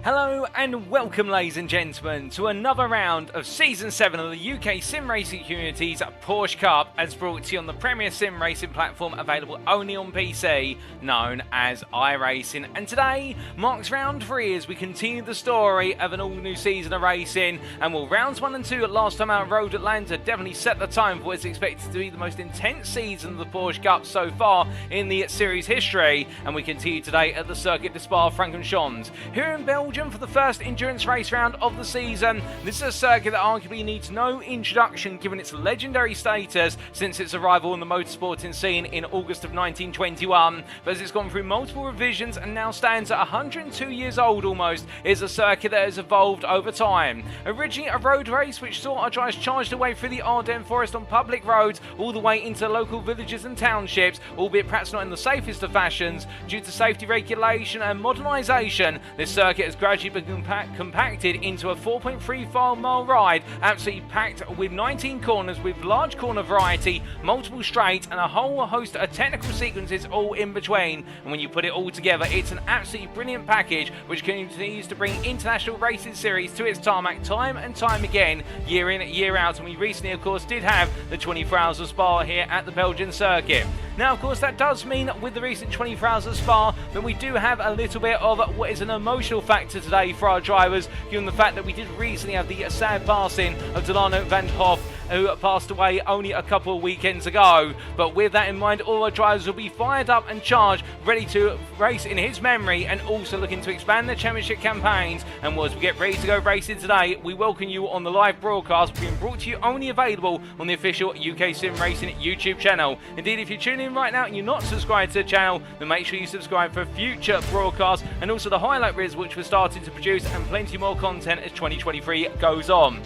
Hello and welcome, ladies and gentlemen, to another round of Season 7 of the UK Sim Racing Community's Porsche Cup, as brought to you on the premier sim racing platform available only on PC, known as iRacing. And today marks round 3 as we continue the story of an all-new season of racing. And while rounds 1 and 2 at last time out Road Atlanta definitely set the tone for what is expected to be the most intense season of the Porsche Cup so far in the series history, and we continue today at the Circuit de Spa-Francorchamps here in Belgium for the first endurance race round of the season. This is a circuit that arguably needs no introduction given its legendary status since its arrival on the motorsporting scene in August of 1921, but as it's gone through multiple revisions and now stands at 102 years old almost, it is a circuit that has evolved over time. Originally a road race which saw our drivers charged away through the Ardennes forest on public roads all the way into local villages and townships, albeit perhaps not in the safest of fashions. Due to safety regulation and modernisation, this circuit has gradually been compacted into a 4.35 mile ride, absolutely packed with 19 corners with large corner variety, multiple straights and a whole host of technical sequences all in between. And when you put it all together, it's an absolutely brilliant package which continues to bring international racing series to its tarmac time and time again, year in, year out. And we recently of course did have the 24 Hours of Spa here at the Belgian circuit. Now of course that does mean with the recent 24 Hours of Spa that we do have a little bit of what is an emotional factor today for our drivers, given the fact that we did recently have the sad passing of Delano van Hoff, who passed away only a couple of weekends ago. But with that in mind, all our drivers will be fired up and charged, ready to race in his memory, and also looking to expand their championship campaigns. And as we get ready to go racing today, we welcome you on the live broadcast being brought to you only available on the official UKSimRacing YouTube channel. Indeed, if you're tuning in right now and you're not subscribed to the channel, then make sure you subscribe for future broadcasts and also the highlight reels which we're starting to produce, and plenty more content as 2023 goes on.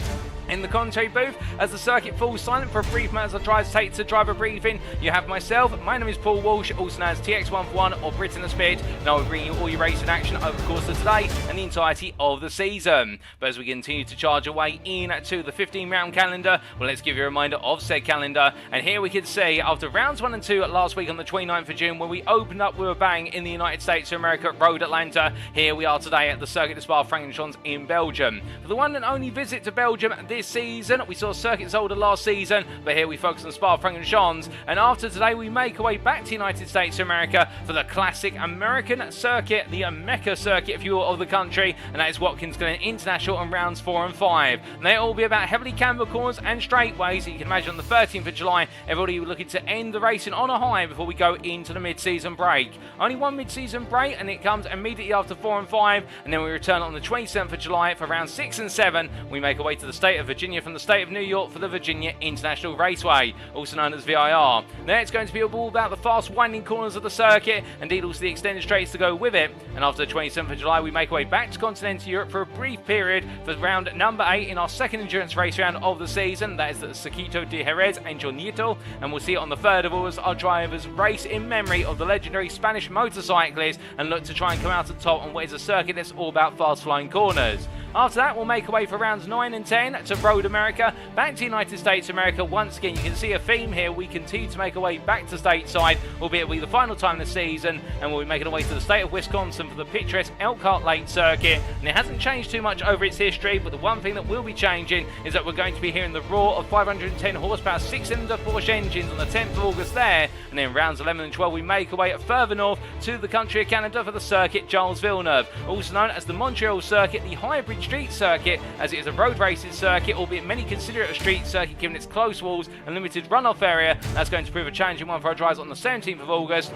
In the commentary booth, as the circuit falls silent for a brief moment as the drivers take to driver briefing, you have myself. My name is Paul Walsh, also known as TX141 or Britain the Spirit, and I will bring you all your racing action over the course of today and the entirety of the season. But as we continue to charge away into the 15-round calendar, well, let's give you a reminder of said calendar. And here we can see, after rounds 1 and 2 last week on the 29th of June, when we opened up with a bang in the United States of America, Road Atlanta, here we are today at the Circuit de Spa-Francorchamps in Belgium. For the one and only visit to Belgium this season, we saw circuits older last season, but here we focus on Spa-Francorchamps. And after today, we make our way back to the United States of America for the classic American circuit, the Mecca circuit, if you will, of the country, and that is Watkins Glen International on rounds 4 and 5. And they'll all be about heavily cambered corners and straightaways. You can imagine on the 13th of July, everybody looking to end the racing on a high before we go into the mid-season break. Only one mid-season break, and it comes immediately after 4 and 5, and then we return on the 27th of July for rounds 6 and 7. We make our way to the state of Virginia from the state of New York for the Virginia International Raceway, also known as VIR. There it's going to be all about the fast winding corners of the circuit, indeed also the extended straights to go with it. And after the 27th of July, we make our way back to continental Europe for a brief period for round number 8 in our second endurance race round of the season. That is the Circuit de Jerez and Jornito, and we'll see it on the 3rd of August. Our drivers race in memory of the legendary Spanish motorcyclist and look to try and come out on top on what is a circuit that's all about fast flying corners. After that, we'll make our way for rounds 9 and 10 to Road America, back to United States of America. Once again, you can see a theme here. We continue to make our way back to stateside, albeit it'll be the final time this season, and we'll be making our way to the state of Wisconsin for the picturesque Elkhart Lake circuit. And it hasn't changed too much over its history, but the one thing that will be changing is that we're going to be hearing the roar of 510 horsepower 6-cylinder Porsche engines on the 10th of August there. And then rounds 11 and 12, we make our way further north to the country of Canada for the circuit Charles Villeneuve, also known as the Montreal circuit, the hybrid street circuit, as it is a road racing circuit, albeit many consider it a street circuit given its close walls and limited runoff area. That's going to prove a challenging one for our drivers on the 17th of August.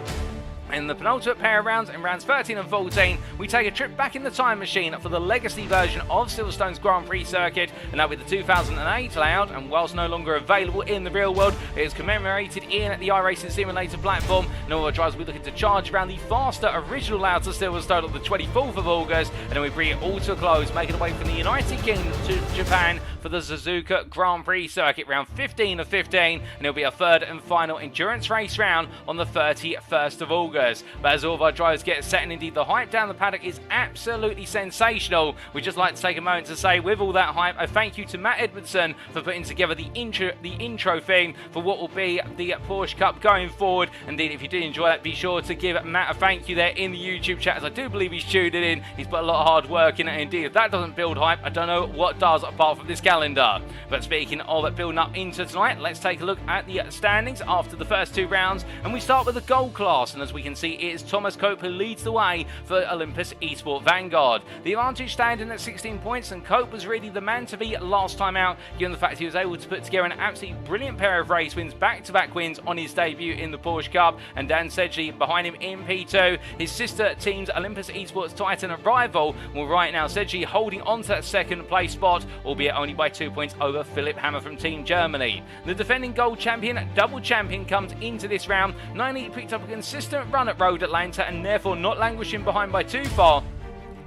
In the penultimate pair of rounds, in rounds 13 and 14, we take a trip back in the time machine for the legacy version of Silverstone's Grand Prix circuit, and that with the 2008 layout, and whilst no longer available in the real world, it is commemorated in the iRacing simulator platform, and all our drivers will be looking to charge around the faster original layout of Silverstone on the 24th of August, and then we bring it all to a close, making our way from the United Kingdom to Japan for the Suzuka Grand Prix circuit, round 15 of 15, and it'll be our third and final endurance race round on the 31st of August. dangerous. But as all of our drivers get set, and indeed the hype down the paddock is absolutely sensational, we'd just like to take a moment to say, with all that hype, a thank you to Matt Edmondson for putting together the intro theme for what will be the Porsche Cup going forward. Indeed, if you did enjoy that, be sure to give Matt a thank you there in the YouTube chat, as I do believe he's tuned in. He's put a lot of hard work in it. Indeed, if that doesn't build hype, I don't know what does apart from this calendar. But speaking of building up into tonight, let's take a look at the standings after the first two rounds, and we start with the gold class, and as we can see, it is Thomas Cope who leads the way for Olympus eSport Vanguard. The advantage standing at 16 points, and Cope was really the man to beat last time out, given the fact he was able to put together an absolutely brilliant pair of race wins, back-to-back wins on his debut in the Porsche Cup, and Dan Sedgley behind him in P2. His sister team's Olympus eSports Titan rival, well, right now Sedgley holding on to that second place spot, albeit only by 2 points over Philipp Hammer from Team Germany. The defending gold champion, double champion, comes into this round. Not only picked up a consistent run at Road Atlanta and therefore not languishing behind by too far,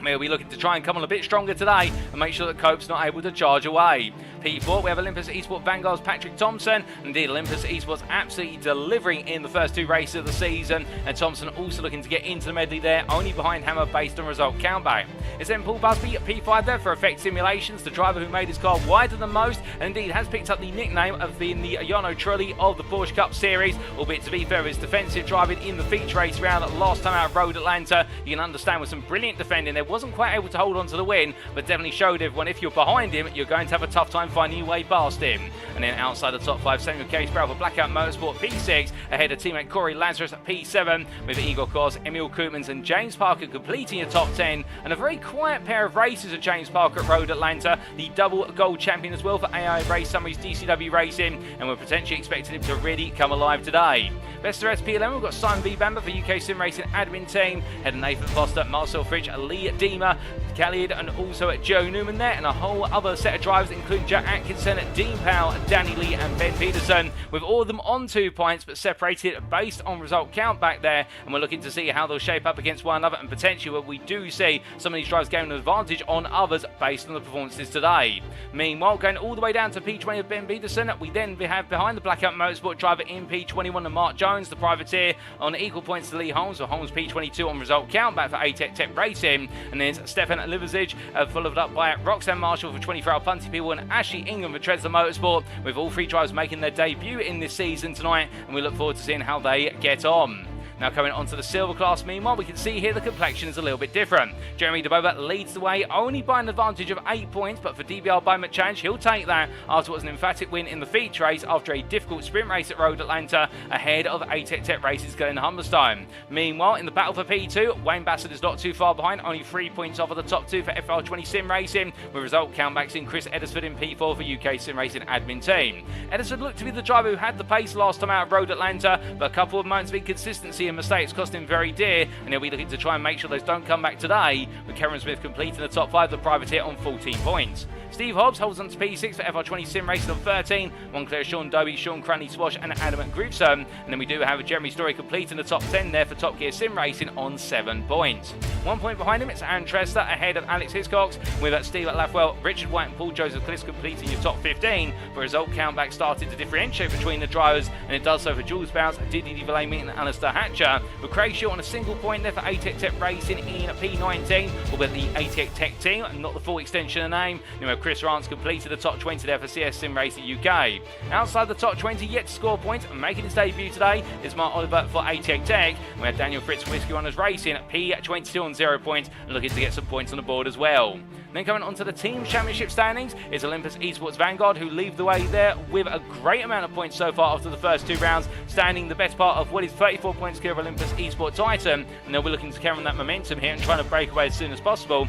we'll be looking to try and come on a bit stronger today and make sure that Cope's not able to charge away. P4, we have Olympus eSport Vanguard's Patrick Thompson. Indeed, Olympus eSports absolutely delivering in the first two races of the season, and Thompson also looking to get into the medley there, only behind Hammer based on result countback. It's then Paul Busby at P5 there for Effect Simulations, the driver who made his car wider than most, and indeed has picked up the nickname of being the Yano Trulli of the Porsche Cup Series, albeit to be fair, his defensive driving in the feature race round last time out of Road Atlanta, you can understand with some brilliant defending there. Wasn't quite able to hold on to the win, but definitely showed everyone if you're behind him, you're going to have a tough time finding your way past him. And then outside the top 5, Samuel Case-Brown for Blackout Motorsport P6, ahead of teammate Corey Lazarus at P7, with Igor Kos, Emil Koopmans and James Parker completing your top 10, and a very quiet pair of races of James Parker at Road Atlanta, the double gold champion as well for AI Race Summaries DCW Racing, and we're potentially expecting him to really come alive today. Best of SP11, we've got Simon V. Bamber for UKSimRacing admin team, ahead of Nathan Foster, Marcel Fridge, Lee Deemer, Khalid, and also Joe Newman there, and a whole other set of drivers including Jack Atkinson, Dean Powell, Danny Lee and Ben Peterson, with all of them on 2 points but separated based on result count back there, and we're looking to see how they'll shape up against one another, and potentially what we do see some of these drivers gaining an advantage on others based on the performances today. Meanwhile, going all the way down to P20 of Ben Peterson, we then have behind the Blackout Motorsport driver in P21 and Mark Jones, the privateer, on equal points to Lee Holmes, with Holmes P22 on result count back for ATEC Tech Racing, and then Stefan Liversidge followed up by Roxanne Marshall for 24-hour Punty People and Ashley Ingham for Tresla Motorsport, with all three drivers making their debut in this season tonight, and we look forward to seeing how they get on. Now coming on to the silver class, meanwhile, we can see here the complexion is a little bit different. Jeremy DeBova leads the way only by an advantage of 8 points, but for DBR by McChange, he'll take that after what was an emphatic win in the feature race after a difficult sprint race at Road Atlanta, ahead of ATEC Tech Racing's Glenn Humberstone. Meanwhile, in the battle for P2, Wayne Bassett is not too far behind, only 3 points off of the top two for FR20 Sim Racing, with result countbacks in Chris Eddersford in P4 for UKSimRacing admin team. Eddersford looked to be the driver who had the pace last time out of Road Atlanta, but a couple of moments of inconsistency and mistakes cost him very dear, and he'll be looking to try and make sure those don't come back today, with Cameron Smith completing the top 5, the privateer on 14 points. Steve Hobbs holds on to P6 for FR20 Sim Racing on 13, Montclair Sean Dobie, Sean Cranley Swash and Adam Grooveson, and then we do have Jeremy Story completing the top 10 there for Top Gear Sim Racing on 7 points. 1 point behind him, it's Aaron Trester ahead of Alex Hiscox, with Steve Lathwell, Richard White and Paul Joseph Cliss completing your top 15, but result countback started to differentiate between the drivers, and it does so for Jules Bounce, Didi Devalamy and Alistair Hatcher, with Craig Shaw on a single point there for ATEC Tech Racing in P19, albeit the ATEC Tech team, not the full extension of name. Chris Rance completed the top 20 there for CS Sim Racing UK. Outside the top 20, yet to score points and making his debut today is Mark Oliver for ATEC Tech. We have Daniel Fritz from Whiskey Runners Racing at P22 on 0 points and looking to get some points on the board as well. Then coming on to the team championship standings is Olympus eSports Vanguard, who lead the way there with a great amount of points so far after the first 2 rounds, standing the best part of what is 34 points clear of Olympus eSports Titan, and they'll be looking to carry on that momentum here and trying to break away as soon as possible.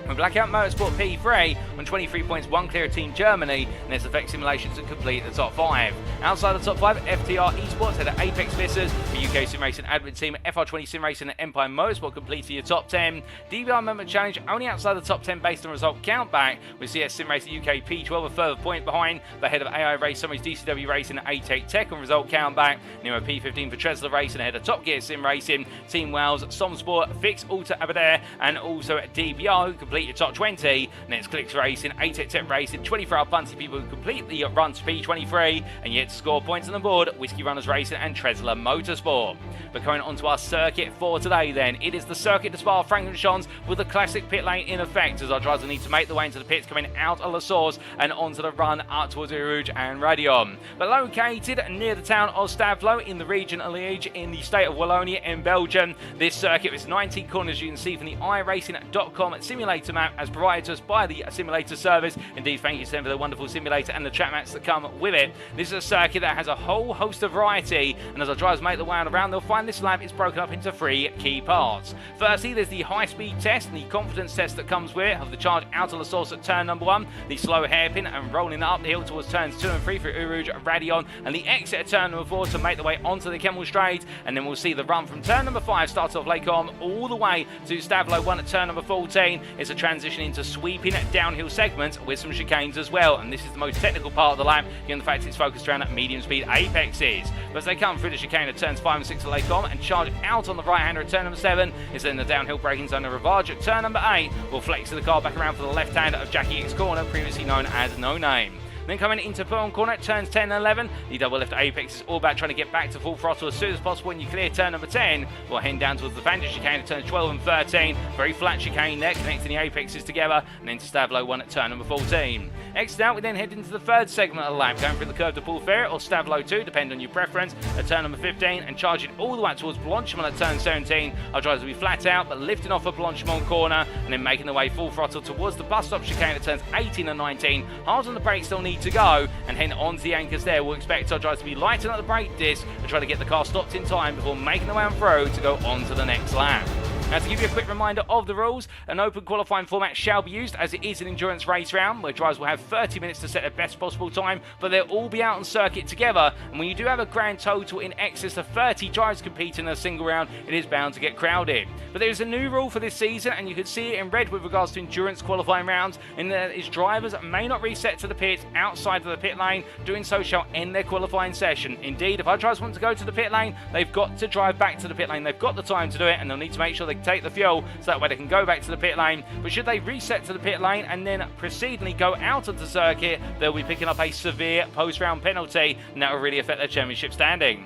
With Blackout Motorsport P3 on 23 points, 1 clear of Team Germany, and there's Effect Simulations to complete the top 5. Outside the top 5, FTR Esports had Apex Visters for UKSimRacing admin team, FR20 Sim Racing and Empire Motorsport completing your top 10. DBR Moment Challenge only outside the top 10 based on result countback, with CS Sim Racing UK P12 a further point behind, but ahead of AI Race Summaries DCW Racing and ATEC Tech on result countback. Nero P15 for Tresla Racing ahead of Top Gear Sim Racing, Team Wales, Somsport, Fix, Alta Aberdare, and also DBR who complete your top 20. Next, Clicks Racing, 8 Racing, 24-hour Bunty people who complete the run to P23, and yet to score points on the board, Whiskey Runners Racing and Tresla Motorsport. But going on to our circuit for today then, it is the Circuit de Spa-Francorchamps with the classic pit lane in effect, as our drivers will need to make their way into the pits coming out of La Source and onto the run up towards Rouge and Radion. But located near the town of Stavlo in the region of Liège in the state of Wallonia in Belgium, this circuit with 19 corners you can see from the iRacing.com simulator map as provided to us by the simulator service. Indeed, thank you to them for the wonderful simulator and the track mats that come with it. This is a circuit that has a whole host of variety, and as our drivers make their way around, they'll find this lap is broken up into 3 key parts. Firstly, there's the high-speed test and the confidence test that comes with it of the charge out of the source at turn number 1, the slow hairpin and rolling up the hill towards turns 2 and 3 through Rouge, Radion, and the exit at turn number 4 to make their way onto the Kemmel Straight, and then we'll see the run from turn number 5 start off Lake Om all the way to Stavlo 1 at turn number 14. It's a transition into sweeping downhill segments with some chicanes as well, and this is the most technical part of the lap, given the fact it's focused around medium speed apexes. But as they come through the chicane at turns 5 and 6 at Lake Om and charge out on the right-hander at turn number 7, is in the downhill braking zone of Rivage at turn number 8. We'll flex the car back around for the left-hander of Jackie X Corner, previously known as No Name. Then coming into Pearl Corner, turns 10 and 11, the double left apex is all about trying to get back to full throttle as soon as possible when you clear turn number 10. We'll head down towards the Bandit chicane at turns 12 and 13. Very flat chicane there, connecting the apexes together, and then to Stavlo 1 at turn number 14. Exit out, we then head into the third segment of the lap, going through the curve to Paul Ferret or Stavlo 2, depending on your preference, at turn number 15, and charging all the way towards Blanchemont at turn 17. Our drivers will be flat out, but lifting off a Blanchemont corner, and then making their way full throttle towards the bus stop chicane at turns 18 and 19. Hard on the brakes still need to go, and heading on to the anchors there. We'll expect our drivers to be lighting up the brake disc and try to get the car stopped in time before making their way on through to go on to the next lap. Now, to give you a quick reminder of the rules, an open qualifying format shall be used as it is an endurance race round where drivers will have 30 minutes to set their best possible time, but they'll all be out on circuit together, and when you do have a grand total in excess of 30 drivers competing in a single round, it is bound to get crowded. But there is a new rule for this season, and you can see it in red with regards to endurance qualifying rounds, and that is drivers may not reset to the pits outside of the pit lane. Doing so shall end their qualifying session. Indeed, if our drivers want to go to the pit lane, they've got to drive back to the pit lane. They've got the time to do it, and they'll need to make sure they take the fuel so that way they can go back to the pit lane. But should they reset to the pit lane and then proceedingly go out of the circuit, they'll be picking up a severe post-round penalty, and that will really affect their championship standing.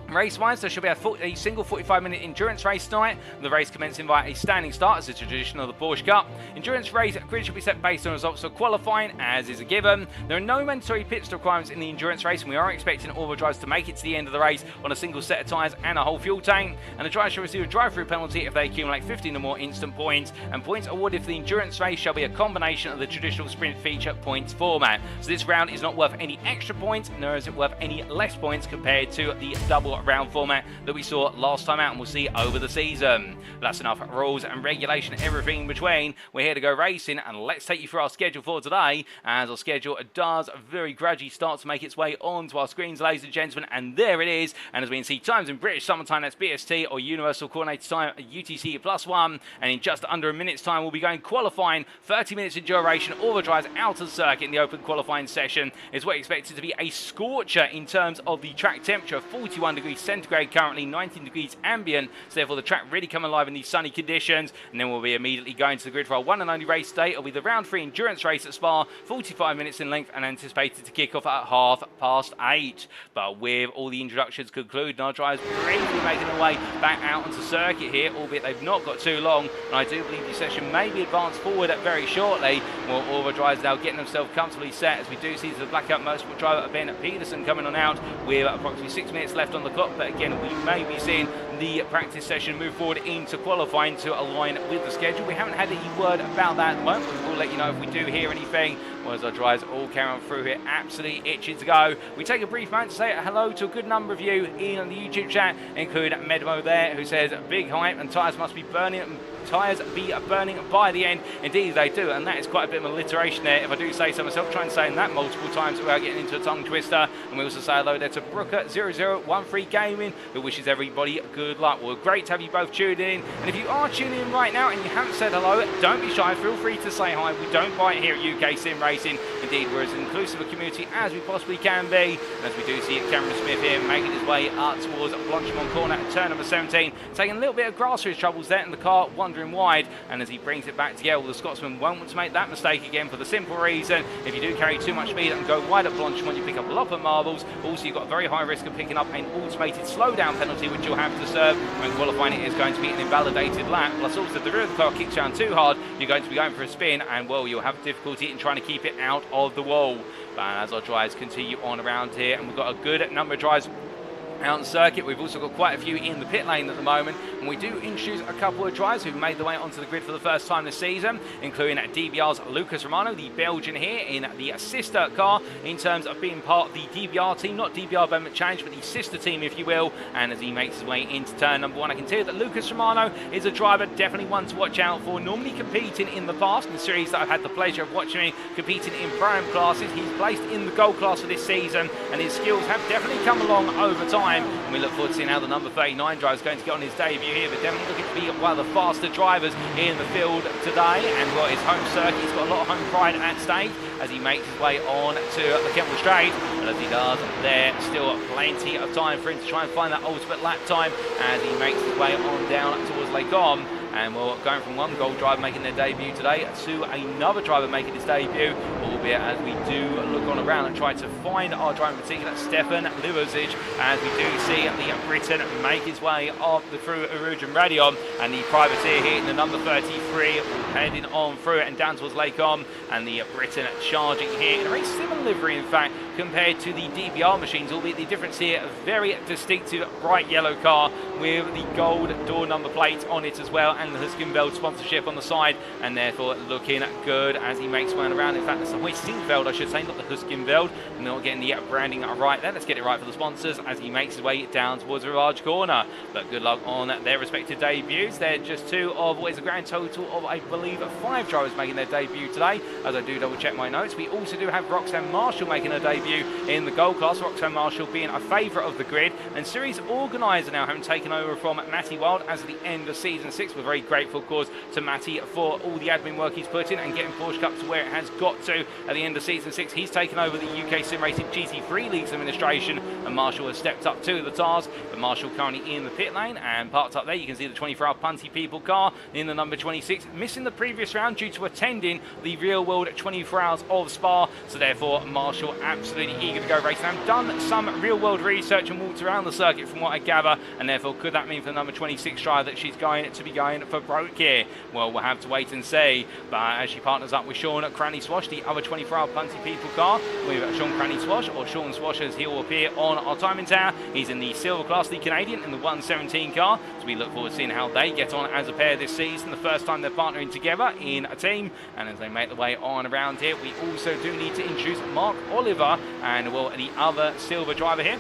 Race-wise, there should be a single 45-minute endurance race tonight. The race commencing via a standing start as a tradition of the Porsche Cup. Endurance race grid should be set based on results of qualifying, as is a given. There are no mandatory pit stop requirements in the endurance race, and we are expecting all the drivers to make it to the end of the race on a single set of tyres and a whole fuel tank. And the drivers shall receive a drive-through penalty if they accumulate 15 or more instant points, and points awarded for the endurance race shall be a combination of the traditional sprint feature points format. So this round is not worth any extra points, nor is it worth any less points compared to the double round format that we saw last time out and we'll see over the season. But that's enough rules and regulation, everything in between. We're here to go racing, and let's take you through our schedule for today, as our schedule does very gradually start to make its way onto our screens, ladies and gentlemen, and there it is. And as we can see, times in British Summertime, that's BST or Universal Coordinated Time, UTC +1, and in just under a minute's time we'll be going qualifying, 30 minutes in duration. All the drivers out of the circuit in the open qualifying session is what expected to be a scorcher in terms of the track temperature, 41 degrees centigrade currently, 19 degrees ambient, so therefore the track really coming alive in these sunny conditions. And then we'll be immediately going to the grid for our one and only race day. It'll be the round 3 endurance race at Spa, 45 minutes in length and anticipated to kick off at 8:30. But with all the introductions concluded, our drivers bravely making their way back out onto circuit here, albeit they've not got too long, and I do believe the session may be advanced forward very shortly. Well, all the drivers now getting themselves comfortably set as we do see the blackout motorsport driver Ben Peterson coming on out with approximately 6 minutes left on the clock. But again, we may be seeing the practice session move forward into qualifying to align with the schedule. We haven't had any word about that at the moment. We'll let you know if we do hear anything. Well, as our drivers all carry on through here, absolutely itching to go. We take a brief moment to say hello to a good number of you in the YouTube chat, including Medmo there, who says big hype and tyres must be burning. Tyres be burning by the end. Indeed they do, and that is quite a bit of alliteration there, if I do say so myself. Try and say that multiple times without getting into a tongue twister. And we also say hello there to Brooker0013 Gaming, who wishes everybody good luck. Well, great to have you both tuned in, and if you are tuning in right now and you haven't said hello, don't be shy, feel free to say hi. We don't bite here at UK Sim Racing. Indeed, we're as inclusive a community as we possibly can be. And as we do see Cameron Smith here making his way up towards Blanchimont corner at turn number 17, taking a little bit of grass for his troubles there in the car, wandering wide. And as he brings it back together, the Scotsman won't want to make that mistake again for the simple reason, if you do carry too much speed and go wide at Blanchimont, you pick up a lot of marbles. Also, you've got a very high risk of picking up an automated slowdown penalty, which you'll have to serve when qualifying. It is going to be an invalidated lap. Plus, also, if the rear of the car kicks down too hard, you're going to be going for a spin, and well, you'll have difficulty in trying to keep it out of the wall. But as our drives continue on around here, and we've got a good number of drives out on circuit. We've also got quite a few in the pit lane at the moment, and we do introduce a couple of drivers who've made their way onto the grid for the first time this season, including DBR's Lucas Romano, the Belgian here, in the sister car in terms of being part of the DBR team, not DBR Bentley Challenge, but the sister team, if you will. And as he makes his way into turn number 1, I can tell you that Lucas Romano is a driver definitely one to watch out for, normally competing in the past in the series that I've had the pleasure of watching him competing in Pro-Am classes. He's placed in the gold class for this season, and his skills have definitely come along over time. And we look forward to seeing how the number 39 driver is going to get on his debut here, but definitely looking to be one of the faster drivers in the field today. And got his home circuit, he's got a lot of home pride at stake as he makes his way on to the Kentwell Straight. And as he does, there still plenty of time for him to try and find that ultimate lap time as he makes his way on down towards Lake Om. And we're going from one gold driver making their debut today to another driver making his debut, albeit as we do look on around and try to find our driver in particular, Stefan Liverzic, as we do see the Briton make his way up through Erugen Radion, and the privateer here in the number 33 heading on through it and down towards Lake Om, and the Briton charging here in a very similar livery, in fact, compared to the DBR machines, albeit the difference here, a very distinctive bright yellow car with the gold door number plate on it as well, and the Huskenveld sponsorship on the side, and therefore looking good as he makes way around. In fact, that's the Hoistingveld, I should say, not the Huskenveld. And not getting the branding right there. Let's get it right for the sponsors as he makes his way down towards the Rivage corner. But good luck on their respective debuts. They're just two of what is a grand total of, I believe, 5 drivers making their debut today, as I do double check my notes. We also do have Roxanne Marshall making her debut in the gold class, Roxanne Marshall being a favourite of the grid, and series organiser now having taken over from Matty Wild as at the end of season 6. We're very grateful, of course, to Matty for all the admin work he's put in and getting Porsche Cup to where it has got to at the end of season 6. He's taken over the UKSimRacing GT3 Leagues administration, and Marshall has stepped up to the task. But Marshall currently in the pit lane and parked up there. You can see the 24-hour Punty People car in the number 26, missing the previous round due to attending the real world 24 hours of Spa. So therefore, Marshall absolutely eager to go racing. I've done some real world research and walked around the circuit from what I gather, and therefore could that mean for the number 26 driver that she's going to be going for broke here? Well, we'll have to wait and see. But as she partners up with Sean Cranny Swash, the other 24-hour Punty People car, with Sean Cranny Swash, or Sean Swash as he'll appear on our timing tower. He's in the silver class, the Canadian, in the 117 car. So we look forward to seeing how they get on as a pair this season, the first time they're partnering together in a team. And as they make their way on around here, we also do need to introduce Mark Oliver and, well, the other silver driver here,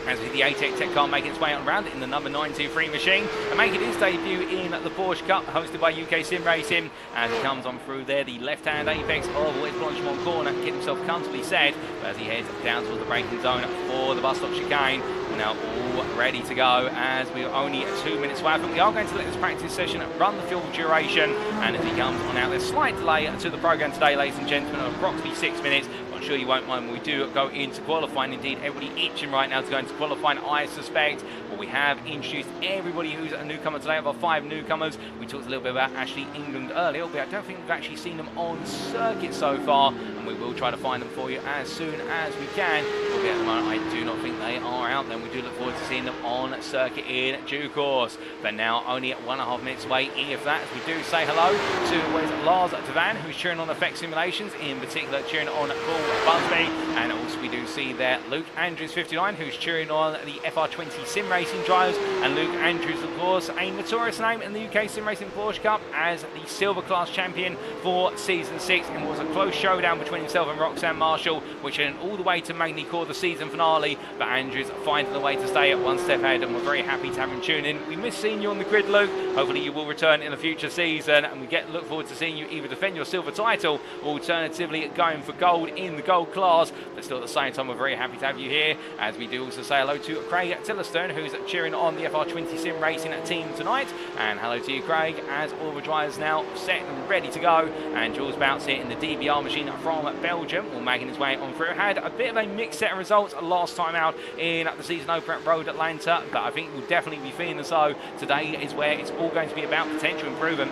as with the ATEC Tech car making its way on around in the number 923 machine and making his debut in the Porsche Cup hosted by UKSimRacing, as he comes on through there, the left-hand apex of West Blanchimont corner, getting himself comfortably set, but as he heads down towards the braking zone for the bus stop chicane. We're now all ready to go as we're only 2 minutes away from. We are going to let this practice session run the full duration, and as he comes on out, there's a slight delay to the program today, ladies and gentlemen, of approximately 6 minutes. I'm sure you won't mind when we do go into qualifying. Indeed, everybody itching right now to go into qualifying, I suspect. But we have introduced everybody who's a newcomer today. Of our 5 newcomers, we talked a little bit about Ashley England earlier, but I don't think we've actually seen them on circuit so far, and we will try to find them for you as soon as we can. But at the moment, I do not think they are out there. We do look forward to seeing them on circuit in due course. But now only 1.5 minutes away, if that, as we do say hello to Lars Devan, who's cheering on Effect Simulations, in particular cheering on Paul Busby, and also we do see there Luke Andrews 59, who's cheering on the FR20 Sim Racing drivers, and Luke Andrews, of course, a notorious name in the UK Sim Racing Porsche Cup as the silver class champion for season 6, and was a close showdown between himself and Roxanne Marshall, which went all the way to Magny Core, the season finale. But Andrews finding the way to stay at 1 step ahead, and we're very happy to have him tune in. We miss seeing you on the grid, Luke. Hopefully you will return in a future season, and we look forward to seeing you either defend your silver title or alternatively going for gold in the gold class, but still at the same time we're very happy to have you here, as we do also say hello to Craig Tillestone, who's cheering on the FR20 Sim Racing team tonight. And hello to you, Craig, as all the drivers now set and ready to go. And Jules Bounce here in the DBR machine from Belgium, will making his way on through. Had a bit of a mixed set of results last time out in the season opener at Road Atlanta, but I think we'll definitely be feeling as though today is where it's all going to be about potential improvement,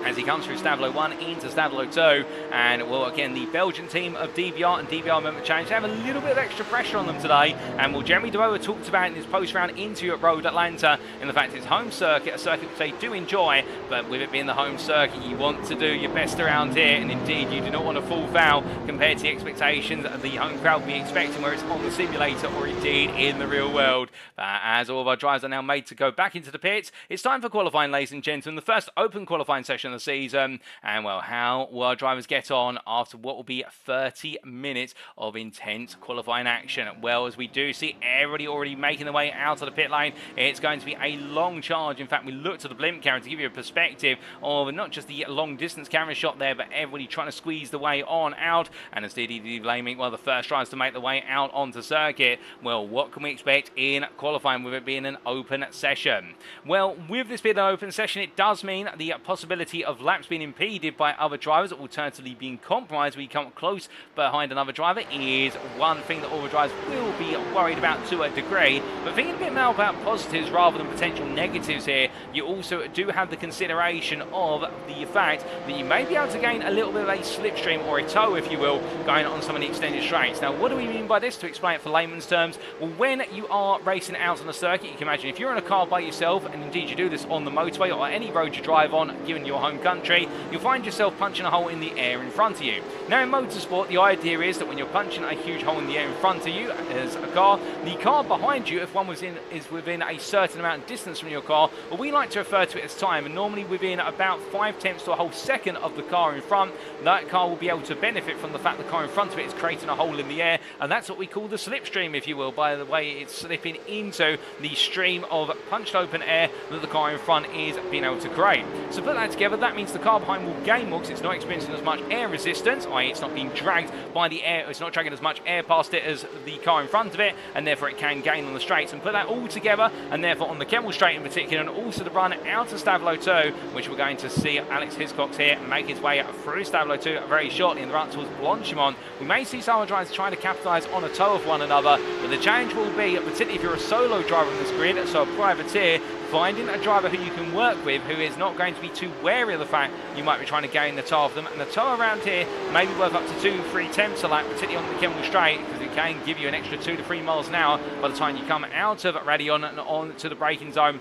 as he comes through Stablo 1 into Stablo 2. And, well, again, the Belgian team of DBR and DBR member change, they have a little bit of extra pressure on them today. And, well, Jeremy DeBoer talked about in his post-round interview at Road Atlanta, in the fact it's home circuit, a circuit which they do enjoy, but with it being the home circuit, you want to do your best around here, and indeed you do not want to fall foul compared to the expectations that the home crowd will be expecting, where it's on the simulator or indeed in the real world. As all of our drivers are now made to go back into the pits, it's time for qualifying, ladies and gentlemen, the first open qualifying session of the season. And, well, how will our drivers get on after what will be 30 minutes of intense qualifying action? Well, as we do see everybody already making their way out of the pit lane, it's going to be a long charge. In fact, we looked at the blimp camera to give you a perspective of not just the long distance camera shot there, but everybody trying to squeeze the way on out. And as DDD blaming one of the first drivers to make the way out onto circuit, well, what can we expect in qualifying with it being an open session? Well, with this being an open session, it does mean the possibility of laps being impeded by other drivers, alternatively being compromised when you come close behind another driver, is one thing that all the drivers will be worried about to a degree. But thinking a bit more about positives rather than potential negatives here, you also do have the consideration of the fact that you may be able to gain a little bit of a slipstream, or a tow if you will, going on some of the extended straights. Now, what do we mean by this? To explain it for layman's terms, well, when you are racing out on the circuit, you can imagine if you're in a car by yourself, and indeed you do this on the motorway or any road you drive on, given your home country, you'll find yourself punching a hole in the air in front of you. Now, in motorsport, the idea is that when you're punching a huge hole in the air in front of you as a car, the car behind you, if one is within a certain amount of distance from your car, well, we like to refer to it as time, and normally within about 5/10 to a whole second of the car in front, that car will be able to benefit from the fact the car in front of it is creating a hole in the air, and that's what we call the slipstream, if you will, by the way it's slipping into the stream of punched open air that the car in front is being able to create. So put that together, that means the car behind will gain more because it's not experiencing as much air resistance, i.e. it's not being dragged by the air, it's not dragging as much air past it as the car in front of it, and therefore it can gain on the straights. And put that all together, and therefore on the Kemmel straight in particular, and also the run out of Stablo 2, which we're going to see Alex Hiscox here make his way through Stablo 2 very shortly in the run towards Blanchimont. We may see some drivers trying to capitalise on a tow of one another, but the challenge will be, particularly if you're a solo driver on this grid, so a privateer, finding a driver who you can work with who is not going to be too wary of the fact you might be trying to gain the tow of them. And the tow around here may be worth up to 2-3 tenths a lap, particularly on the Kemmel straight, because it can give you an extra 2 to 3 miles an hour by the time you come out of Radion and on to the braking zone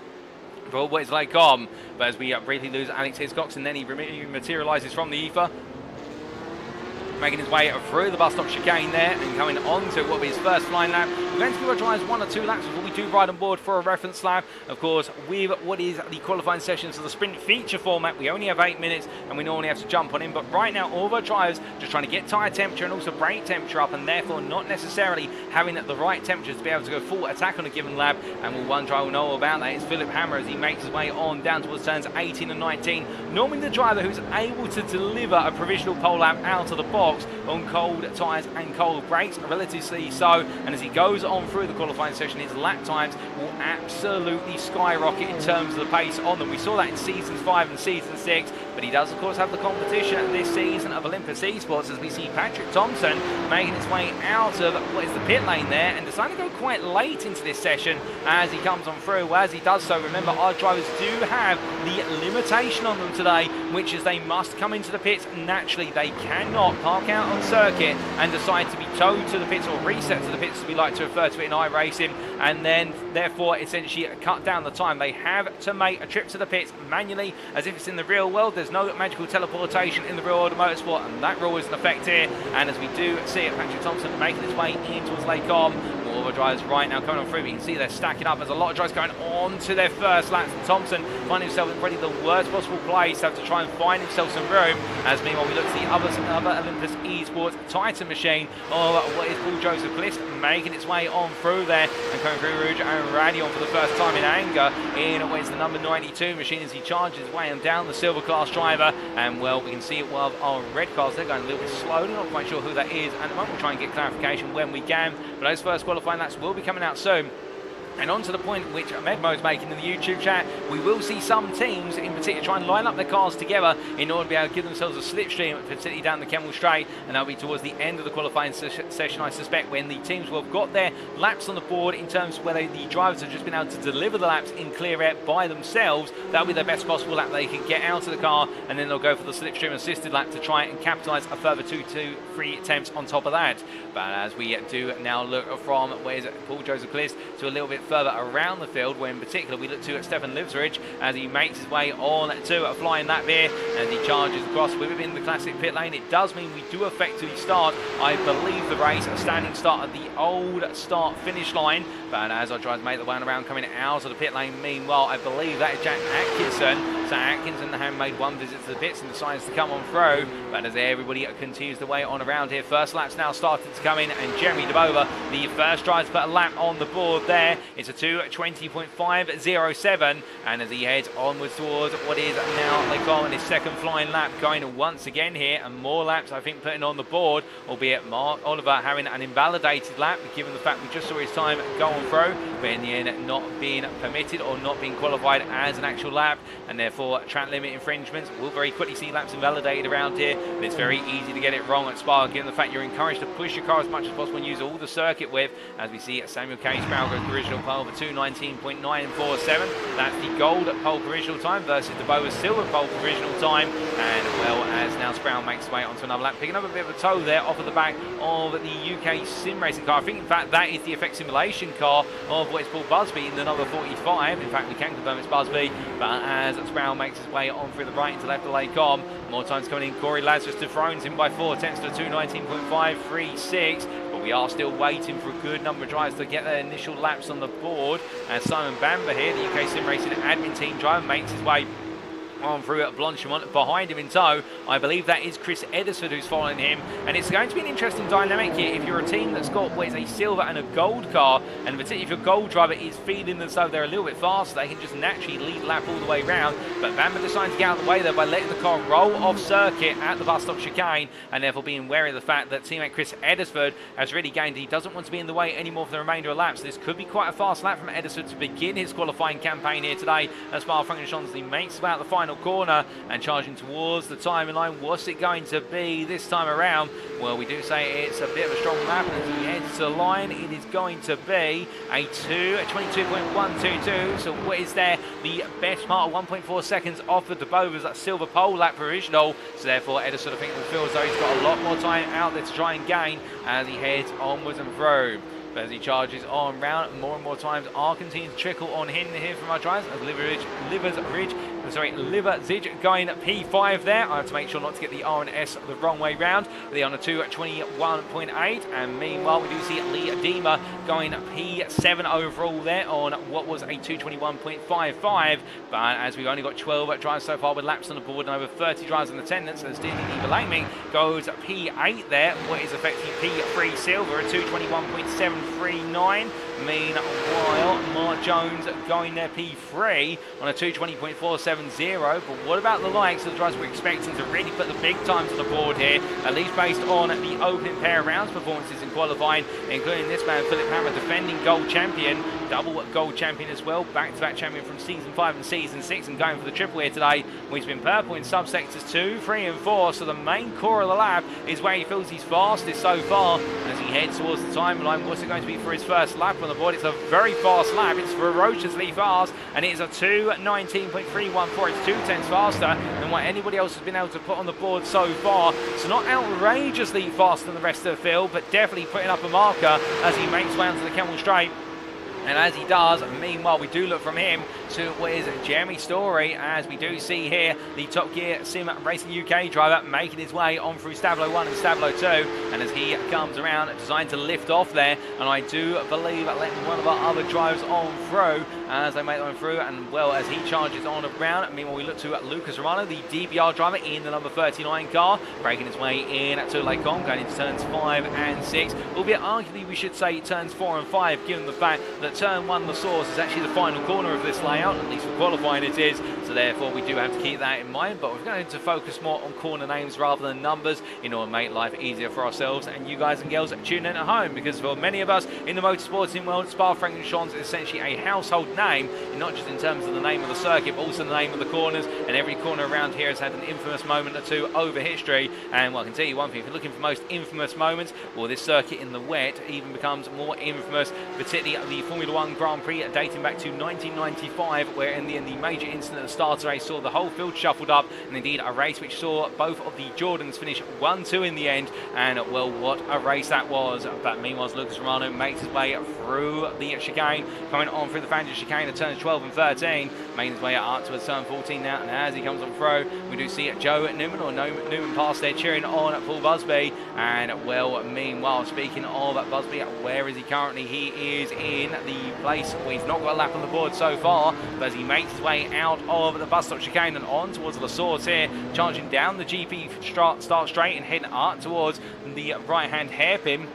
for always Lake On. But as we briefly lose Alex Hiscox, and then he materialises from the ether, making his way through the bus stop chicane there and coming on to what will be his first flying lap. We're going to give our drivers 1 or 2 laps before we do ride on board for a reference lap. Of course, with what is the qualifying sessions of the sprint feature format, we only have 8 minutes and we normally have to jump on in. But right now, all of our drivers just trying to get tyre temperature and also brake temperature up, and therefore not necessarily having the right temperatures to be able to go full attack on a given lap. And one driver will know about that is Philipp Hammer, as he makes his way on down towards turns 18 and 19. Normally the driver who's able to deliver a provisional pole lap out of the box on cold tyres and cold brakes, relatively so, and as he goes on through the qualifying session, his lap times will absolutely skyrocket in terms of the pace on them. We saw that in Seasons 5 and Season 6, but he does of course have the competition this season of Olympus eSports, as we see Patrick Thompson making his way out of what is the pit lane there and deciding to go quite late into this session as he comes on through. As he does so, remember, our drivers do have the limitation on them today, which is they must come into the pits naturally. They cannot park out on circuit and decide to be towed to the pits, or reset to the pits as we like to refer to it in iRacing, and then therefore essentially cut down the time. They have to make a trip to the pits manually, as if it's in the real world. There's no magical teleportation in the real world of motorsport, and that rule is in effect here. And as we do see it, Patrick Thompson making his way in towards Lake On. All the drivers right now coming on through, we can see they're stacking up. There's a lot of drivers going on to their first laps. Thompson find himself in probably the worst possible place, to have to try and find himself some room. As meanwhile, we look to the other Olympus eSports Titan machine of what is Paul Joseph List, making its way on through there and coming through Rouge and Radion for the first time in anger in what is the number 92 machine as he charges his way down the silver class driver. And well, we can see it while our red cars, they're going a little bit slowly, not quite sure who that is. And at the moment, we'll try and get clarification when we can, but those first qualifying laps will be coming out soon. And on to the point which Medmo is making in the YouTube chat, we will see some teams in particular try and line up their cars together in order to be able to give themselves a slipstream, particularly down the Kemmel Straight, and that'll be towards the end of the qualifying session, I suspect, when the teams will have got their laps on the board in terms of whether the drivers have just been able to deliver the laps in clear air by themselves. That'll be the best possible lap they can get out of the car, and then they'll go for the slipstream assisted lap to try and capitalise a further 2-3 attempts on top of that. But as we do now look from where's Paul Joseph Clist to a little bit further around the field, where in particular we look to at Stefan Livsridge as he makes his way on to a flying lap here and he charges across within the classic pit lane. It does mean we do effectively start, I believe, the race a standing start at the old start finish line. But as our drivers make the way around coming out of the pit lane, meanwhile I believe that is Jack Atkinson. So Atkinson has made one visit to the pits and decides to come on through. But as everybody continues the way on around here, first lap's now started to come in, and Jeremy DeBova, the first driver to put a lap on the board there. It's a 2:20.507, and as he heads onwards towards what is now they call his second flying lap, going once again here, and more laps I think putting on the board, albeit Mark Oliver having an invalidated lap given the fact we just saw his time go on through, but in the end not being permitted or not being qualified as an actual lap, and therefore track limit infringements. We'll very quickly see laps invalidated around here, but it's very easy to get it wrong at Spa given the fact you're encouraged to push your car as much as possible and use all the circuit width. As we see Samuel K. Sproul goes original pole for 2:19.947. That's the gold pole provisional time versus the Boa's silver pole provisional time. And well, as now Sproul makes his way onto another lap, picking up a bit of a tow there off of the back of the UKSimRacing car. I think in fact that is the effect simulation car of what is Paul Busby in the number 45. In fact, we can confirm it's Busby, but as Sproul makes his way on through the right into left of Lacom, more times coming in. Corey Lazarus dethrones him by 4 attempts to 2:19.536. We are still waiting for a good number of drivers to get their initial laps on the board. And Simon Bamber here, the UKSimRacing admin team driver, makes his way on through at Blanchimont. Behind him in tow, I believe that is Chris Eddersford who's following him, and it's going to be an interesting dynamic here. If you're a team that's got what is a silver and a gold car, and particularly if your gold driver is feeling as though they're a little bit faster, they can just naturally lead lap all the way round. But Bamber decided to get out of the way there by letting the car roll off circuit at the bus stop chicane, and therefore being wary of the fact that teammate Chris Eddersford has really gained. He doesn't want to be in the way anymore for the remainder of laps. This could be quite a fast lap from Eddersford to begin his qualifying campaign here today as Spa-Francorchamps. He makes about the final corner and charging towards the timing line. What's it going to be this time around? Well, we do say it's a bit of a strong lap, and as he heads to the line, it is going to be a 22.122. So what is there? The best part of 1.4 seconds off of DeBova's silver pole lap provisional. So therefore, Edison, I think, will feel as though he's got a lot more time out there to try and gain as he heads onwards and through. But as he charges on round, more and more times are continuing to trickle on him here from our drivers as Liverzig going at P5 there. I have to make sure not to get the R and S the wrong way round. They're on a 2:21.8, and meanwhile we do see Lee Adema going P7 overall there on what was a 2:21.55. But as we've only got 12 drivers so far with laps on the board and over 30 drivers in attendance, as Disney Eva Langming goes P8 there, what is effectively P3 silver at 2:21.739. Meanwhile, Mark Jones going there P3 on a 2:20.470. But what about the likes of the drivers we're expecting to really put the big times on the board here, at least based on the opening pair of rounds performances in qualifying, including this man, Philipp Hammer, defending gold champion, double gold champion as well, back-to-back champion from Season 5 and Season 6, and going for the triple here today. He's been purple in subsectors 2, 3 and 4, so the main core of the lap is where he feels he's fastest so far. As he heads towards the timeline, what's it going to be for his first lap on the board? It's a very fast lap, it's ferociously fast, and it is a 2:19.314. It's 2 tenths faster than what anybody else has been able to put on the board so far. So not outrageously faster than the rest of the field, but definitely putting up a marker as he makes way onto the Kemmel Straight. And as he does, meanwhile, we do look from him to what is Jeremy Story, as we do see here the Top Gear Sim Racing UK driver making his way on through Stablo 1 and Stablo 2. And as he comes around, designed to lift off there, and I do believe letting one of our other drivers on through as they make their way through, and well, as he charges on around. Meanwhile, we look to Lucas Romano, the DBR driver in the number 39 car, breaking his way in to Lacombe, going into turns 5 and 6. Albeit arguably we should say turns 4 and 5, given the fact that turn 1, the source, is actually the final corner of this layout, at least for qualifying it is, so therefore we do have to keep that in mind. But we're going to focus more on corner names rather than numbers in order to make life easier for ourselves and you guys and girls tuning in at home, because for many of us in the motorsporting world, Spa-Francorchamps is essentially a household name, not just in terms of the name of the circuit, but also the name of the corners, and every corner around here has had an infamous moment or two over history. And well, I can tell you one thing, if you're looking for most infamous moments, well, this circuit in the wet even becomes more infamous, particularly the Formula 1 Grand Prix dating back to 1995, where in the end the major incident at the start of the race saw the whole field shuffled up, and indeed a race which saw both of the Jordans finish 1-2 in the end. And well, what a race that was. But meanwhile, Lucas Romano makes his way through the chicane, coming on through the Fangio chicane at turns 12 and 13, making his way up towards turn 14 now. And as he comes on through, we do see Joe Newman, or Newman past there, cheering on Paul Busby. And well, meanwhile, speaking of Busby, where is he currently? He is in the place where he's not got a lap on the board so far, but as he makes his way out of the bus stop chicane and on towards La Source here, charging down the GP start straight and heading up towards the right-hand hairpin.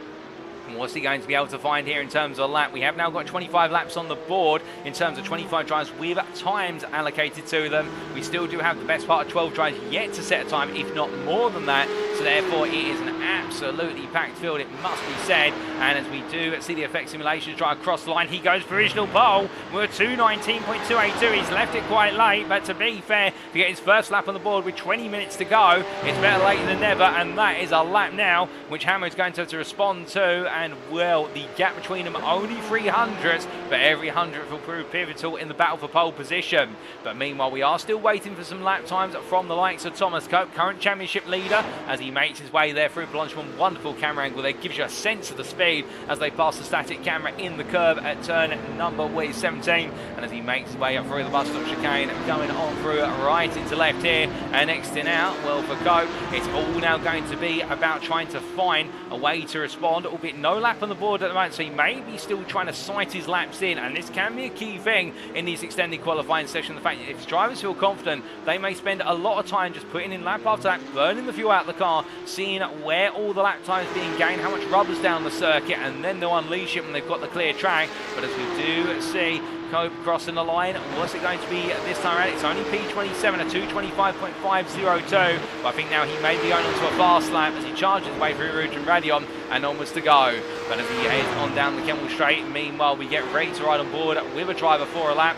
What's he going to be able to find here in terms of a lap? We have now got 25 laps on the board in terms of 25 drives with times allocated to them. We still do have the best part of 12 drives yet to set a time, if not more than that. So therefore, it is an absolutely packed field, it must be said. And as we do see the effect simulations drive across the line, he goes provisional pole. We're 2:19.282. He's left it quite late, but to be fair, to get his first lap on the board with 20 minutes to go, it's better late than never. And that is a lap now, which Hammer is going to have to respond to. And well, the gap between them only 300ths, but every 100th will prove pivotal in the battle for pole position. But meanwhile, we are still waiting for some lap times from the likes of Thomas Cope, current championship leader, as he makes his way there through Blanchimont. Wonderful camera angle there, gives you a sense of the speed as they pass the static camera in the curve at turn number 17. And as he makes his way up through the bus stop chicane, going on through right into left here, and next in out, well, for Cope, it's all now going to be about trying to find a way to respond, albeit no lap on the board at the moment, so he may be still trying to sight his laps in, and this can be a key thing in these extended qualifying sessions. The fact that if drivers feel confident, they may spend a lot of time just putting in lap after lap, burning the fuel out of the car, seeing where all the lap times being gained, how much rubber's down the circuit, and then they'll unleash it when they've got the clear track. But as we do see Cope crossing the line, what's it going to be this time around? It's only P27 at 2:25.502, but I think now he may be going onto a fast lap as he charges his way through Rouge and Radion and onwards to go. But as he heads on down the Kemmel Straight, meanwhile we get ready to ride on board with a driver for a lap.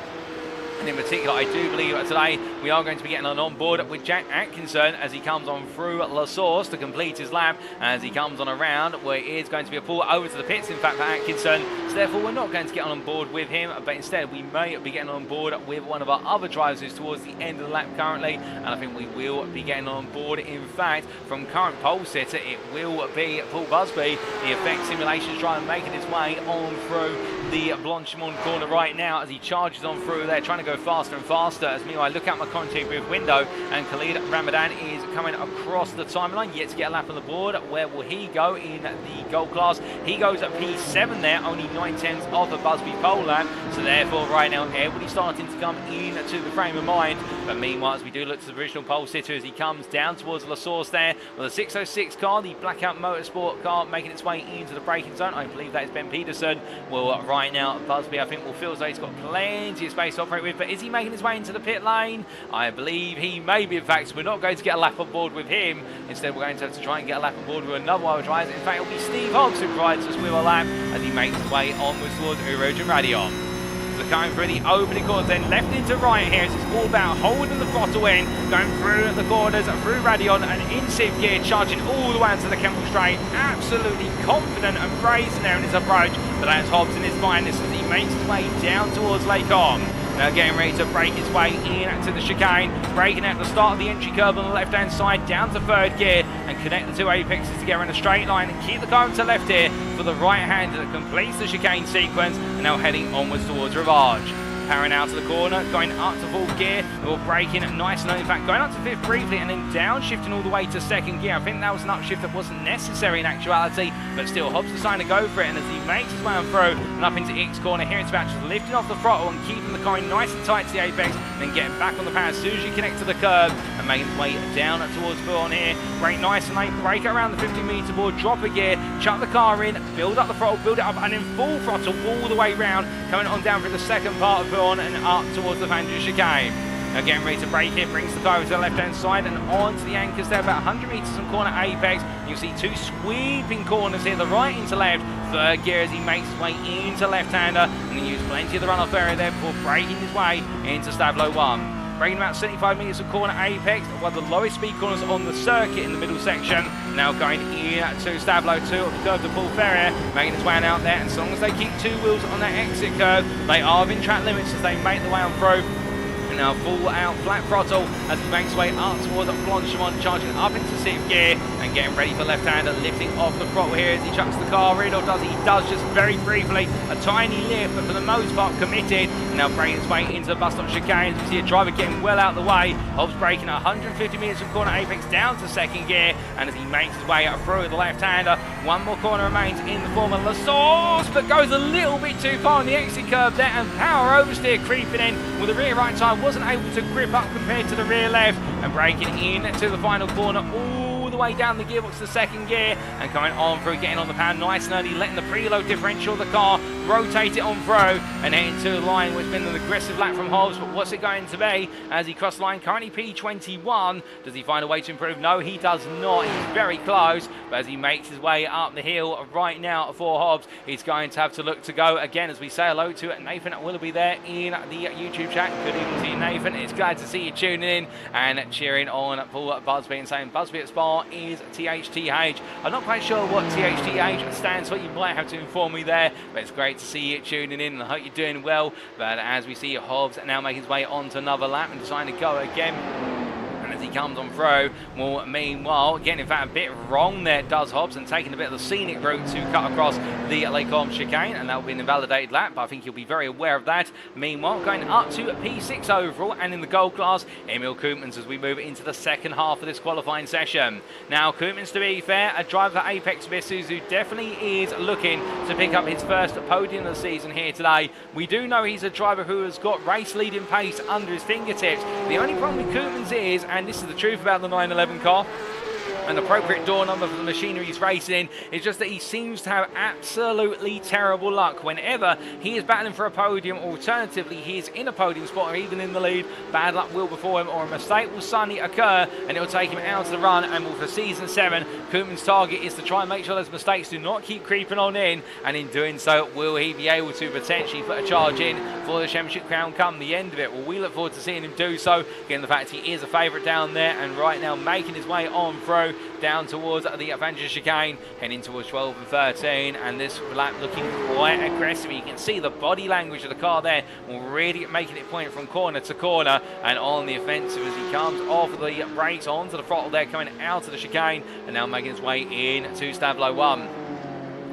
And in particular, I do believe that today we are going to be getting on board with Jack Atkinson as he comes on through La Source to complete his lap. As he comes on around, where it is going to be a pull over to the pits, in fact, for Atkinson. So therefore, we're not going to get on board with him, but instead we may be getting on board with one of our other drivers who's towards the end of the lap currently. And I think we will be getting on board. In fact, from current pole sitter, it will be Paul Busby, the effect simulations driver, making his way on through the Blanchimont corner right now as he charges on through there, trying to go faster and faster. As meanwhile, I look out my commentary booth window, and Khalid Ramadan is coming across the timeline, yet to get a lap on the board. Where will he go in the gold class? He goes at P7 there, only 9/10 of the Busby pole lap. So therefore, right now, everybody starting to come into the frame of mind. But meanwhile, as we do look to the original pole sitter, as he comes down towards La Source there, with a 606 car, the Blackout Motorsport car, making its way into the braking zone. I believe that is Ben Peterson. Well, right now, Busby, I think, will feel as though he's got plenty of space to operate with. But is he making his way into the pit lane? I believe he may be. In fact, we're not going to get a lap on board with him. Instead, we're going to have to try and get a lap on board with another one of the drivers. In fact, it'll be Steve Hobbs who provides us with a lap as he makes his way onwards towards Rouge and Radion. So going through the opening corners, then left into right here. It's all about holding the throttle in, going through the corners, through Radion and in Civ gear, charging all the way onto the Kemmel Straight. Absolutely confident and brazen there in his approach. But that's Hobbs in his finest as he makes his way down towards Lake On. Now getting ready to break his way in to the chicane, braking at the start of the entry curve on the left-hand side, down to third gear, and connect the two apexes together in a straight line, and keep the car to left here for the right-hander that completes the chicane sequence, and now heading onwards towards Rivage. Powering out to the corner, going up to fourth gear, or braking nice and in fact going up to fifth briefly, and then downshifting all the way to second gear. I think that was an upshift that wasn't necessary in actuality, but still Hobbs deciding to go for it, and as he makes his way on through and up into X corner, here it's about just lifting off the throttle and keeping the car nice and tight to the apex, and then getting back on the power as soon as you connect to the curb, and making his way down towards Bull on here. Brake nice and late, brake around the 50-meter board, drop a gear, chuck the car in, build up the throttle, build it up, and then full throttle all the way round, coming on down through the second part of Bull and up towards the Fangio chicane. Now getting ready to brake here, brings the car over to the left-hand side and onto the anchors there, about 100 metres from corner apex. You see two sweeping corners here, the right into left, third gear as he makes his way into left-hander, and he used plenty of the runoff area there before braking his way into Stablo 1. Braking about 75 metres from corner apex, one of the lowest speed corners on the circuit in the middle section. Now going in to Stablo 2 on the curve to Paul Ferrier, making his way on out there, and as long as they keep two wheels on that exit curve, they are within track limits as they make the way on through. Now full out flat throttle as he makes his way up towards Blanchimont, charging up into sixth gear and getting ready for left-hander, lifting off the throttle here as he chucks the car in, or does he? He does, just very briefly, a tiny lift, but for the most part committed. And now braking his way into the bus stop chicane. We see a driver getting well out of the way. Hobbs braking 150 metres from corner apex down to second gear, and as he makes his way up through the left-hander, one more corner remains in the form of La Source, but goes a little bit too far on the exit curve there, and power oversteer creeping in with the rear right tyre wasn't able to grip up compared to the rear left, and braking in to the final corner all the way down the gearbox to second gear, and coming on through, getting on the pound nice and early, letting the preload differential of the car rotate it on through and heading to the line, which has been an aggressive lap from Hobbs. But what's it going to be as he crossed the line? Currently P21. Does he find a way to improve? No, he does not. He's very close, but as he makes his way up the hill right now for Hobbs, he's going to have to look to go again as we say hello to Nathan Willoughby there in the YouTube chat. Good evening to you, Nathan. It's glad to see you tuning in and cheering on Paul Busby and saying Busby at Spa is THTH. I'm not quite sure what THTH stands for. You might have to inform me there, but it's great to see you tuning in, and I hope you're doing well. But as we see Hobbs now making his way onto another lap and deciding to go again as he comes on through. Well, meanwhile, getting in fact a bit wrong there does Hobbs, and taking a bit of the scenic route to cut across the Lake Holmes chicane, and that will be an invalidated lap, but I think you'll be very aware of that. Meanwhile, going up to P6 overall and in the gold class, Emil Koopmans as we move into the second half of this qualifying session. Now, Koopmans, to be fair, a driver for Apex Missus who definitely is looking to pick up his first podium of the season here today. We do know he's a driver who has got race leading pace under his fingertips. The only problem with Koopmans is, and this is the truth about the 911 car, an appropriate door number for the machinery he's racing in, is just that he seems to have absolutely terrible luck. Whenever he is battling for a podium, or alternatively he is in a podium spot or even in the lead, bad luck will before him, or a mistake will suddenly occur and it will take him out of the run. And for season 7, Koopman's target is to try and make sure those mistakes do not keep creeping on in, and in doing so, will he be able to potentially put a charge in for the championship crown come the end of it? Well, we look forward to seeing him do so, given the fact he is a favourite down there, and right now making his way on through down towards the Avengers chicane, heading towards 12 and 13, and this lap looking quite aggressive. You can see the body language of the car there, already making it point from corner to corner and on the offensive as he comes off the brakes onto the throttle there, coming out of the chicane, and now making his way in to Stablo 1.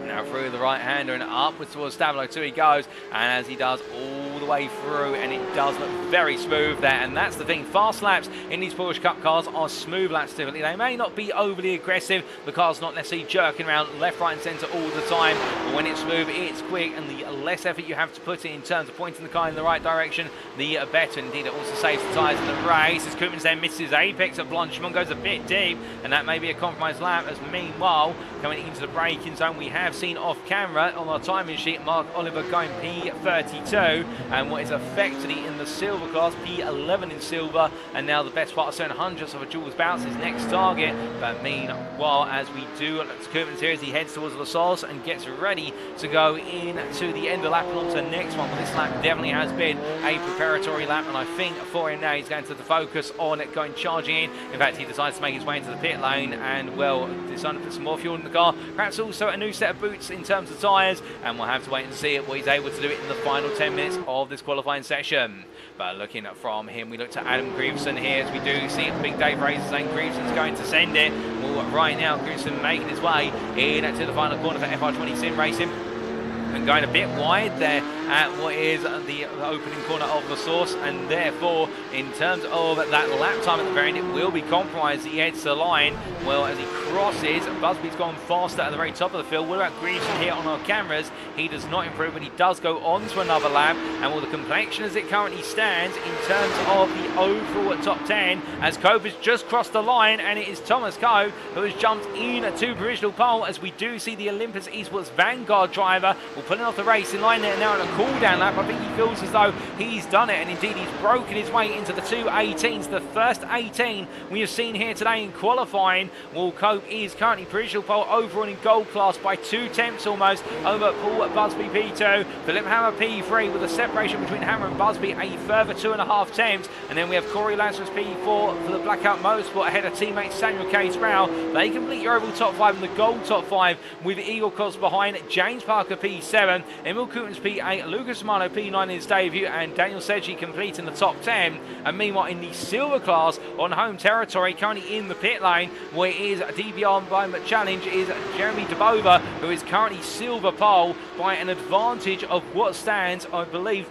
Now through the right-hander and upwards towards Stablo 2 he goes, and as he does all the way through, and it does look very smooth there. And that's the thing, fast laps in these Porsche Cup cars are smooth laps typically. They may not be overly aggressive, the car's not necessarily jerking around left, right and centre all the time, but when it's smooth, it's quick, and the less effort you have to put in terms of pointing the car in the right direction, the better. Indeed, it also saves the tyres in the race as Koopmans then misses apex at Blanchimont, goes a bit deep, and that may be a compromised lap. As meanwhile, coming into the braking zone, we have seen off camera on our timing sheet Mark Oliver going P32, and what is effectively in the silver class, P11 in silver, and now the best part of 700ths of a Jules bounce his next target. But meanwhile, as we do look to Koopmans here as he heads towards La Source and gets ready to go into the end of the lap and on to the next one. But this lap definitely has been a preparatory lap, and I think for him now he's going to focus on it, going charging in. In fact, he decides to make his way into the pit lane and, well, decided to put some more fuel in the car, perhaps also a new set of boots in terms of tyres, and we'll have to wait and see what he's able to do in the final 10 minutes of of this qualifying session. But looking from him, we look to Adam Grieveson here, as we do see Big Dave Razor saying Grieveson's going to send it. Well, right now, Grieveson making his way in to the final corner for FR20 Sim Racing. And going a bit wide there at what is the opening corner of the source, and therefore in terms of that lap time at the very end, it will be compromised. He heads to the line. Well, as he crosses, Busby's gone faster at the very top of the field. What about Grieveson here on our cameras? He does not improve, but he does go on to another lap. And well, the complexion as it currently stands in terms of the overall top 10, as Cope has just crossed the line, and it is Thomas Cope who has jumped in to provisional pole, as we do see the Olympus eSports Vanguard driver pulling off the race in line there now in a cool-down lap. I think he feels as though he's done it, and indeed he's broken his way into the 2:18s, the first 18 we have seen here today in qualifying. Well, Cope is currently provisional pole overall in gold class by 2 tenths almost over Paul Busby P2. Philipp Hammer P3 with a separation between Hammer and Busby, a further 2.5 tenths. And then we have Corey Lazarus P4 for the Blackout Motorsport ahead of teammate Samuel K. Sproul. They complete your overall top 5 and the gold top 5 with Eagle Cos behind, James Parker P7, Emil Coutens P8, Lucas Romano P9 in his debut, and Daniel Sedgley completing the top 10. And meanwhile in the silver class on home territory, currently in the pit lane, where it is DBR by challenge, is Jeremy Debova, who is currently silver pole by an advantage of what stands, I believe,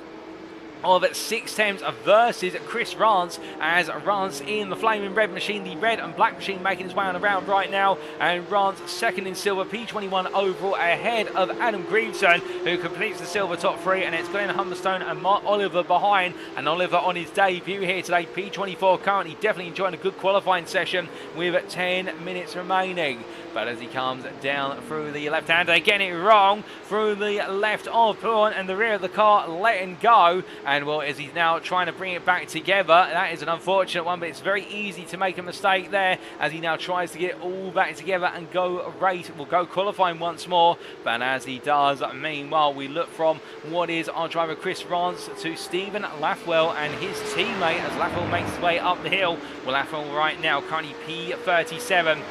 of 6 tenths versus Chris Rance, as Rance in the flaming red machine, the red and black machine, making his way on around right now, and Rance second in silver, P21 overall ahead of Adam Grieveson, who completes the silver top 3, and it's Glenn Humberstone and Mark Oliver behind, and Oliver on his debut here today, P24, currently definitely enjoying a good qualifying session with 10 minutes remaining. But as he comes down through the left-hander, getting it wrong through the left of Puan and the rear of the car, letting go. And well, as he's now trying to bring it back together, that is an unfortunate one, but it's very easy to make a mistake there as he now tries to get it all back together and go race, will go qualifying once more. But as he does, meanwhile, we look from what is our driver Chris Rance to Stephen Lathwell and his teammate as Lathwell makes his way up the hill. Well, Lathwell right now currently P37.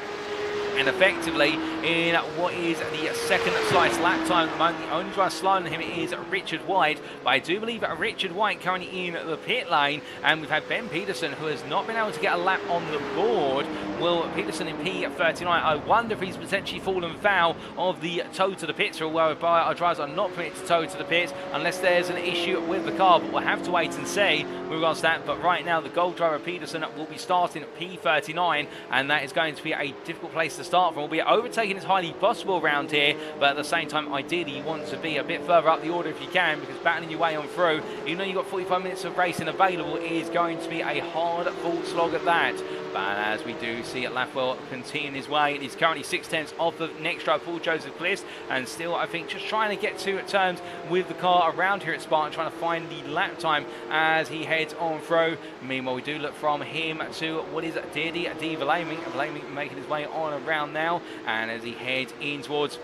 And effectively, in what is the second slice lap time at the moment, the only driver slower than him is Richard White. But I do believe Richard White currently in the pit lane, and we've had Ben Peterson, who has not been able to get a lap on the board. Will Peterson in P39, I wonder if he's potentially fallen foul of the tow to the pits rule, whereby our drivers are not permitted to tow to the pits unless there's an issue with the car. But we'll have to wait and see with regards to that. But right now, the gold driver Peterson will be starting at P39, and that is going to be a difficult place to start from. Will be overtaking is highly possible around here, but at the same time, ideally, you want to be a bit further up the order if you can, because battling your way on through, even though you've got 45 minutes of racing available, is going to be a hard full slog at that. But as we do see Lathwell continuing his way, he's currently 6 tenths off the next driver, Paul Joseph Bliss, and still, I think, just trying to get to terms with the car around here at Spartan, trying to find the lap time as he heads on through. Meanwhile, we do look from him to what is Deardy D. Valaming making his way on around now, and as he heads in towards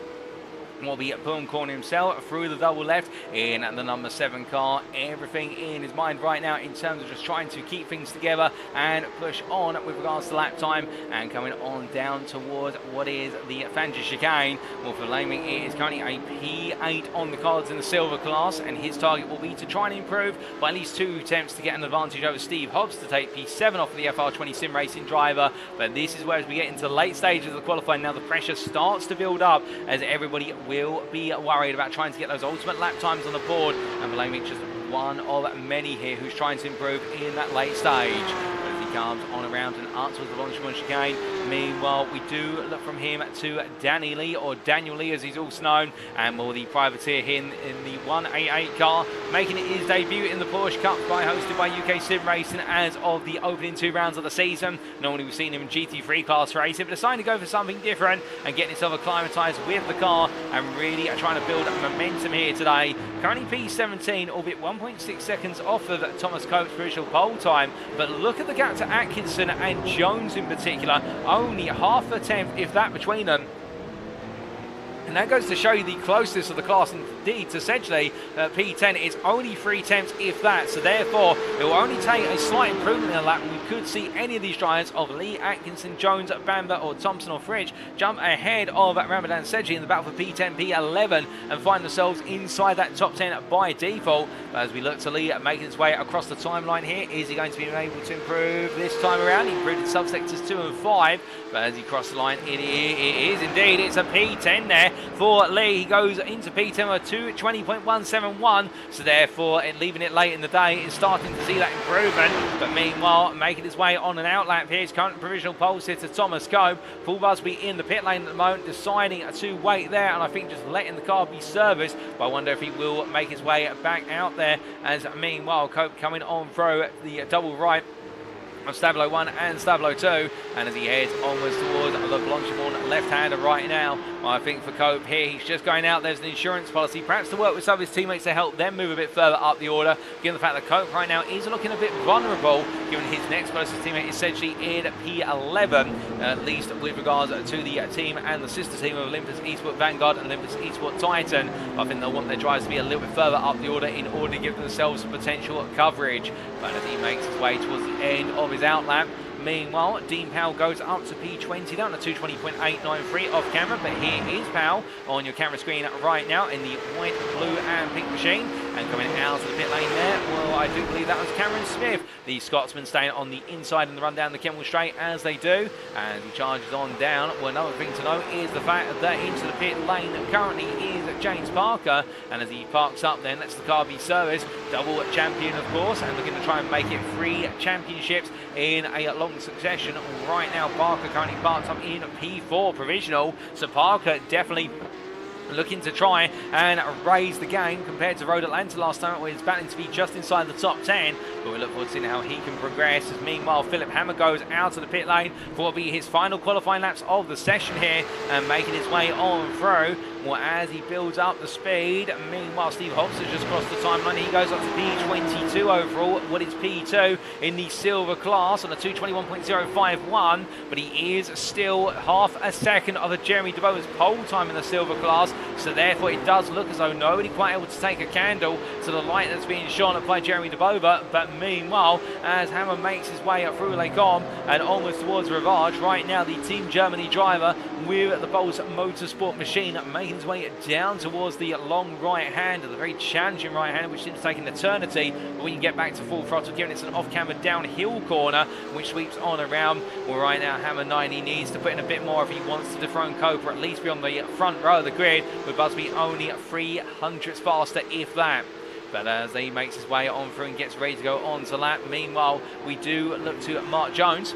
will be at Boom Corner himself through the double left in the number 7 car. Everything in his mind right now in terms of just trying to keep things together and push on with regards to lap time, and coming on down towards what is the Fangers chicane. Well, for Laming, it is currently a P8 on the cards in the silver class, and his target will be to try and improve by at least 2 attempts to get an advantage over Steve Hobbs to take P7 off of the FR20 Sim Racing driver. But this is where, as we get into the late stages of the qualifying, now the pressure starts to build up as everybody will be worried about trying to get those ultimate lap times on the board, and Vlamic just one of many here who's trying to improve in that late stage. But as he comes on around and up towards the Longchamp chicane, meanwhile we do look from him to Danny Lee, or Daniel Lee as he's also known, and more the privateer here in the 188 car, making his debut in the Porsche Cup hosted by UKSimRacing as of the opening 2 rounds of the season. Normally we've seen him in GT3 class racing, but deciding to go for something different and getting himself acclimatised with the car and really trying to build up momentum here today. Currently P17, albeit 1.6 seconds off of Thomas Cope's original pole time, but look at the gap to Atkinson and Jones in particular, only half a tenth, if that, between them. And that goes to show you the closeness of the class indeed to Sedgley. P10 is only 3 tenths, if that. So therefore, it will only take a slight improvement in the lap, and we could see any of these drivers of Lee, Atkinson, Jones, Bamber or Thompson or Fritsch jump ahead of Dan Sedgley in the battle for P10, P11 and find themselves inside that top 10 by default. But as we look to Lee making his way across the timeline here, is he going to be able to improve this time around? He improved in subsectors 2 and 5, but as he crossed the line, it is indeed, it's a P10 there for Lee. He goes into P10 with 2:20.171, so therefore leaving it late in the day is starting to see that improvement. But meanwhile, making his way on an outlap here, his current provisional pole sitter Thomas Cope. Paul Busby in the pit lane at the moment, deciding to wait there, and I think just letting the car be serviced. But I wonder if he will make his way back out there, as meanwhile Cope coming on through the double right of Stablo 1 and Stablo 2, and as he heads onwards towards the Blanchimont left-hander right now, I think for Cope here, he's just going out. There's an insurance policy, perhaps to work with some of his teammates to help them move a bit further up the order, given the fact that Cope right now is looking a bit vulnerable, given his next closest teammate is essentially in P11, at least with regards to the team and the sister team of Olympus eSport Vanguard and Olympus eSport Titan. I think they'll want their drivers to be a little bit further up the order in order to give themselves potential coverage. But as he makes his way towards the end of his outlap, meanwhile, Dean Powell goes up to P20 down to 2:20.893 off camera, but here is Powell on your camera screen right now in the white, blue and pink machine, and coming out of the pit lane there, well, I do believe that was Cameron Smith, the Scotsman, staying on the inside and the run down the Kemmel Straight as they do, and he charges on down. Well, another thing to note is the fact that into the pit lane currently is James Parker, and as he parks up then lets the car be serviced, double champion of course, and looking to try and make it 3 championships in a long succession. Right now Parker currently parked up in P4 provisional, so Parker definitely looking to try and raise the game compared to Road Atlanta last time, where he's battling to be just inside the top 10, but we look forward to seeing how he can progress. As meanwhile Philipp Hammer goes out of the pit lane for what will be his final qualifying laps of the session here, and making his way on through. Well, as he builds up the speed, meanwhile Steve Hobbs has just crossed the timeline. He goes up to P22 overall, what is P2 in the silver class on a 2:21.051, but he is still half a second of a Jeremy DeBoer's pole time in the silver class, so therefore it does look as though nobody quite able to take a candle to the light that's being shone by Jeremy DeBoer. But meanwhile, as Hammer makes his way up through Lake Om and almost towards Rivage, right now the Team Germany driver with the Bolts Motorsport machine making his way down towards the long right hand, the very challenging right hand, which seems to take an eternity, but we can get back to full throttle, given it's an off-camera downhill corner which sweeps on around. Well, right now Hammer 9, he needs to put in a bit more if he wants to dethrone Cope, or at least be on the front row of the grid, with Busby only 300ths faster, if that. But as he makes his way on through and gets ready to go on to lap, meanwhile we do look to Mark Jones,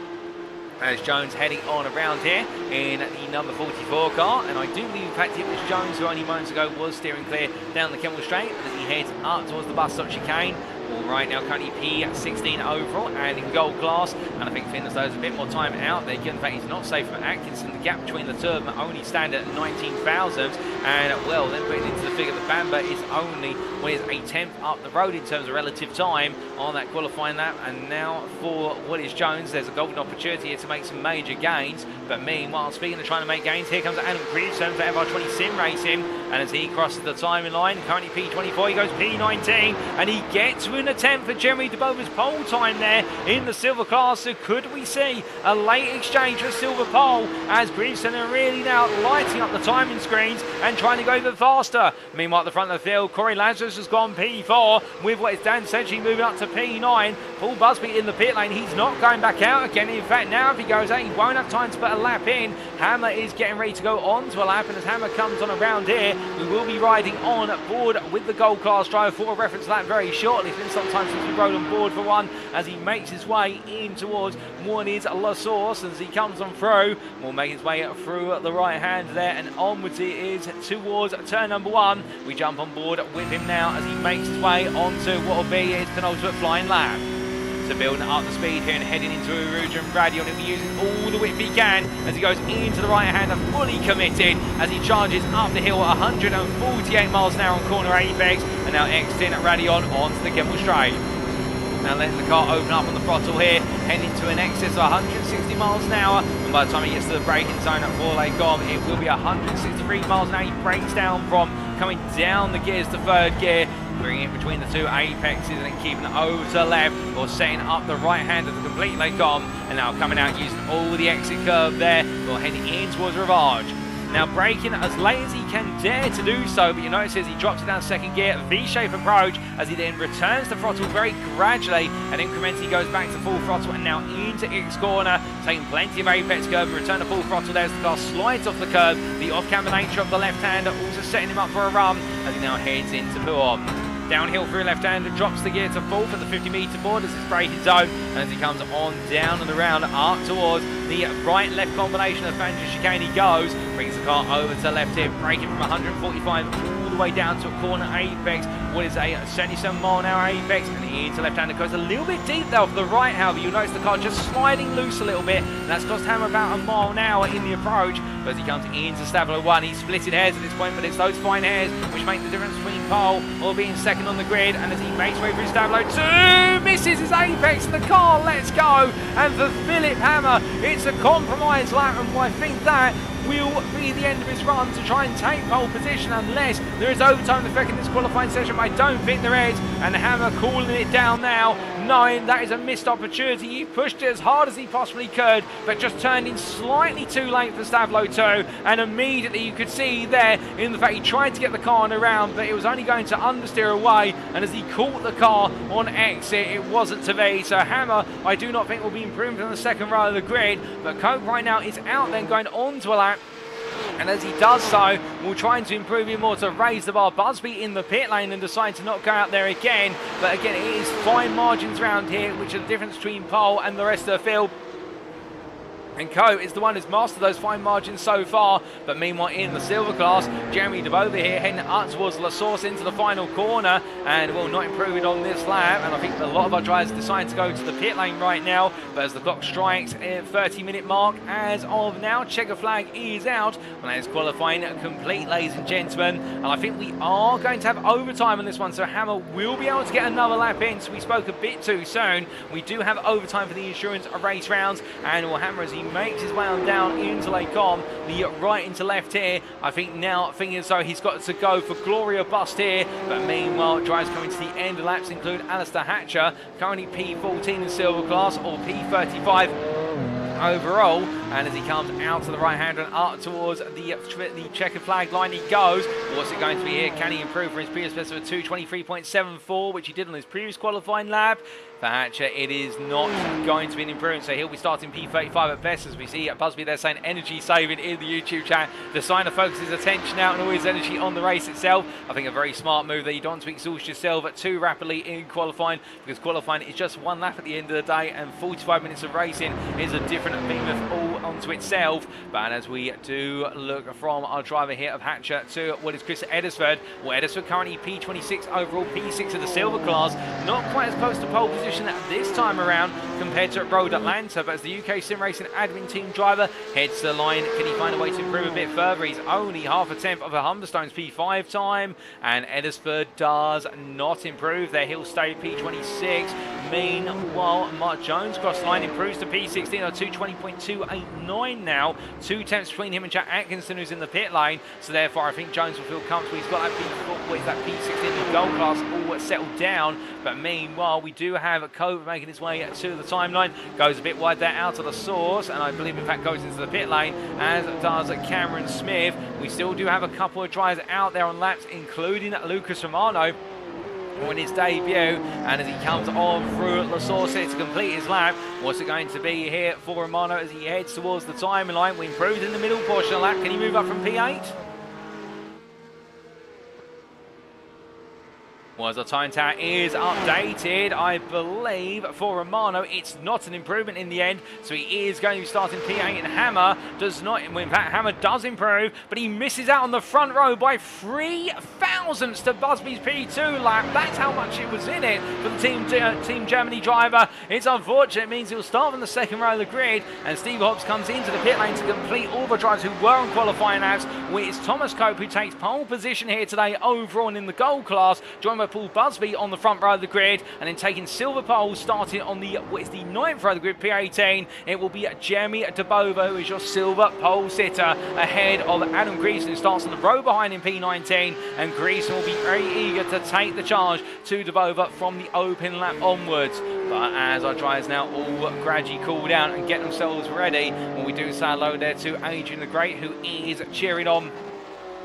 as Jones heading on around here in the number 44 car, and I do believe in fact it was Jones who only moments ago was steering clear down the Kemmel Straight as he heads up towards the bus stop chicane. Well, right now currently P16 overall and in gold class, and I think Finn has a bit more time out there, given the fact he's not safe from Atkinson. The gap between the two of them only stand at 19 thousandths, and well, then putting into the figure that Bamber is only a 10th up the road in terms of relative time on that qualifying lap. And now for Willis Jones, there's a golden opportunity here to make some major gains. But meanwhile, speaking of trying to make gains, here comes Adam Grierson for FR20SimRacing, and as he crosses the timing line, currently P24, he goes P19, and he gets to an attempt for Jeremy DeBoer's pole time there in the silver class. So could we see a late exchange for silver pole, as Grierson are really now lighting up the timing screens and trying to go even faster. Meanwhile at the front of the field, Corey Lazarus has gone P4 with what is Dan Sedgley moving up to P9. Paul Busby in the pit lane, he's not going back out again. In fact, now if he goes out, he won't have time to put a lap in. Hammer is getting ready to go on to a lap, and as Hammer comes on around here, we will be riding on board with the gold class driver for a reference to that very shortly. It's been some time since we rode on board for one, as he makes his way in towards one is La Source as he comes on through. Will make his way through the right hand there, and onwards he is towards turn number 1. We jump on board with him now as he makes his way onto what will be his penultimate flying lap. So building up the speed here and heading into Aruja and Bradion, he'll be using all the whip he can as he goes into the right hand, fully committed as he charges up the hill at 148 miles an hour on corner apex, and now exiting at Radion onto the Kemmel Straight. Now letting the car open up on the throttle here, heading to an excess of 160 miles an hour, and by the time he gets to the braking zone at 4 Lake Om, it will be 163 miles an hour. He breaks down from coming down the gears to third gear, bringing it between the two apexes and then keeping it over to the left, or setting up the right hand of the complete Lacombe, and now coming out using all the exit curve there, or heading in towards Rivage. Now braking as late as he can dare to do so, but you notice as he drops it down second gear, V-shape approach, as he then returns the throttle very gradually and incrementally goes back to full throttle and now into X corner, taking plenty of apex curve and return to full throttle there as the car slides off the curb. The off-camber nature of the left-hander also setting him up for a run as he now heads into Puon. Downhill through left-hander, drops the gear to fourth at the 50-metre board as his braking zone, and as he comes on down and around up towards the right-left combination of Fangio chicane he goes, brings the car over to the left here, braking from 145 all the way down to a corner apex, what is a 77-mile-an-hour apex, and into left-hander goes a little bit deep there for the right, however, you'll notice the car just sliding loose a little bit, and that's cost Hammer about a mile an hour in the approach, but as he comes into Stablo 1, he's splitted hairs at this point, but it's those fine hairs which make the difference between pole or being second on the grid, and as he makes way through Stablo 2, misses his apex, the car lets go, and for Philipp Hammer, it's a compromise lap, and I think that will be the end of his run to try and take pole position unless there is overtime effect in this qualifying session, but I don't think there is, and Hammer calling it down now, knowing that is a missed opportunity. He pushed it as hard as he possibly could, but just turned in slightly too late for Stablo 2, and immediately you could see there in the fact he tried to get the car on around, but it was only going to understeer away, and as he caught the car on exit, it wasn't to be. So Hammer, I do not think will be improving from the second row of the grid, but Cope right now is out then going on to a lap. And as he does so, we'll try to improve him more to raise the bar. Busby in the pit lane and decide to not go out there again. But again, it is fine margins around here, which are the difference between pole and the rest of the field. And Coe is the one who's mastered those fine margins so far. But meanwhile, in the silver class, Jeremy DeBova here heading up towards La Source into the final corner. And well, not improving on this lap. And I think a lot of our drivers decide to go to the pit lane right now. But as the clock strikes a 30-minute mark, as of now, checker flag is out. And that is qualifying complete, ladies and gentlemen. And I think we are going to have overtime on this one. So Hammer will be able to get another lap in. So we spoke a bit too soon. We do have overtime for the insurance race rounds. And we'll Hammer as he makes his way on down into Lacombe, the right into left here. I think now thinking as though he's got to go for Gloria Bust here, but meanwhile drives coming to the end of laps include Alistair Hatcher, currently P14 in silver class, or P35 overall, and as he comes out to the right hander and up towards the checkered flag line he goes. What's it going to be here? Can he improve from his previous best of a 2:23.74, which he did on his previous qualifying lap? For Hatcher, it is not going to be an improvement, so he'll be starting P35 at best, as we see Busby there saying energy saving in the YouTube chat. The sign to focus his attention out and all his energy on the race itself. I think a very smart move there. You don't want to exhaust yourself too rapidly in qualifying, because qualifying is just one lap at the end of the day, and 45 minutes of racing is a different behemoth all onto itself. But as we do look from our driver here of Hatcher to what is Chris Eddersford, well, Eddersford currently P26 overall, P6 of the silver class, not quite as close to pole position this time around compared to Road Atlanta, but as the UKSimRacing admin team driver heads to the line, can he find a way to improve a bit further? He's only half a tenth of a Humberstone's P5 time, and Eddersford does not improve there. He'll stay P26. Meanwhile, Mark Jones cross line improves to P16 or 2:20.289 now. 2 tenths between him and Jack Atkinson, who's in the pit lane, so therefore I think Jones will feel comfortable. He's got that P16 in the gold class all settled down, but meanwhile we do have Cove making his way to the timeline, goes a bit wide there out of the source, and I believe in fact goes into the pit lane, as does Cameron Smith. We still do have a couple of drivers out there on laps, including Lucas Romano on his debut, and as he comes on through La Source to complete his lap. What's it going to be here for Romano as he heads towards the timeline? We improved in the middle portion of the lap. Can he move up from P8? Well, as the time tower is updated, I believe for Romano it's not an improvement in the end, so he is going to be starting P8, and Hammer does not, in fact Hammer does improve, but he misses out on the front row by 3 thousandths to Busby's P2 lap. That's how much it was in it for the Team Germany driver. It's unfortunate, it means he'll start from the second row of the grid, and Steve Hobbs comes into the pit lane to complete all the drivers who were on qualifying laps. It's Thomas Cope who takes pole position here today overall in the gold class, joined by Paul Busby on the front row of the grid, and then taking silver pole starting on the 9th row of the grid, P18. It will be Jeremy DeBova who is your silver pole sitter, ahead of Adam Greason, who starts on the row behind in P19, and Greason Friesen will be very eager to take the charge to Dubova from the open lap onwards. But as our drivers now all gradually cool down and get themselves ready, when we do say hello there to Adrian the Great, who is cheering on,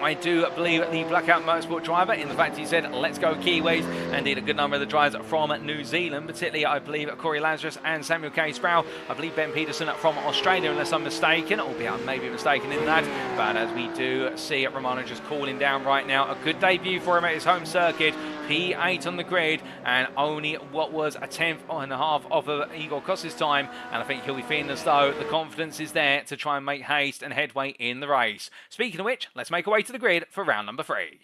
I do believe, the Blackout Motorsport driver, in the fact he said, let's go Kiwis. Indeed, a good number of the drivers from New Zealand, particularly, I believe, Corey Lazarus and Samuel K. Sproul. I believe Ben Peterson from Australia, unless I'm mistaken, albeit I may be mistaken in that. But as we do see Romano just cooling down right now, a good debut for him at his home circuit. P8 on the grid, and only what was a 10th and a half off of Igor Kos's time. And I think he'll be feeling as though the confidence is there to try and make haste and headway in the race. Speaking of which, let's make our way to the grid for round number 3.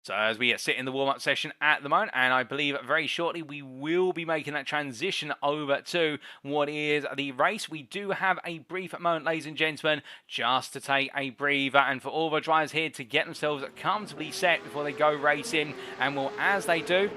So as we sit in the warm-up session at the moment, and I believe very shortly we will be making that transition over to what is the race. We do have a brief moment, ladies and gentlemen, just to take a breather, and for all the drivers here to get themselves comfortably set before they go racing. And well, as they do,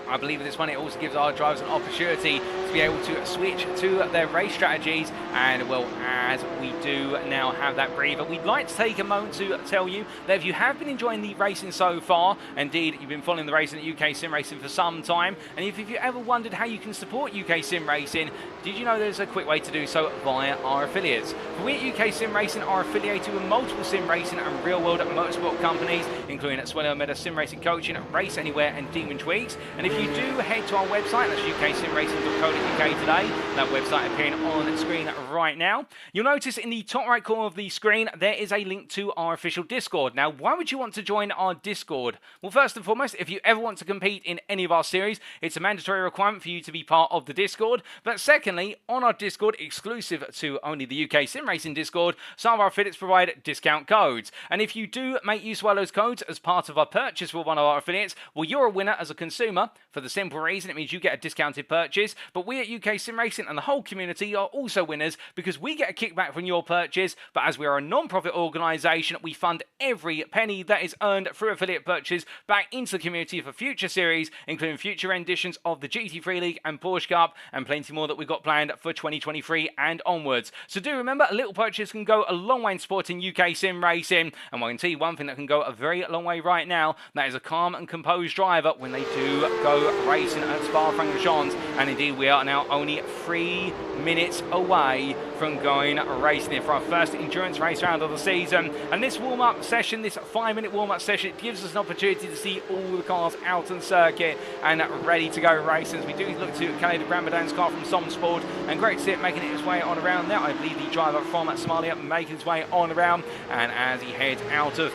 I believe at this one it also gives our drivers an opportunity to be able to switch to their race strategies. And well, as we do now have that breather, we'd like to take a moment to tell you that if you have been enjoying the racing so far, indeed you've been following the racing at UKSimRacing for some time, and if you ever wondered how you can support UKSimRacing, did you know there's a quick way to do so via our affiliates? For we at UKSimRacing are affiliated with multiple sim racing and real-world motorsport companies, including Swello Meta Sim Racing Coaching, Race Anywhere and Demon Tweaks. And if you do head to our website, that's uksimracing.co.uk today, that website appearing on the screen right now, you'll notice in the top right corner of the screen there is a link to our official Discord. Now, why would you want to join our Discord? Well, first and foremost, if you ever want to compete in any of our series, it's a mandatory requirement for you to be part of the Discord. But secondly, on our Discord, exclusive to only the UK Sim Racing Discord, some of our affiliates provide discount codes. And if you do make use of one of those codes as part of our purchase for one of our affiliates, well, you're a winner as a consumer. For the simple reason it means you get a discounted purchase, but we at UK Sim Racing and the whole community are also winners because we get a kickback from your purchase. But as we are a non-profit organisation, we fund every penny that is earned through affiliate purchase back into the community for future series, including future renditions of the GT3 League and Porsche Cup, and plenty more that we've got planned for 2023 and onwards. So do remember, a little purchase can go a long way in supporting UK Sim Racing, and I can tell you one thing that can go a very long way right now, that is a calm and composed driver when they do go racing at Spa-Francorchamps. And indeed we are now only 3 minutes away from going racing here for our first endurance race round of the season. And this warm-up session, this 5-minute warm-up session, gives us an opportunity to see all the cars out on circuit and ready to go racing. As we do look to Calais de Grand-Badan's car from Somsport, and great to see it making its way on around there. I believe the driver from Somalia making his way on around, and as he heads out of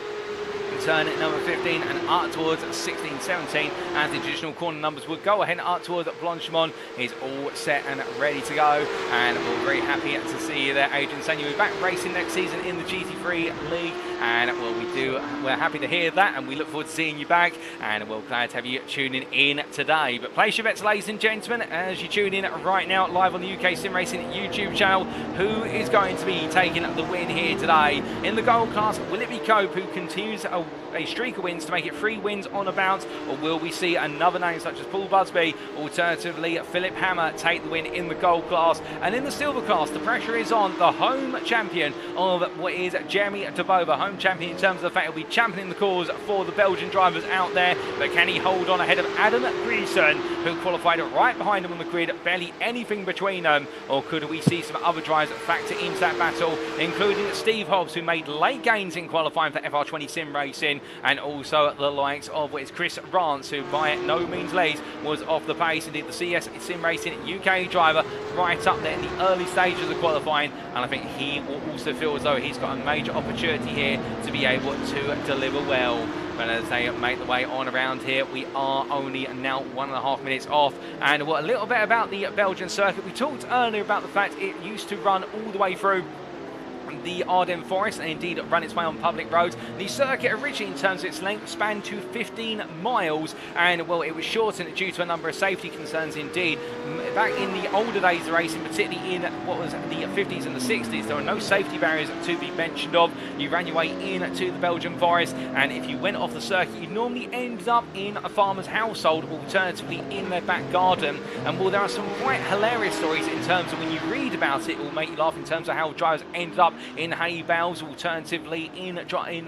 turn number 15 and up towards 16, 17, as the traditional corner numbers would go ahead and up towards Blanchimont is all set and ready to go. And we're very happy to see you there, Adrian, saying you'll be back racing next season in the GT3 League. And well, we're happy to hear that, and we look forward to seeing you back, and we're glad to have you tuning in today. But place your bets, ladies and gentlemen, as you tune in right now live on the UK Sim Racing YouTube channel. Who is going to be taking the win here today? In the gold class, will it be Cope, who continues a streak of wins to make it 3 wins on a bounce, or will we see another name such as Paul Busby, alternatively Philipp Hammer, take the win in the gold class? And in the silver class, the pressure is on the home champion of what is Jeremy Dubova, home champion in terms of the fact he'll be championing the cause for the Belgian drivers out there. But can he hold on ahead of Adam Greason, who qualified right behind him on the grid, barely anything between them? Or could we see some other drivers factor into that battle, including Steve Hobbs, who made late gains in qualifying for FR20 Sim Racing, and also the likes of what is Chris Rance, who by no means least was off the pace. Indeed, the CS Sim Racing UK driver right up there in the early stages of qualifying, and I think he will also feel as though he's got a major opportunity here to be able to deliver well. But as they make the way on around here, we are only now 1.5 minutes off. And what a little bit about the Belgian circuit. We talked earlier about the fact it used to run all the way through the Ardennes Forest and indeed run its way on public roads. The circuit originally, in terms of its length, spanned to 15 miles, and well, it was shortened due to a number of safety concerns indeed. Back in the older days of racing, particularly in what was the 50s and the 60s, there were no safety barriers to be mentioned of. You ran your way into the Belgian forest, and if you went off the circuit, you normally ended up in a farmer's household, alternatively in their back garden. And well, there are some quite hilarious stories in terms of when you read about it, it will make you laugh in terms of how drivers ended up in hay bales, alternatively in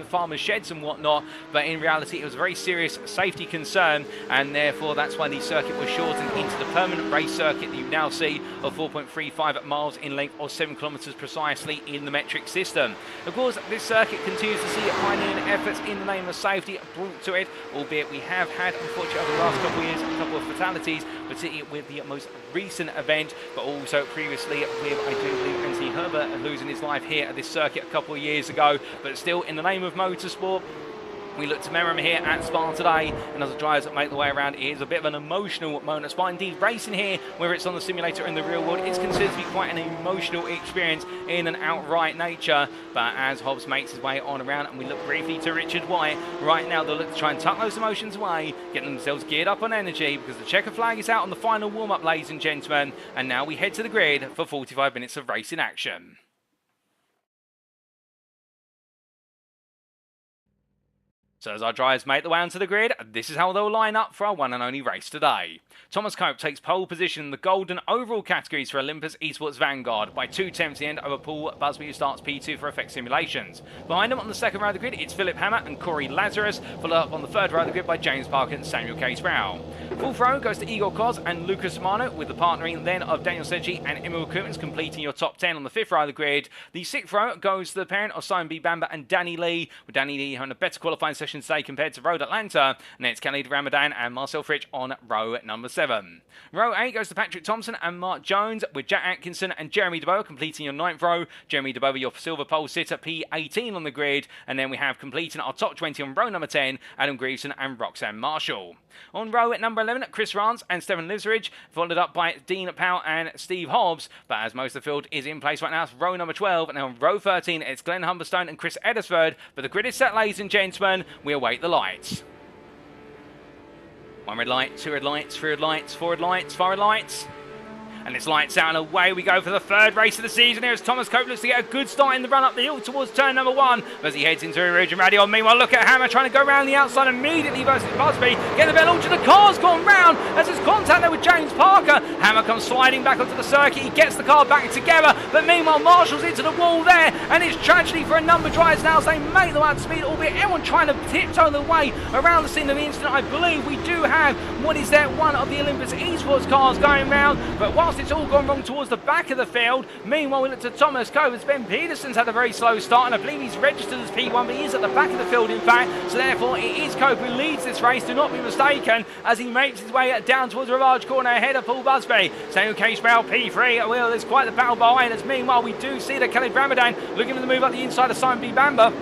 farmers' sheds and whatnot. But in reality, it was a very serious safety concern, and therefore that's why the circuit was shortened into the permanent race circuit that you now see of 4.35 miles in length, or 7 kilometres precisely in the metric system. Of course, this circuit continues to see pioneering efforts in the name of safety brought to it, albeit we have had, unfortunately, over the last couple of years, a couple of fatalities, particularly with the most recent event, but also previously with, I do believe, Anthony Herbert losing his life here at this circuit a couple of years ago. But still, in the name of motorsport, we look to remember him here at Spa today, and as the drivers make the way around, it is a bit of an emotional moment at Spa. Indeed, racing here, whether it's on the simulator or in the real world, it's considered to be quite an emotional experience in an outright nature. But as Hobbs makes his way on around, and we look briefly to Richard White, right now they'll look to try and tuck those emotions away, getting themselves geared up on energy, because the checker flag is out on the final warm-up, ladies and gentlemen, and now we head to the grid for 45 minutes of racing action. So as our drivers make the way onto the grid, this is how they'll line up for our one and only race today. Thomas Cope takes pole position in the golden overall categories for Olympus eSports Vanguard by 2/10 the end over Paul Busby, who starts P2 for Effect Simulations. Behind him on the second row of the grid, it's Philipp Hammer and Corey Lazarus, followed up on the third row of the grid by James Parker and Samuel Case-Brown. Fourth row goes to Igor Koz and Lucas Mano, with the partnering then of Daniel Sedgley and Emil Koopmans completing your top 10 on the fifth row of the grid. The sixth row goes to the pairing of Simon B. Bamba and Danny Lee, with Danny Lee having a better qualifying session today compared to Road Atlanta, and it's Khalid Ramadan and Marcel Fritsch on row number 7. Row 8 goes to Patrick Thompson and Mark Jones, with Jack Atkinson and Jeremy DeBoer completing your 9th row. Jeremy DeBoer, your silver pole sitter, P18 on the grid, and then we have completing our top 20 on row number 10, Adam Greaveson and Roxanne Marshall. On row at number 11, Chris Rance and Stephen Liveridge, followed up by Dean Powell and Steve Hobbs. But as most of the field is in place right now, it's row number 12, and on row 13, it's Glenn Humberstone and Chris Eddersford. But the grid is set, ladies and gentlemen. We await the lights. 1 red light, 2 red lights, 3 red lights, 4 red lights, 5 red lights. And it's lights out and away we go for the third race of the season here as Thomas Cope looks to get a good start in the run up the hill towards turn number 1 as he heads into a region radio. Meanwhile, look at Hammer trying to go around the outside immediately versus Busby. Get the bell launch, the car's gone round as there's contact there with James Parker. Hammer comes sliding back onto the circuit. He gets the car back together, but meanwhile Marshall's into the wall there, and it's tragedy for a number of drivers now as they make the way up to speed, albeit everyone trying to tiptoe their way around the scene of the incident. I believe we do have what is there, one of the Olympus eSports cars going round, but whilst it's all gone wrong towards the back of the field, meanwhile we look to Thomas Cope as Ben Peterson's had a very slow start, and I believe he's registered as P1, but he is at the back of the field in fact, so therefore it is Cope who leads this race, do not be mistaken, as he makes his way down towards the large corner ahead of Paul Busby. Samuel Case-Brown P3, well, there's quite the battle behind us. Meanwhile we do see that Khalid Ramadan looking for the move up the inside of Simon B. Bamba.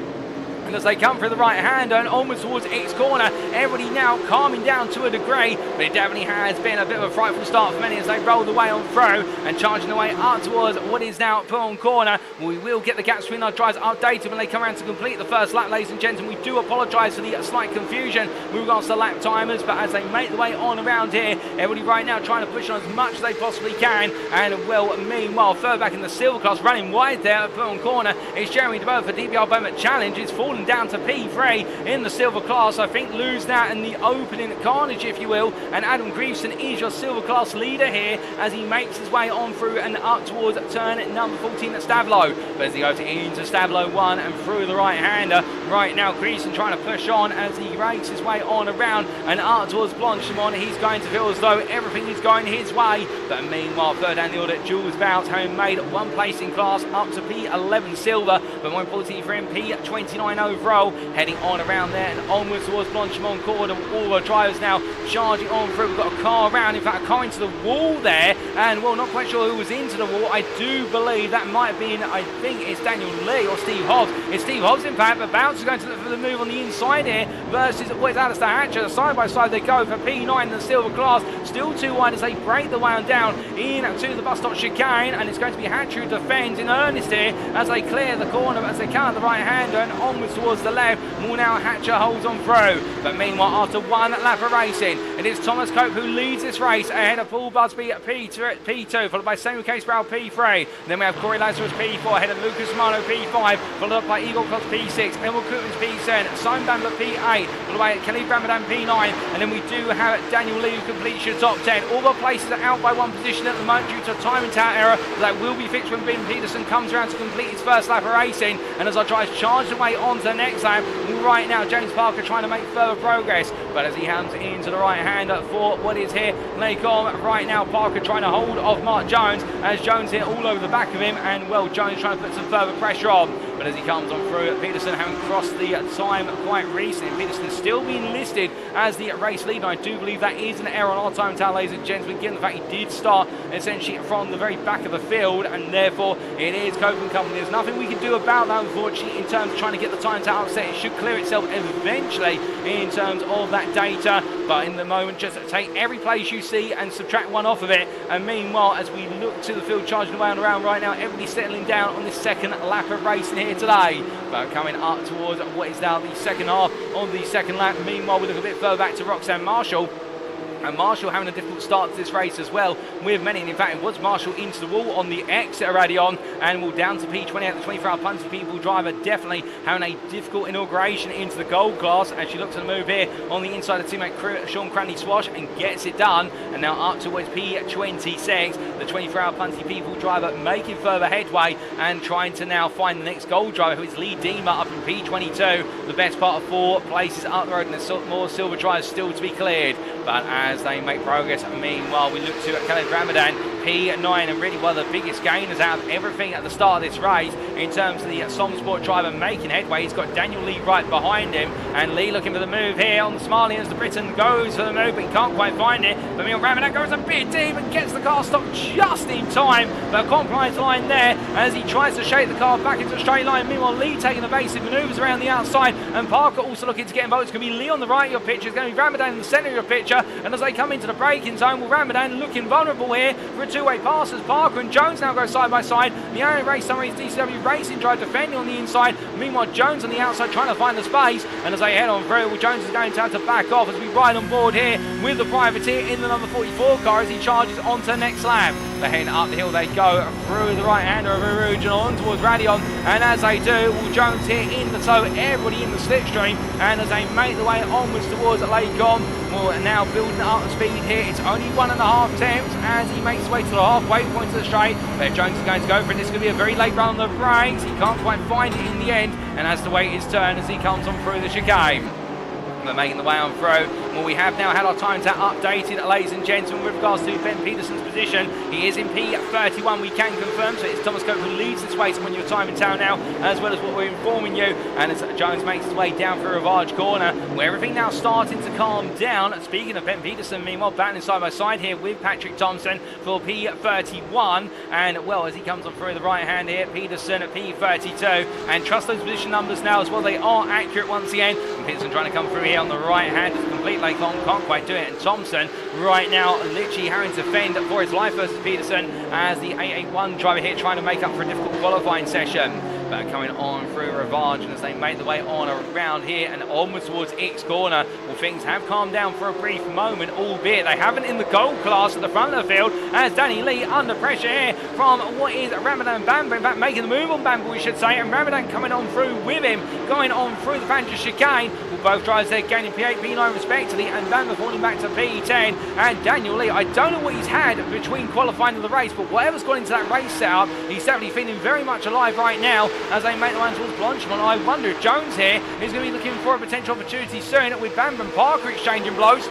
And as they come through the right hand and onwards towards X corner, everybody now calming down to a degree, but it definitely has been a bit of a frightful start for many as they roll the way on through and charging their way up towards what is now Pearl corner. We will get the gaps between our drives updated when they come around to complete the first lap, ladies and gentlemen. We do apologise for the slight confusion with regards to lap timers, but as they make the way on around here, everybody right now trying to push on as much as they possibly can. And well, meanwhile, further back in the silver class, running wide there at Pearl corner is Jeremy DeBoer for DBR Bowman Challenge. It's fallen down to P3 in the silver class. I think lose that in the opening carnage, if you will, and Adam Greaveson is your silver class leader here as he makes his way on through and up towards turn number 14 at Stavlo. But as he goes into Stavlo 1 and through the right hander, right now Greaveson trying to push on as he rakes his way on around and up towards Blanchimont. He's going to feel as though everything is going his way, but meanwhile third down the order, Jules Bout having made one place in class up to P11 silver, but more importantly for him, P29 overall, heading on around there and onwards towards Blanchimont Court, and all the drivers now charging on through. We've got a car around, in fact a car into the wall there, and well, not quite sure who was into the wall. I do believe that might have been, I think it's Daniel Lee or Steve Hobbs. It's Steve Hobbs in fact, but Bounce is going to look for the move on the inside here versus where's Alistair Hatcher. Side by side they go for P9 in the silver class, still too wide as they break the way on down into the bus stop chicane, and it's going to be Hatcher who defends in earnest here as they clear the corner as they come at the right hand and onwards towards the left. Will now Hatcher holds on through. But meanwhile, after one lap of racing, it is Thomas Cope who leads this race ahead of Paul Busby at P2, followed by Samuel Case-Brown P3. Then we have Corey Lazarus P4, ahead of Lucas Mano P5, followed up by Igor Kloss P6, Emil Koopmans P7, Simon Bandler P8, followed by Kelly Ramadan P9, and then we do have Daniel Lee who completes your top 10. All the places are out by one position at the moment due to a time and tower error. That will be fixed when Ben Peterson comes around to complete his first lap of racing. And as our drives charge away onto the next lap, right now James Parker trying to make further progress, but as he hands into the right hand for what is here Laycom, right now Parker trying to hold off Mark Jones, as Jones here all over the back of him, and well, Jones trying to put some further pressure on. But as he comes on through, Peterson having crossed the time quite recently. Peterson is still being listed as the race leader. I do believe that is an error on our time tower, ladies and gentlemen, given the fact he did start essentially from the very back of the field, and therefore it is Cope & Company. There's nothing we can do about that, unfortunately, in terms of trying to get the time tower upset. It should clear itself eventually in terms of that data, but in the moment, just take every place you see and subtract one off of it. And meanwhile, as we look to the field charging away and around right now, everybody settling down on this second lap of racing here today. But coming up towards what is now the second half of the second lap. Meanwhile, we look a bit further back to Roxanne Marshall. And Marshall having a difficult start to this race as well, with many. And in fact, it was Marshall into the wall on the exit already on, and we'll down to P20 at the 24-hour punch. People driver definitely having a difficult inauguration into the gold class, as she looks to move here on the inside of teammate Sean Cranley Swash and gets it done. And now up towards P26, the 24-hour punty people driver making further headway and trying to now find the next gold driver, who is Lee Deemer up in P22. The best part of 4 places up the road, and there's more silver drivers still to be cleared. But as they make progress, meanwhile, we look to Khaled Ramadan, P9, and really one of the biggest gainers out of everything at the start of this race in terms of the SomSport driver making headway. He's got Daniel Lee right behind him, and Lee looking for the move here on the Smiley as the Briton goes for the move, but he can't quite find it. But meanwhile, Ramadan goes a bit deep and gets the car stopped just in time, but a compromise line there as he tries to shake the car back into a straight line. Meanwhile, Lee taking evasive manoeuvres around the outside, and Parker also looking to get involved. It's going to be Lee on the right of your picture, it's going to be Ramadan in the centre of your picture, and as they come into the braking zone, well, Ramadan looking vulnerable here for a two-way pass as Parker and Jones now go side by side. The Aaron Race Summaries DCW Racing drive defending on the inside. Meanwhile, Jones on the outside trying to find the space, and as they head on through, well, Jones is going to have to back off as we ride on board here with the privateer in the number 44 car as he charges onto the next lap. They're heading up the hill, they go through the right-hander of Rouge and on towards Radion, and as they do, well, Jones here in the tow, everybody in the slipstream, and as they make the way onwards towards Lakecom, well, now building up the speed here. It's only 1.5 attempts as he makes his way to the halfway point of the straight, but Jones is going to go for it. This could be a very late run on the brakes. He can't quite find it in the end, and has to wait his turn as he comes on through the chicane. They're making the way on through. Well, we have now had our time to updated, ladies and gentlemen, with regards to Ben Peterson's position. He is in P31, we can confirm, so it's Thomas Cope who leads this race on your time in town now, as well as what we're informing you. And as Jones makes his way down through Rivage Corner, where everything now starting to calm down. Speaking of Ben Peterson, meanwhile, battling side by side here with Patrick Thompson for P31. And, well, as he comes on through the right hand here, Peterson at P32. And trust those position numbers now as well. They are accurate once again. And Peterson trying to come through here on the right hand to complete Lake Long, can't quite do it. And Thompson right now literally having to fend for his life versus Peterson as the 881 driver here trying to make up for a difficult qualifying session. But coming on through Rivage, and as they make the way on around here and onwards towards X Corner, well, things have calmed down for a brief moment, albeit they haven't in the gold class at the front of the field, as Danny Lee under pressure here from what is Ramadan Bamber, in fact making the move on Bamber we should say, and Ramadan coming on through with him, going on through the Panther chicane. Well, both drivers there gaining P8, P9 respectively, and Bamber falling back to P10, and Daniel Lee, I don't know what he's had between qualifying and the race, but whatever's gone into that race setup, he's definitely feeling very much alive right now as they make the way towards Blanchemont. I wonder if Jones here is going to be looking for a potential opportunity soon, with Bamber and Parker exchanging blows.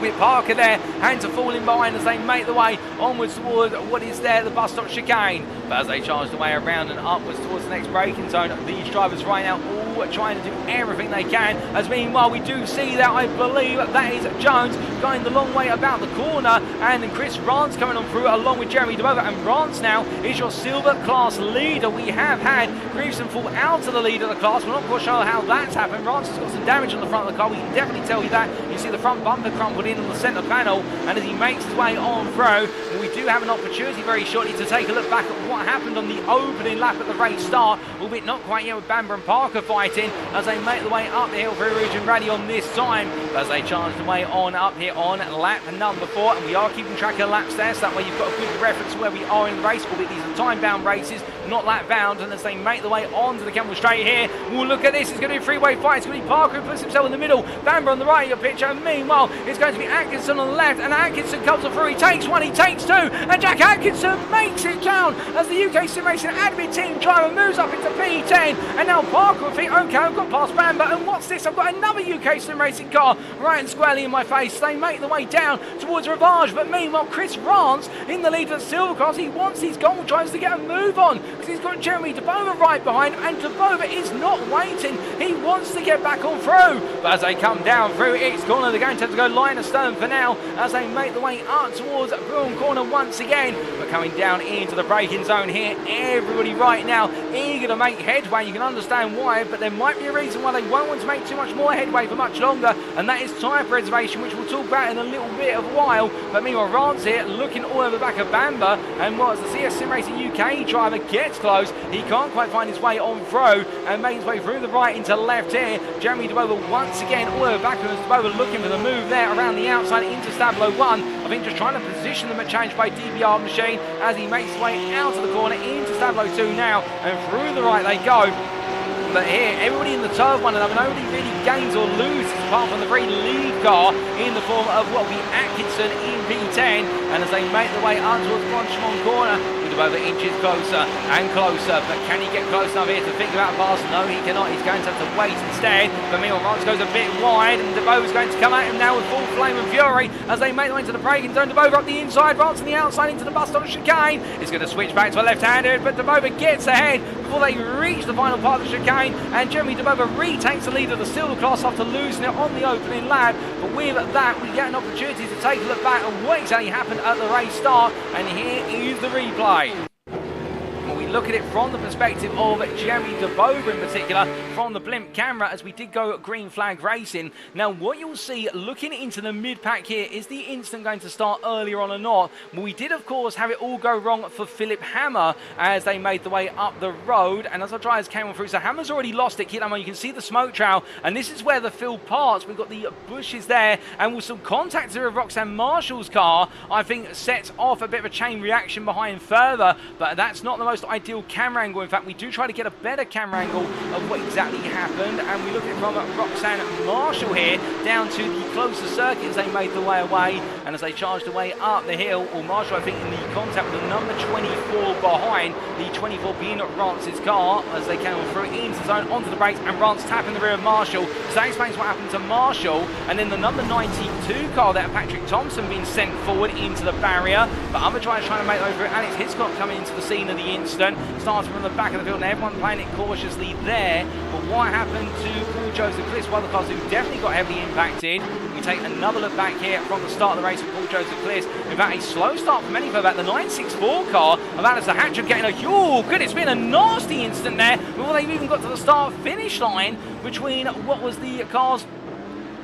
With Parker there, hands are falling behind as they make the way onwards towards what is there, the bus stop chicane. But as they charge the way around and upwards towards the next braking zone, these drivers right now all trying to do everything they can. As meanwhile, we do see that, I believe that is Jones going the long way about the corner, and then Chris Rance coming on through along with Jeremy DeBova. And Rance now is your silver class leader. We have had Grieveson fall out of the lead of the class. We're not quite sure how that's happened. Rance has got some damage on the front of the car. We can definitely tell you that. You see the front bumper crumpled in on the centre panel, and as he makes his way on through, we do have an opportunity very shortly to take a look back at what what happened on the opening lap at the race start, albeit not quite yet with Bamber and Parker fighting as they make the way up the hill for Region Rally on this time, as they charge the way on up here on lap number 4, and we are keeping track of laps there, so that way you've got a good reference to where we are in the race, albeit these are time-bound races, not lap-bound, and as they make the way onto the Campbell Straight here, we'll look at this, it's going to be a three-way fight, it's going to be Parker who puts himself in the middle, Bamber on the right of your picture, and meanwhile, it's going to be Atkinson on the left, and Atkinson comes on through, he takes one, he takes two, and Jack Atkinson makes it down as the UKSimRacing admin team driver moves up into P10, and now Parker will think, okay, I've got past Bamber, and what's this? I've got another UKSimRacing car right and squarely in my face. They make the way down towards Rivage, but meanwhile, Chris Rance in the lead of the Silvercross, he wants his goal, tries to get a move on, because he's got Jeremy DeBova right behind him, and DeBova is not waiting. He wants to get back on through, but as they come down through its corner, they're going to have to go line astern for now, as they make the way up towards Broome Corner once again, but coming down into the braking zone here, everybody right now eager to make headway. You can understand why, but there might be a reason why they won't want to make too much more headway for much longer, and that is tyre preservation, which we'll talk about in a little bit of a while. But meanwhile, Rance here looking all over the back of Bamber, and as the CS SimRacing UK driver gets close, he can't quite find his way on through and makes his way through the right into left here. Jeremy DeBova once again all over the back of him. DeBova looking for the move there around the outside into Stablo 1. I think just trying to position them at change by DBR machine as he makes his way out of the corner into Stablo 2 now, and through the right they go. But here, everybody in the turf one another, nobody really gains or loses apart from the very lead car in the form of what will be Atkinson in P10, and as they make their way up towards Francorchamps corner, over inches closer and closer, but can he get close enough here to think about a pass? No, he cannot. He's going to have to wait instead. But meanwhile, Rance goes a bit wide, and DeBova's going to come at him now with full flame and fury as they make their way into the braking zone. DeBova up the inside, Rance on the outside into the bus stop chicane. He's going to switch back to a left-hander, but DeBova gets ahead before they reach the final part of the chicane, and Jeremy DeBova retakes the lead of the silver class after losing it on the opening lap. But with that, we get an opportunity to take a look back at what exactly happened at the race start, and here is the replay. Look at it from the perspective of Jeremy DeBova in particular, from the blimp camera, as we did go green flag racing. Now what you'll see looking into the mid-pack here, is the instant going to start earlier on or not? Well, we did of course have it all go wrong for Philipp Hammer as they made the way up the road, and as our drivers came on through, so Hammer's already lost it. You can see the smoke trail, and this is where the field parts. We've got the bushes there, and with some contact with Roxanne Marshall's car, I think sets off a bit of a chain reaction behind further, but that's not the most ideal camera angle. In fact, we do try to get a better camera angle of what exactly happened, and we look at it from Roxanne Marshall here down to the closer circuit as they made the way away, and as they charged away up the hill, or Marshall I think in the contact with the number 24 behind, the 24 being Rance's car, as they came through into the zone onto the brakes, and Rance tapping the rear of Marshall. So that explains what happened to Marshall, and then the number 92 car there, Patrick Thompson, being sent forward into the barrier, but other drivers trying to make over it. Alex Hiscock coming into the scene of the incident, starting from the back of the field, and everyone playing it cautiously there. But what happened to Paul Joseph Cliss? One of the cars who definitely got heavily impacted. We take another look back here from the start of the race with Paul Joseph Cliss. In fact, a slow start for many for about the 964 car of Alistair Hatcher getting a, oh goodness, been a nasty incident there before they've even got to the start finish line between what was the cars,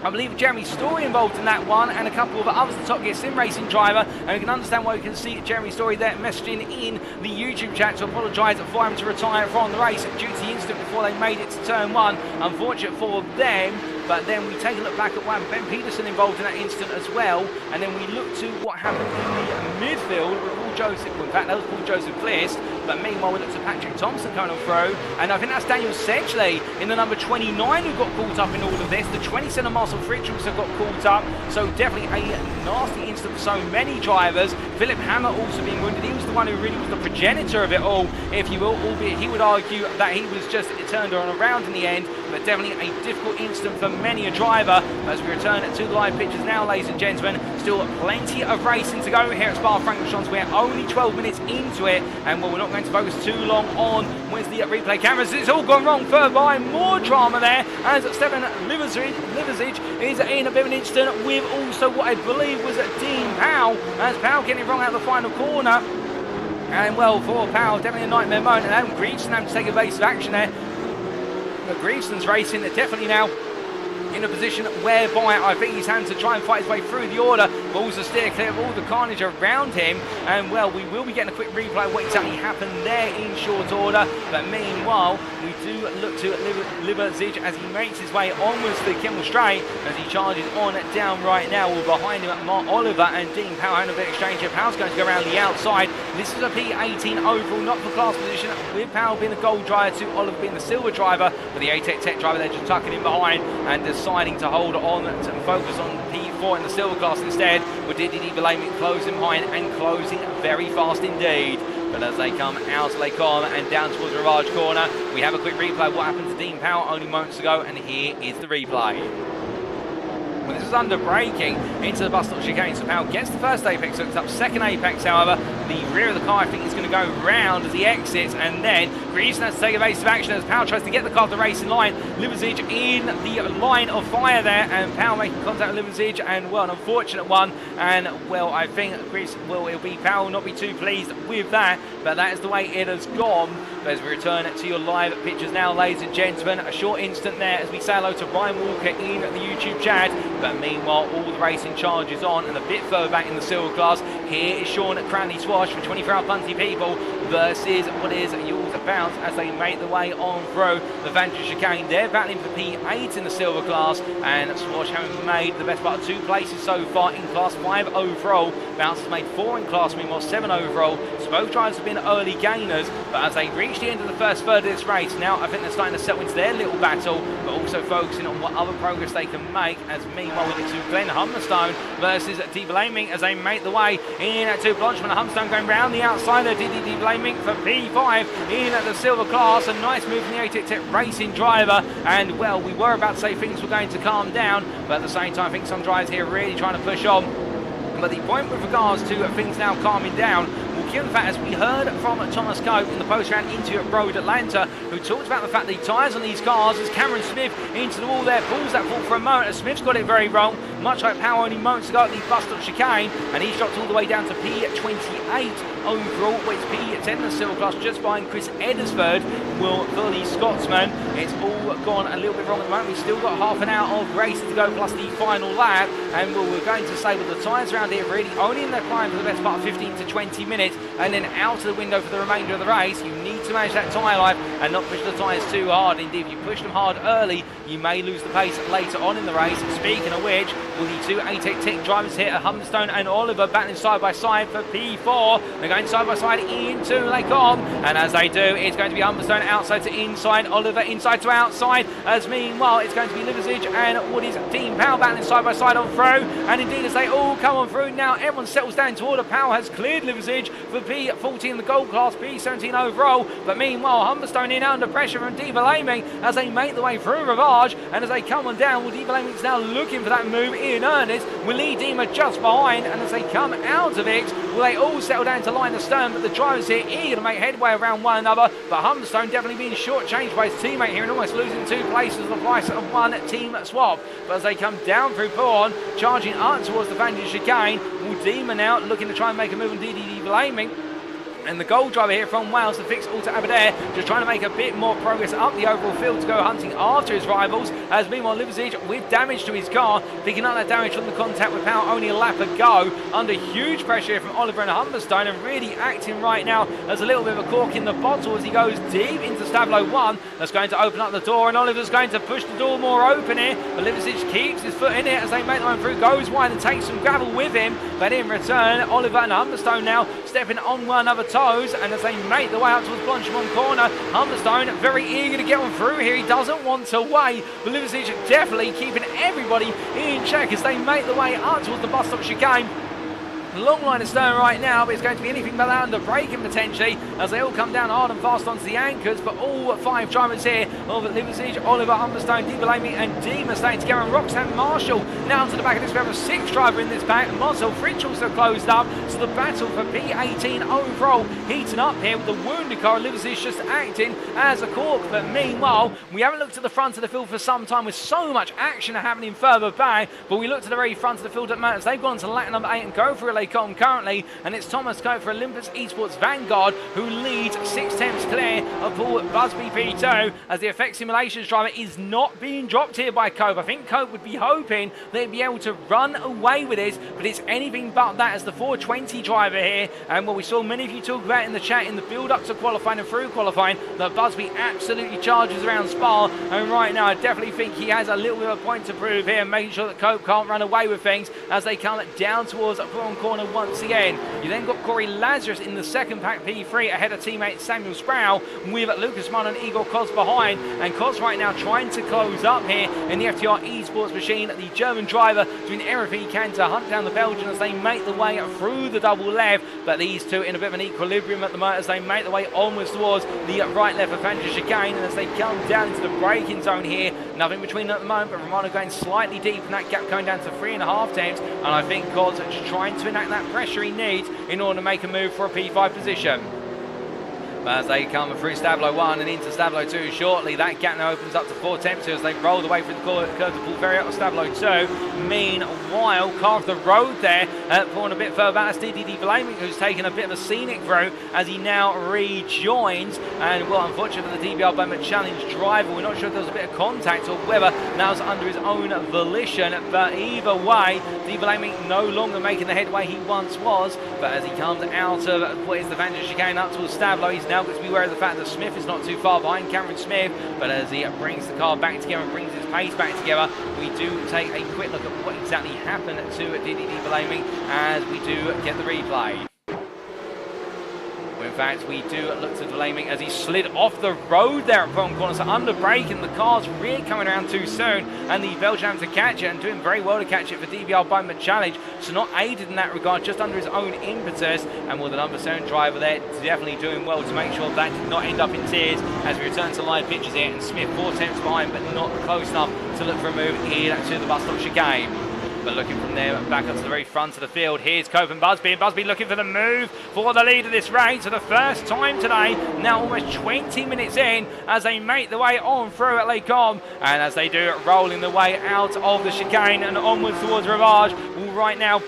I believe Jeremy Story involved in that one, and a couple of others, the Top Gear Sim Racing driver, and we can understand why we can see Jeremy Story there messaging in the YouTube chat to apologise for him to retire from the race due to the incident before they made it to turn one. Unfortunate for them, but then we take a look back at one, Ben Peterson involved in that incident as well, and then we look to what happened in the midfield with Paul Joseph, well, in fact that was Paul Joseph Cliss, but meanwhile we look to Patrick Thompson coming on through, and I think that's Daniel Sedgley in the number 29 who got caught up in all of this. The 27 Marcel Fritsch also got caught up, so definitely a nasty incident for so many drivers. Philipp Hammer also being wounded. He was the one who really was the progenitor of it all, if you will, albeit he would argue that he was just turned on around in the end, but definitely a difficult incident for many a driver. As we return to the live pictures now, ladies and gentlemen, still plenty of racing to go here at Spa-Francorchamps. We're only 12 minutes into it, and well, we're not going to focus too long on where's the replay cameras. It's all gone wrong further by. More drama there as Stefan Liversidge is in a bit of an incident with also what I believe was Dean Powell, as Powell getting it wrong out of the final corner. And well, for Powell, definitely a nightmare moment, and Adam Greaves having to take evasive action there. But Greaveson's racing definitely now in a position whereby I think he's having to try and fight his way through the order, but also steer clear of all the carnage around him. And well, we will be getting a quick replay of what exactly happened there in short order. But meanwhile, we do look to Liverzic as he makes his way onwards to the Kimmel Straight as he charges on down right now. We're behind him at Mark Oliver and Dean Powell having a bit of exchange here. Powell's going to go around the outside. This is a P18 overall, not for class position, with Powell being the gold driver to Oliver being the silver driver, but the ATEC Tech driver there just tucking in behind and deciding to hold on and focus on P4 in the silver class instead, with Didi Belamy closing behind and closing very fast indeed. But as they come out of Lake On and down towards the Ravage corner, we have a quick replay of what happened to Dean Powell only moments ago, and here is the replay. Well, this is under braking into the bus stop chicane, so Powell gets the first apex, hooks up second apex, however. The rear of the car, I think, is going to go round as he exits, and then Greason has to take evasive action as Powell tries to get the car to the racing line. Liverzic in the line of fire there, and Powell making contact with Liverzic, and well, an unfortunate one. And well, I think it'll be Powell not be too pleased with that, but that is the way it has gone. But as we return to your live pictures now, ladies and gentlemen, a short instant there as we say hello to Ryan Walker in the YouTube chat. But meanwhile, all the racing charges on, and a bit further back in the silver class, here is Sean Cranley Swash for 24-hour Bunty People versus what is Yules Bounce as they make the way on through the Vantage Chicane. They're battling for P8 in the silver class, and Swash having made the best part of 2 places so far in class 5 overall. Bounce has made 4 in class, meanwhile 7 overall. So both drivers have been early gainers, but as they reach the end of the first third of this race, now I think they're starting to settle into their little battle, but also focusing on what other progress they can make. As meanwhile, we get to Glenn Hummerstone versus Dee Blaming as they make the way in to Blanchman. Hummerstone going round the outside of Dee Blaming for P5 in the silver class. A nice move from the ATEC Tech racing driver, and well, we were about to say things were going to calm down, but at the same time I think some drivers here are really trying to push on. But the point with regards to things now calming down, well, given the fact, as we heard from Thomas Cope in the post-round interview at Road Atlanta, who talked about the fact that the tyres on these cars, as Cameron Smith into the wall there, pulls that fault for a moment, as Smith's got it very wrong, much like Powell only moments ago at the bus stop chicane, and he's dropped all the way down to P28 overall, with P10 in the silver class, just behind Chris Eddersford. Well, for the Scotsman, it's all gone a little bit wrong at the moment. We've still got half an hour of race to go, plus the final lap, and well, we're going to say with the tyres around here really only in their climb for the best part of 15 to 20 minutes, and then out of the window for the remainder of the race. You need to manage that tyre life and not push the tyres too hard. Indeed, if you push them hard early, you may lose the pace later on in the race. Speaking of which, will the two ATEC Tech drivers here, Humberstone and Oliver, battling side by side for P4. They're going side by side into Lake On, and as they do, it's going to be Humberstone outside to inside, Oliver inside to outside, as meanwhile it's going to be Liverzic and what is Dean Powell battling side by side on through. And indeed, as they all come on through, now everyone settles down to order. Powell has cleared Liverzic for P14 in the gold class, P17 overall, but meanwhile Humberstone in under pressure from Diva Laming as they make the way through Ravage, and as they come on down, well, Diva Laming's now looking for that move in earnest. Will Lee Dima just behind, and as they come out of it, will they all settle down to line the stern, but the drivers here eager to make headway around one another, but Humberstone definitely being shortchanged by his teammate here and almost losing 2 places at the price of one team swap. But as they come down through Bourne, charging up towards the Vantage chicane, will Dima now looking to try and make a move on Didi Blaming. And the gold driver here from Wales, the fixed Alta Aberdare, just trying to make a bit more progress up the overall field to go hunting after his rivals. As meanwhile, Liverzic with damage to his car, picking up that damage from the contact with Powell only a lap ago, under huge pressure here from Oliver and Humberstone, and really acting right now as a little bit of a cork in the bottle as he goes deep into Stablo 1. That's going to open up the door, and Oliver's going to push the door more open here, but Liverzic keeps his foot in it as they make the way through, goes wide and takes some gravel with him, but in return, Oliver and Humberstone now stepping on one another toes, and as they make the way up towards Blanchimont corner, Humberstone very eager to get on through here. He doesn't want to wait, but Liverzic definitely keeping everybody in check as they make the way up towards the bus stop chicane. Long line of stern right now, but it's going to be anything but that under braking potentially as they all come down hard and fast onto the anchors. But all 5 drivers here, Liverzic, Oliver, Humberstone, Di Bellamy and Dima staying together, and Roxanne Marshall now to the back of this. We have a 6th driver in this pack. Marcel Fritsch also closed up, so the battle for P18 overall heating up here with the wounded car. Liverzic just acting as a cork, but meanwhile we haven't looked at the front of the field for some time with so much action happening further back, but we looked at the very front of the field at Matters. They've gone to lap number 8 and go for a Lecombe currently, and it's Thomas Cope for Olympus eSports Vanguard who leads 6 tenths clear of Paul Busby P2, as the Effect Simulations driver is not being dropped here by Cope. I think Cope would be hoping they'd be able to run away with this, but it's anything but that as the 420 driver here. And what we saw many of you talk about in the chat in the build-up to qualifying and through qualifying, that Busby absolutely charges around Spa, and right now I definitely think he has a little bit of a point to prove here, making sure that Cope can't run away with things as they come down towards Braun corner once again. You then got Corey Lazarus in the second pack P3 ahead of teammate Samuel Sproul, with Lucas Mann and Igor Kos behind, and Kos right now trying to close up here in the FTR eSports machine. The German driver doing everything he can to hunt down the Belgian as they make the way through the double left, but these two in a bit of an equilibrium at the moment as they make the way onwards towards the right left of Fangio chicane, and as they come down into the braking zone here, nothing between them at the moment, but Romano going slightly deep in that gap, going down to 3.5 tenths, and I think Kos just trying to enact that pressure he needs in order to make a move for a P5 position. But as they come through Stablo 1 and into Stablo 2 shortly, that gap now opens up to 4 tenths as they roll away through the curve to Paul Ferry out of Stablo 2. Meanwhile, car off the road there, pulling a bit further back, that's DDD Blaming, who's taken a bit of a scenic route as he now rejoins. And well, unfortunately for the DBR Bowman Challenge driver, we're not sure if there was a bit of contact or whether that was under his own volition. But either way, D Blaming no longer making the headway he once was. But as he comes out of what is the Vantage chicane up towards Stablo, he's now got to be aware of the fact that Smith is not too far behind Cameron Smith, but as he brings the car back together and brings his pace back together, we do take a quick look at what exactly happened to DDD Blaming as we do get the replay. In fact, we do look to Blaming as he slid off the road there at Braun corner, so under braking, the car's rear coming around too soon, and the Belgian having to catch it, and doing very well to catch it for DBR Bowman Challenge, so not aided in that regard, just under his own impetus. And with the number 7 driver there definitely doing well to make sure that did not end up in tears as we return to live pictures here, and Smith 4 tenths behind but not close enough to look for a move in to the bus stop chicane. But looking from there back up to the very front of the field, here's Cope and Busby looking for the move for the lead of this race for the first time today, now almost 20 minutes in, as they make the way on through at Lecombe, and as they do, rolling the way out of the chicane and onwards towards Rivage. Well, right now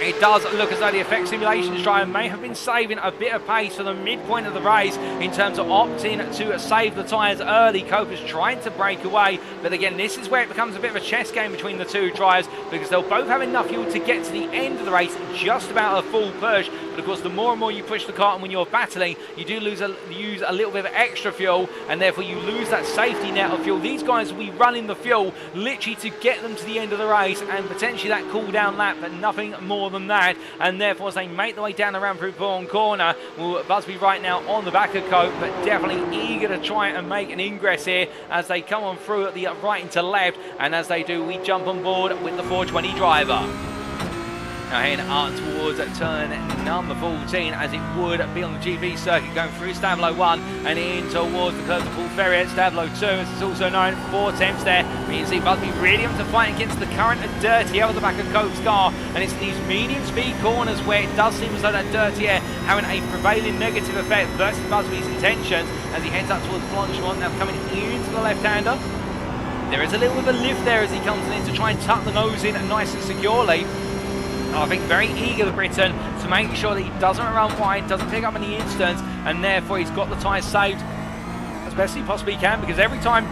it does look as though the Effect Simulations driver may have been saving a bit of pace for the midpoint of the race in terms of opting to save the tyres early. Cope is trying to break away, but again, this is where it becomes a bit of a chess game between the two drivers, because they'll both have enough fuel to get to the end of the race, just about a full push. But of course, the more and more you push the car, and when you're battling, you do use a little bit of extra fuel, and therefore you lose that safety net of fuel. These guys will be running the fuel literally to get them to the end of the race, and potentially that cool down lap, but nothing more than that. And therefore, as they make the way down around through Braun corner, well, Busby right now on the back of Cope, but definitely eager to try and make an ingress here as they come on through at the right into left. And as they do, we jump on board with the 420 driver. Now heading up towards turn number 14, as it would be on the GB circuit, going through Stablo 1 and in towards the curve of Paul Ferry at Stablo 2, as it's also known, 4 tenths there. We can see Busby really having to fight against the current of dirty air on the back of Cope's car, and it's these medium speed corners where it does seem as though that dirty air having a prevailing negative effect versus Busby's intentions as he heads up towards Blanchemont, now coming into the left-hander. There is a little bit of a lift there as he comes in to try and tuck the nose in nice and securely. I think very eager, the Briton, to make sure that he doesn't run wide, doesn't pick up any instance, and therefore he's got the tyres saved as best he possibly can, because every time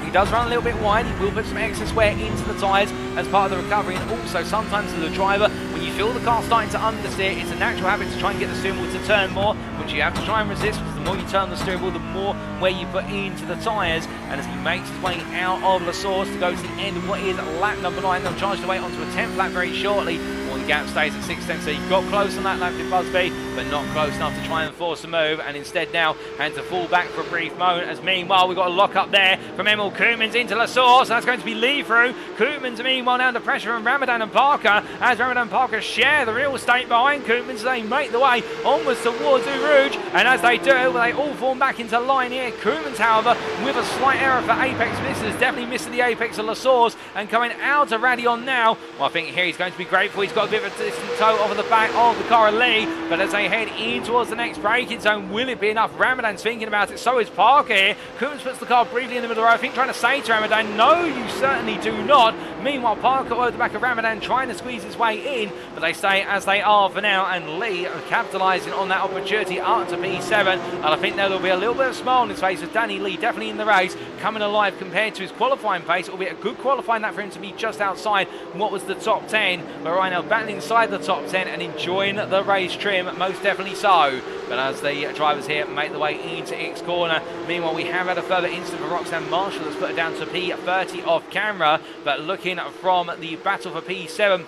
he does run a little bit wide, he will put some excess wear into the tyres as part of the recovery. And also sometimes as a driver, when you feel the car starting to understeer, it's a natural habit to try and get the steering wheel to turn more, which you have to try and resist, because the more you turn the steering wheel, the more wear you put into the tyres. And as he makes his way out of La Source to go to the end of what is lap number 9, they'll charge their way onto a 10th lap very shortly. The gap stays at 6 tenths, so he got close on that lap to Busby, but not close enough to try and force a move, and instead now had to fall back for a brief moment. As meanwhile, we've got a lock up there from Emil Koopmans into La Source. That's going to be lead through. Koopmans meanwhile now under pressure from Ramadan and Parker, as Ramadan and Parker share the real estate behind Koopmans. They make the way onwards towards Eau Rouge, and as they do, they all form back into line here. Koopmans, however, with a slight error for apex misses, definitely missed the apex of La Source, and coming out of Radion now. Well, I think here he's going to be grateful. He's got a bit of a distant toe over the back of the car of Lee, but as they head in towards the next braking zone, will it be enough? Ramadan's thinking about it, so is Parker here. Coombs puts the car briefly in the middle of the road, I think trying to say to Ramadan, no, you certainly do not. Meanwhile, Parker over the back of Ramadan trying to squeeze his way in, but they stay as they are for now, and Lee capitalising on that opportunity up to P7, and I think there will be a little bit of smile on his face with Danny Lee definitely in the race, coming alive compared to his qualifying pace. It will be a good qualifying that for him to be just outside what was the top 10, but right now battling inside the top 10 and enjoying the race trim, most definitely so. But as the drivers here make the way into X corner, meanwhile we have had a further incident for Roxanne Marshall that's put it down to P30 off camera, but looking from the battle for P7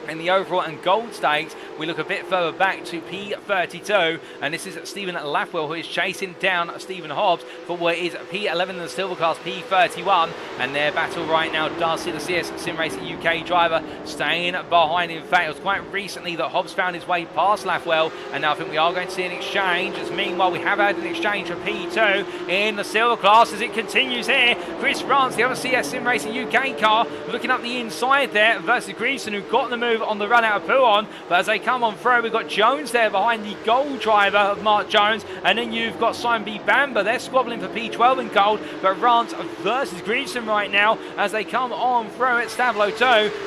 in the overall and gold stakes, we look a bit further back to P32, and this is Stephen Lathwell who is chasing down Stephen Hobbs for what is P11 in the silver class, P31, and their battle right now does see the CS SimRacing UK driver staying behind. In fact, it was quite recently that Hobbs found his way past Lathwell, and now I think we are going to see an exchange, as meanwhile we have had an exchange for P2 in the silver class as it continues here. Chris Rance, the other CS SimRacing UK car, looking up the inside there versus Greason, who got the move on the run out of Pouon, but as they come on through, we've got Jones there behind the gold driver of Mark Jones, and then you've got Simon B. Bamber, they're squabbling for P12 in gold, but Rance versus Greason right now as they come on through at Stavlo 2,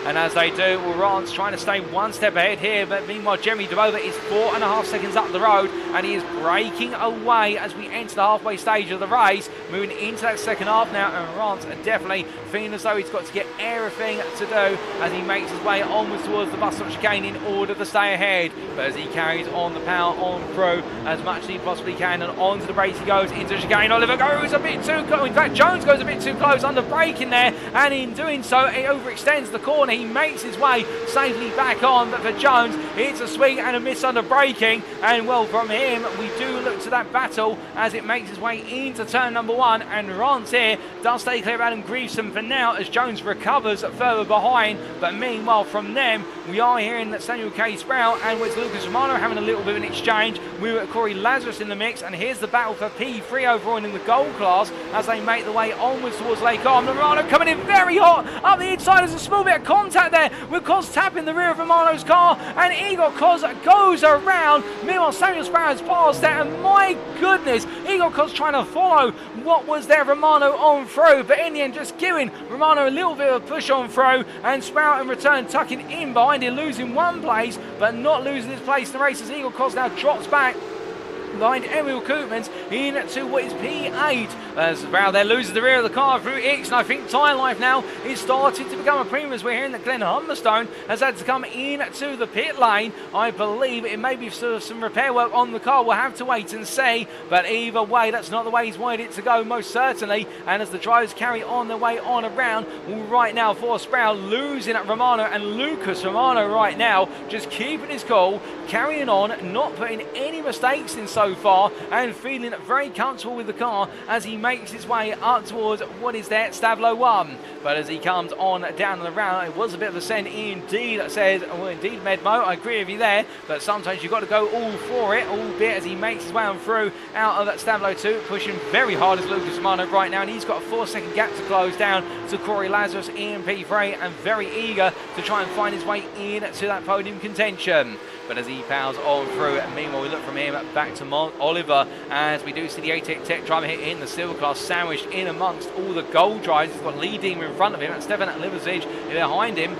and as they do, well, Rance trying to stay one step ahead here, but meanwhile Jeremy DeVova is 4.5 seconds up the road, and he is breaking away as we enter the halfway stage of the race, moving into that second half now, and Rance definitely feeling as though he's got to get everything to do as he makes his way onwards towards the bus stop chicane in order to stay ahead, but as he carries on the power on through as much as he possibly can, and onto the brakes he goes into the chicane. Oliver goes a bit too close, in fact Jones goes a bit too close under braking there, and in doing so he overextends the corner. He makes his way safely back on, but for Jones it's a swing and a miss under braking, and well, from him we do look to that battle as it makes its way into turn number 1, and Rance here does stay clear of Adam Greason for now as Jones recovers further behind, but meanwhile from them we are hearing that Samuel K. Sprout and with Lucas Romano having a little bit of an exchange with Corey Lazarus in the mix, and here's the battle for P3 overall in the gold class as they make the way onwards towards Lake Arm. Romano coming in very hot up the inside. There's a small bit of contact there with Cos tapping the rear of Romano's car, and Igor Cos goes around. Meanwhile Samuel Sprout has passed that, and my goodness, Igor Cos trying to follow what was there Romano on through, but in the end just giving Romano a little bit of a push on through, and Sprout in return tucking in behind him, losing one place but not losing his place in the race as Igor Cos now drops back behind Emil Koopmans into what is P8 as Sprout there loses the rear of the car through X, and I think tyre life now is starting to become a premium as we're hearing that Glenn Humberstone has had to come into the pit lane. I believe it may be sort of some repair work on the car, we'll have to wait and see, but either way that's not the way he's wanted it to go most certainly, and as the drivers carry on their way on around, well, right now for Sprout losing at Romano, and Lucas Romano right now just keeping his cool, carrying on, not putting any mistakes in so far, and feeling very comfortable with the car as he makes his way up towards what is there Stavlo 1. But as he comes on down the round, it was a bit of a send indeed, says, well indeed Medmo, I agree with you there, but sometimes you've got to go all for it, albeit as he makes his way on through out of that Stavlo 2, pushing very hard as Lucas Romano right now, and he's got a 4-second gap to close down to Corey Lazarus in P3, and very eager to try and find his way into that podium contention. But as he powers on through, and meanwhile we look from him back to Oliver as we do see the ATEC Tech driver here in the silver class sandwiched in amongst all the gold drivers. He's got Lee Deemer in front of him and Stefan Liversidge behind him.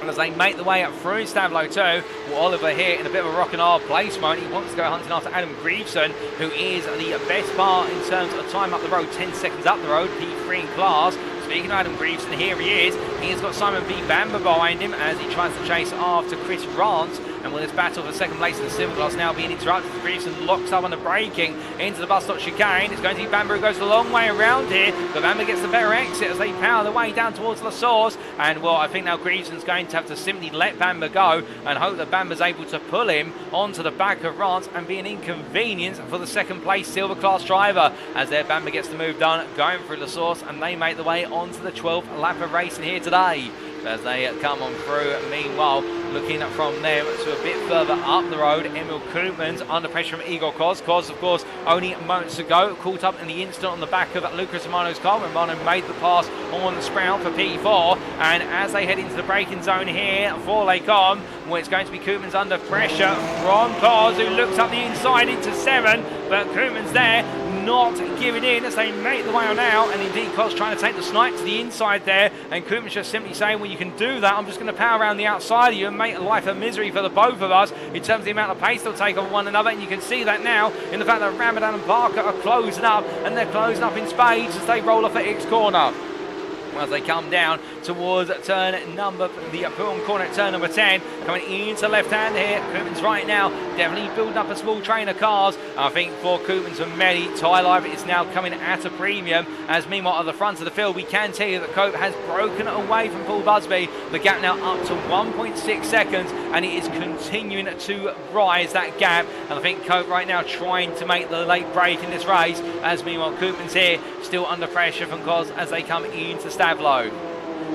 And as they make the way up through Stavlo 2, well, Oliver here in a bit of a rock and hard place moment. He wants to go hunting after Adam Greason, who is the best part in terms of time up the road, 10 seconds up the road, P3 in class. Speaking of Adam Greason, here he is. He's got Simon B. Bamber behind him as he tries to chase after Chris Rance. And with this battle for second place in the silver class now being interrupted, Greason locks up on the braking into the bus stop chicane. It's going to be Bamber who goes a long way around here, but Bamber gets the better exit as they power their way down towards La Source. And well, I think now Greason's going to have to simply let Bamber go and hope that Bamber's able to pull him onto the back of Rance and be an inconvenience for the second place silver class driver. As there Bamber gets the move done, going through La Source, and they make the way onto the 12th lap of racing here today. as they come on through. Meanwhile, looking from them to a bit further up the road, Emil Koopmans under pressure from Igor Koz. Koz, of course, only moments ago, caught up in the instant on the back of Lucas Romano's car when Romano made the pass on the Sprout for P4. And as they head into the braking zone here for Lake On, well, it's going to be Koopmans under pressure from Koz, who looks up the inside into 7, but Koopmans there not giving in as they make the way on out, and indeed Koz trying to take the snipe to the inside there, and Koopmans just simply saying, well, you can do that, I'm just going to power around the outside of you and make life a misery for the both of us in terms of the amount of pace they'll take on one another. And you can see that now in the fact that Ramadan and Barker are closing up, and they're closing up in spades as they roll off at X corner. As they come down towards turn number, the Pulm corner at turn number 10, coming into left hand here. Koopmans right now definitely building up a small train of cars. I think for Koopmans and Medi, Ty Live is now coming at a premium, as meanwhile at the front of the field we can tell you that Cope has broken away from Paul Busby. The gap now up to 1.6 seconds, and it is continuing to rise, that gap. And I think Cope right now trying to make the late break in this race, as meanwhile Koopmans here still under pressure from Koz as they come into Stavlo.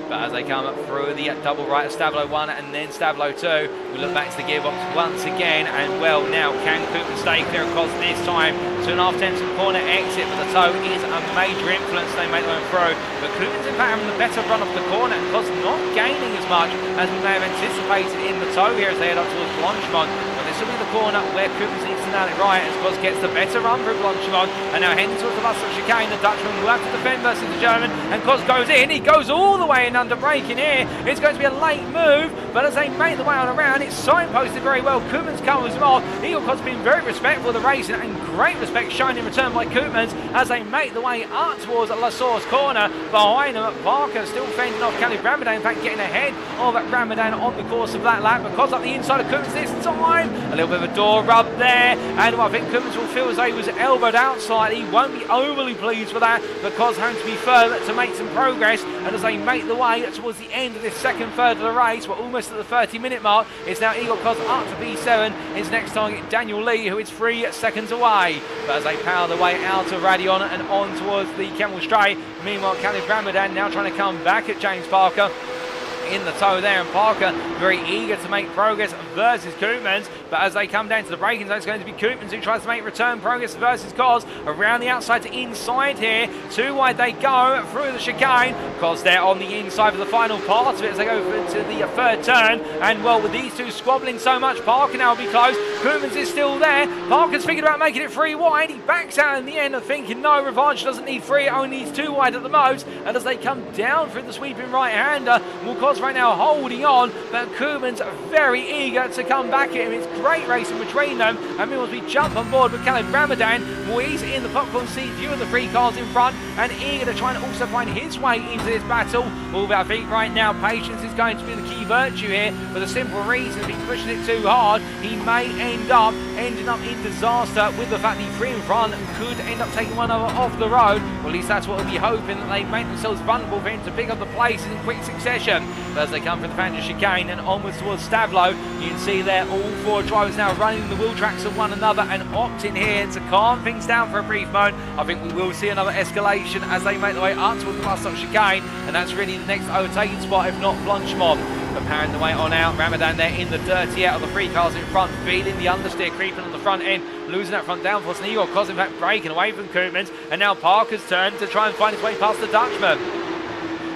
But as they come up through the double right of Stavlo 1 and then Stavlo 2, we look back to the gearbox once again, and well, now can Koopmans stay clear of Koz this time? 2.5 tenths of corner exit, but the toe is a major influence. They make their own through, but Koopmans in fact having the better run off the corner, and Koz not gaining as much as we may have anticipated in the toe here as they head up towards Blanchimont. But this will be the corner where Koopmans needs to nail it right, as Koz gets the better run through Blanchimont, and now heading towards the last chicane. The Dutchman will have to defend versus the German, and Koz goes in. He goes all the way in under braking here. It's going to be a late move, but as they make the way on around, it's signposted very well. Koopmans covers them off. Igor Koz being very respectful of the racing, and great respect shown in return by Koopmans as they make the way up towards La Source corner. Behind them, Barker still fending off Caleb Ramadan, in fact getting ahead of Ramadan on the course of that lap, but Koz up the inside of Koopmans this time. A little bit of a door rub there, and I think Koopmans will feel as though he was elbowed out slightly. He won't be overly pleased with that, but Koz having to be firm to make some progress. And as they make the way towards the end of this second third of the race, we're almost at the 30-minute mark. It's now Igor Koz up to P7. His next target, Daniel Lee, who is 3 seconds away. But as they power their way out of Radion and on towards the Kemmel Straight, meanwhile Caleb Ramadan now trying to come back at James Parker in the toe there, and Parker very eager to make progress versus Koopmans. But as they come down to the braking zone, it's going to be Koopmans who tries to make return progress versus Koz. Around the outside to inside here, too wide they go through the chicane. Koz there on the inside for the final part of it as they go to the third turn. And well, with these two squabbling so much, Parker now will be close. Koopmans is still there. Parker's thinking about making it 3 wide. He backs out in the end and thinking no, Revanche doesn't need 3, it only needs 2 wide at the most. And as they come down through the sweeping right-hander, well, Koz right now holding on, but Koopmans very eager to come back at him. It's great racing between them, and meanwhile we jump on board with Caleb Ramadan. Well, he's in the popcorn seat, view of the 3 cars in front, and eager to try and also find his way into this battle. Although I think right now patience is going to be the key virtue here, for the simple reason if he's pushing it too hard, he may ending up in disaster, with the fact the 3 in front could end up taking one off the road. Well, at least that's what we'll be hoping, that they make themselves vulnerable for him to pick up the places in quick succession. But as they come from the Fangers chicane and onwards towards Stavlo, you can see there all 4 drivers now running the wheel tracks of one another and opting here to calm things down for a brief moment. I think we will see another escalation as they make their way up towards the last stop chicane, and that's really the next overtaking spot, if not Blanchimont. But powering the way on out, Ramadan there in the dirty out of the 3 cars in front, feeling the understeer creeping on the front end, losing that front downforce, and Igor Koz in fact breaking away from Koopmans, and now Parker's turn to try and find his way past the Dutchman.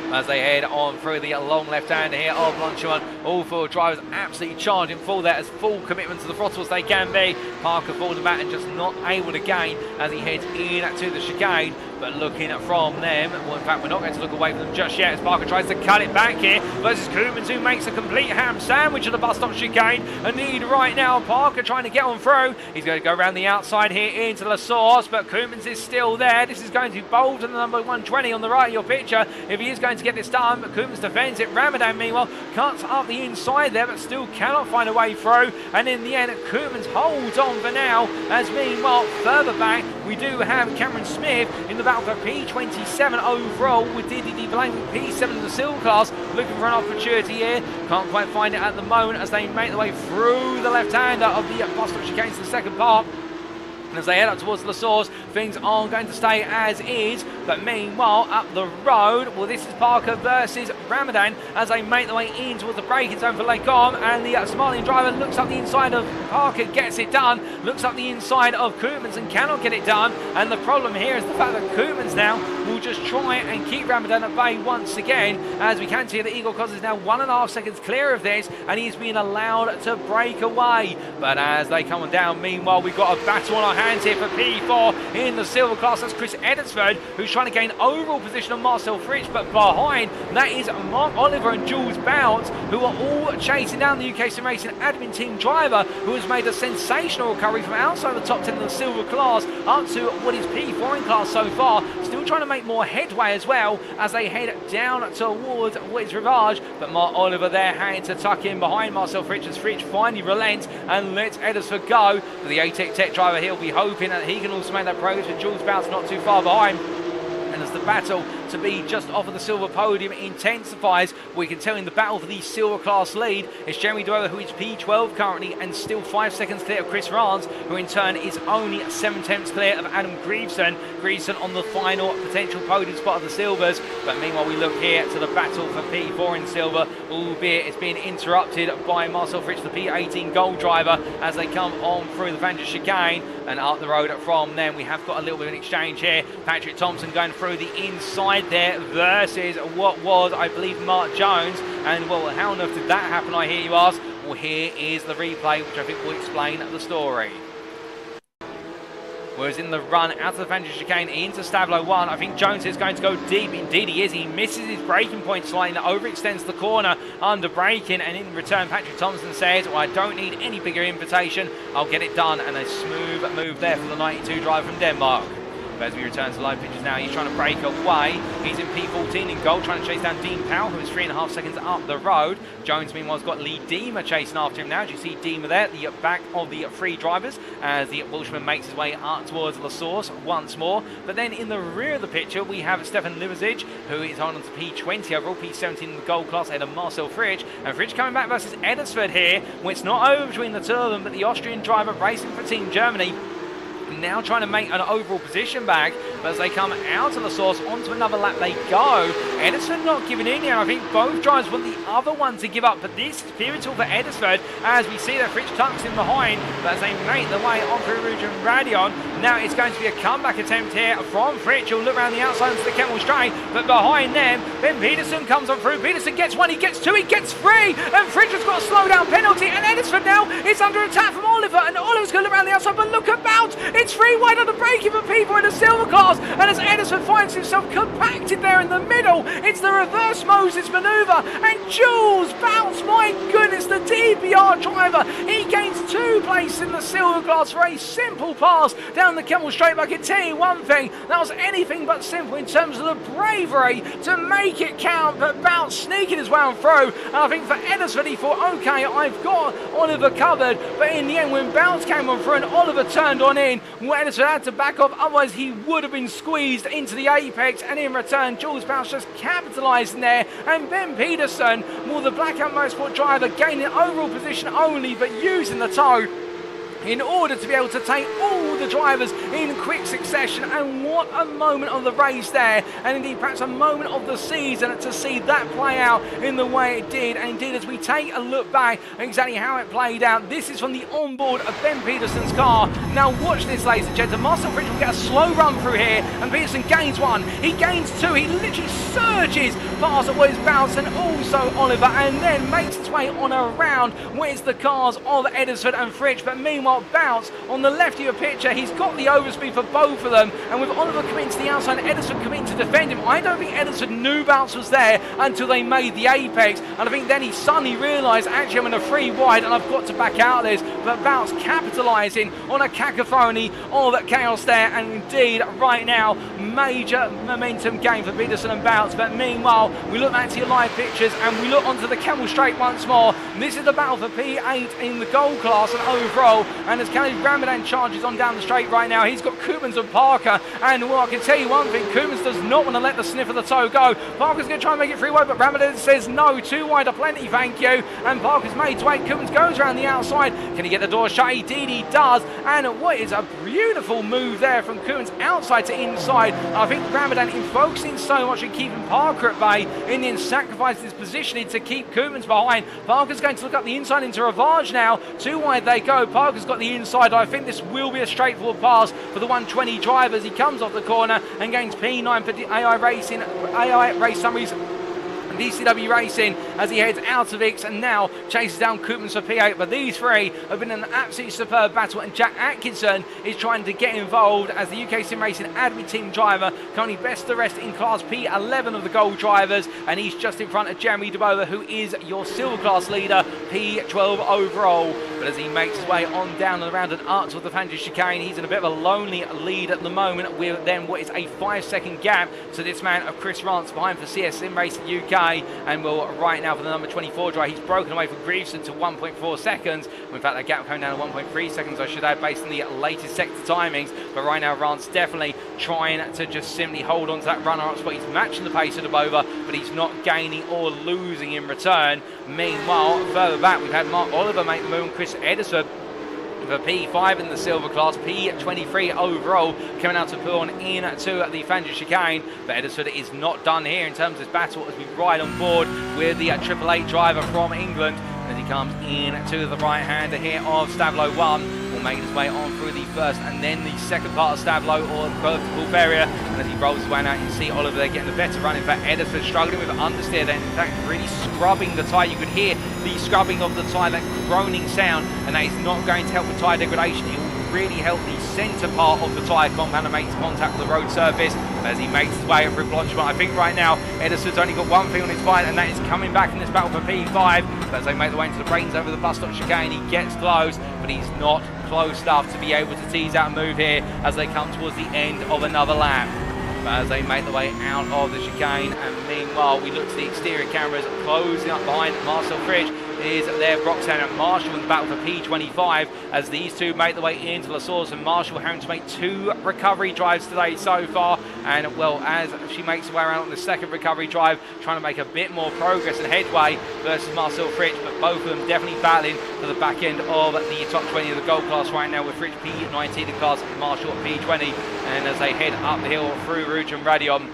As they head on through the long left-hander here of Blanchimont, all 4 drivers absolutely charging full there, as full commitment to the throttle as they can be. Parker falling back and just not able to gain as he heads in to the chicane. But looking from them, well, in fact, we're not going to look away from them just yet as Parker tries to cut it back here versus Koopmans, who makes a complete ham sandwich of the bus stop chicane. A need right now, Parker trying to get on through. He's going to go around the outside here into La Source, but Koopmans is still there. This is going to be bold to the number 120 on the right of your picture if he is going to get this done, but Koopmans defends it. Ramadan, meanwhile, cuts up the inside there, but still cannot find a way through. And in the end, Koopmans holds on for now, as meanwhile, further back, we do have Cameron Smith in the battle for P27 overall, with DDD Blank with P7 in the Seal class, looking for an opportunity here. Can't quite find it at the moment as they make their way through the left-hander of the bus stop chicane to the second part. As they head up towards La Source, things are going to stay as is. But meanwhile, up the road, well, this is Parker versus Ramadan as they make their way in towards the braking zone for Lecom, and the Somalian driver looks up the inside of Parker, gets it done, looks up the inside of Koopmans and cannot get it done. And the problem here is the fact that Koopmans now will just try and keep Ramadan at bay once again, as we can see that Igor Koz is now 1.5 seconds clear of this, and he's being allowed to break away. But as they come on down, meanwhile, we've got a battle on our hands here for P4 in the silver class. That's Chris Edisford, who's trying to gain overall position on Marcel Fritsch, but behind that is Mark Oliver and Jules Bounce, who are all chasing down the UKSimRacing admin team driver, who has made a sensational recovery from outside the top 10 of the silver class up to what is P4 in class so far. Still trying to make more headway as well as they head down towards what is Rivage, but Mark Oliver there having to tuck in behind Marcel Fritsch as Fritsch finally relents and lets Edisford go. For the ATEC Tech driver, he'll be hoping that he can also make that progress with Jules Bounce not too far behind. And as the battle to be just off of the silver podium intensifies, we can tell in the battle for the silver class lead is Jeremy Dweller, who is P12 currently and still 5 seconds clear of Chris Rance, who in turn is only 7/10 clear of Adam Greveson. Greveson on the final potential podium spot of the silvers. But meanwhile, we look here to the battle for P4 in silver, albeit it's been interrupted by Marcel Fritsch, the P18 gold driver, as they come on through the Vanger chicane and up the road from them. We have got a little bit of an exchange here. Patrick Thompson going through the inside there versus what was, I believe, Mark Jones. And well, how on earth did that happen, I hear you ask? Well, here is the replay, which I think will explain the story. Whereas in the run out of the Vanger chicane into Stablo 1, I think Jones is going to go deep. Indeed he is. He misses his braking point slightly, overextends the corner under braking, and in return Patrick Thompson says, well, I don't need any bigger invitation, I'll get it done. And a smooth move there for the 92 driver from Denmark. But as we return to live pitches now, he's trying to break away. He's in P14 in gold, trying to chase down Dean Powell, who is 3.5 seconds up the road. Jones, meanwhile, has got Lee Deemer chasing after him now. As you see Deemer there at the back of the three drivers, as the Welshman makes his way up towards La Source once more. But then in the rear of the picture, we have Stefan Liverzic, who is on to P20 overall, P17 in the gold class, ahead of Marcel Fritsch. And Fritsch coming back versus Edisford here, where it's not over between the two of them, but the Austrian driver racing for Team Germany now trying to make an overall position back. But as they come out of the source, onto another lap they go. Edisford not giving in here. I think both drivers want the other one to give up, but this is pivotal for Edisford, as we see that Fritsch tucks in behind. But as they make their way on through Rouge and Radion, now it's going to be a comeback attempt here from Fritsch. He'll look around the outside into the Kemmel Straight, but behind them, Ben Peterson comes on through. Peterson gets one, he gets two, he gets three, and Fritsch has got a slowdown penalty, and Edisford now is under attack from Oliver, and Oliver's going to look around the outside, but look about, it's three wide on the braking for people in the silver class, and as Edisford finds himself compacted there in the middle, it's the reverse Moses manoeuvre, and Jules Bounce, my goodness, the DPR driver, he gains 2 places in the silver class for a simple pass down the Kemmel Straight. But I can tell you one thing, that was anything but simple in terms of the bravery to make it count, but Bounce sneaking his way on through, and I think for Edisford he thought, okay, I've got Oliver covered, but in the end when Bounce came on through and Oliver turned on in, well, Edisford had to back off, otherwise he would have been squeezed into the apex, and in return Jules Bounce just capitalising there, and Ben Peterson, well, the Blackout Motorsport driver, gaining overall position only but using the toe in order to be able to take all the drivers in quick succession. And what a moment of the race there, and indeed perhaps a moment of the season to see that play out in the way it did. And indeed, as we take a look back at exactly how it played out, this is from the onboard of Ben Peterson's car. Now watch this, ladies and gentlemen. Marcel Fritsch will get a slow run through here, and Peterson gains one, he gains two, he literally surges past what is Bounce and also Oliver, and then makes his way on around where's the cars of Edisford and Fritsch. But meanwhile, Bounce on the left of your picture, he's got the overspeed for both of them, and with Oliver coming to the outside and Edisford coming to defend him, I don't think Edisford knew Bounce was there until they made the apex, and I think then he suddenly realised, actually I'm in a free wide and I've got to back out of this. But Bounce capitalising on a cacophony of that chaos there, and indeed right now major momentum gain for Peterson and Bounce. But meanwhile, we look back to your live pictures and we look onto the Kemmel Straight once more. This is the battle for P8 in the gold class, and overall and as Kelly Ramadan charges on down the straight right now, he's got Koopmans and Parker, and well, I can tell you one thing, Koopmans does not want to let the sniff of the toe go. Parker's going to try and make it 3 wide, but Ramadan says no, 2 wide are plenty, thank you, and Parker's made to wait. Koopmans goes around the outside. Can he get the door shut? Indeed he does, and what is a beautiful move there from Koopmans outside to inside. I think Ramadan, in focusing so much on keeping Parker at bay, in the end sacrificed his positioning to keep Koopmans behind. Parker's going to look up the inside into Ravage now. 2 wide they go. Parker's got the inside. I think this will be a straightforward pass for the 120 drivers. He comes off the corner and gains P9 for iRacing, Race Summaries, DCW Racing as he heads out of X and now chases down Koopmans for P8. But these 3 have been an absolutely superb battle, and Jack Atkinson is trying to get involved as the UKSimRacing admin team driver, currently best of the rest in class P11 of the gold drivers, and he's just in front of Jeremy DeBoer, who is your silver class leader, P12 overall. But as he makes his way on down and around and up to the Fantasy Chicane, he's in a bit of a lonely lead at the moment, with then what is a 5-second gap to this man of Chris Rance behind for CSimRacing UK. And well, right now for the number 24 driver, he's broken away from Grieveson to 1.4 seconds. In fact, that gap coming down to 1.3 seconds, I should add, based on the latest sector timings. But right now, Rance definitely trying to just simply hold on to that runner-up spot. He's matching the pace of DeBoer, but he's not gaining or losing in return. Meanwhile, further back, we've had Mark Oliver make the move, and Chris Edison for P5 in the silver class, P23 overall, coming out to pull on into the Fantasy Chicane. But Edisford is not done here in terms of this battle as we ride on board with the 888 driver from England. As he comes in to the right-hander here of Stavlo 1, will make his way on through the first and then the second part of Stavlo, or vertical barrier. And as he rolls his way out, you can see Oliver there getting a better run. In fact, Edisford struggling with understeer then, in fact, really scrubbing the tyre. You could hear the scrubbing of the tyre, that groaning sound, and that is not going to help with tyre degradation. It will really help the centre part of the tyre compound and makes contact with the road surface as he makes his way up through Blanchiment. I think right now Edison's only got one thing on his mind, and that is coming back in this battle for P5. But as they make their way into the brains over the bus stop chicane, he gets close, but he's not close enough to be able to tease out a move here as they come towards the end of another lap. But as they make their way out of the chicane, and meanwhile we look to the exterior cameras closing up behind Marcel Fridge is there. Roxanne and Marshall in the battle for P25 as these two make their way into La Source, and Marshall having to make 2 recovery drives today so far. And well, as she makes her way around on the second recovery drive, trying to make a bit more progress and headway versus Marcel Fritsch, but both of them definitely battling for the back end of the top 20 of the gold class right now, with Fritsch P19 the class, Marshall P20. And as they head up the hill through Rouge and Radion,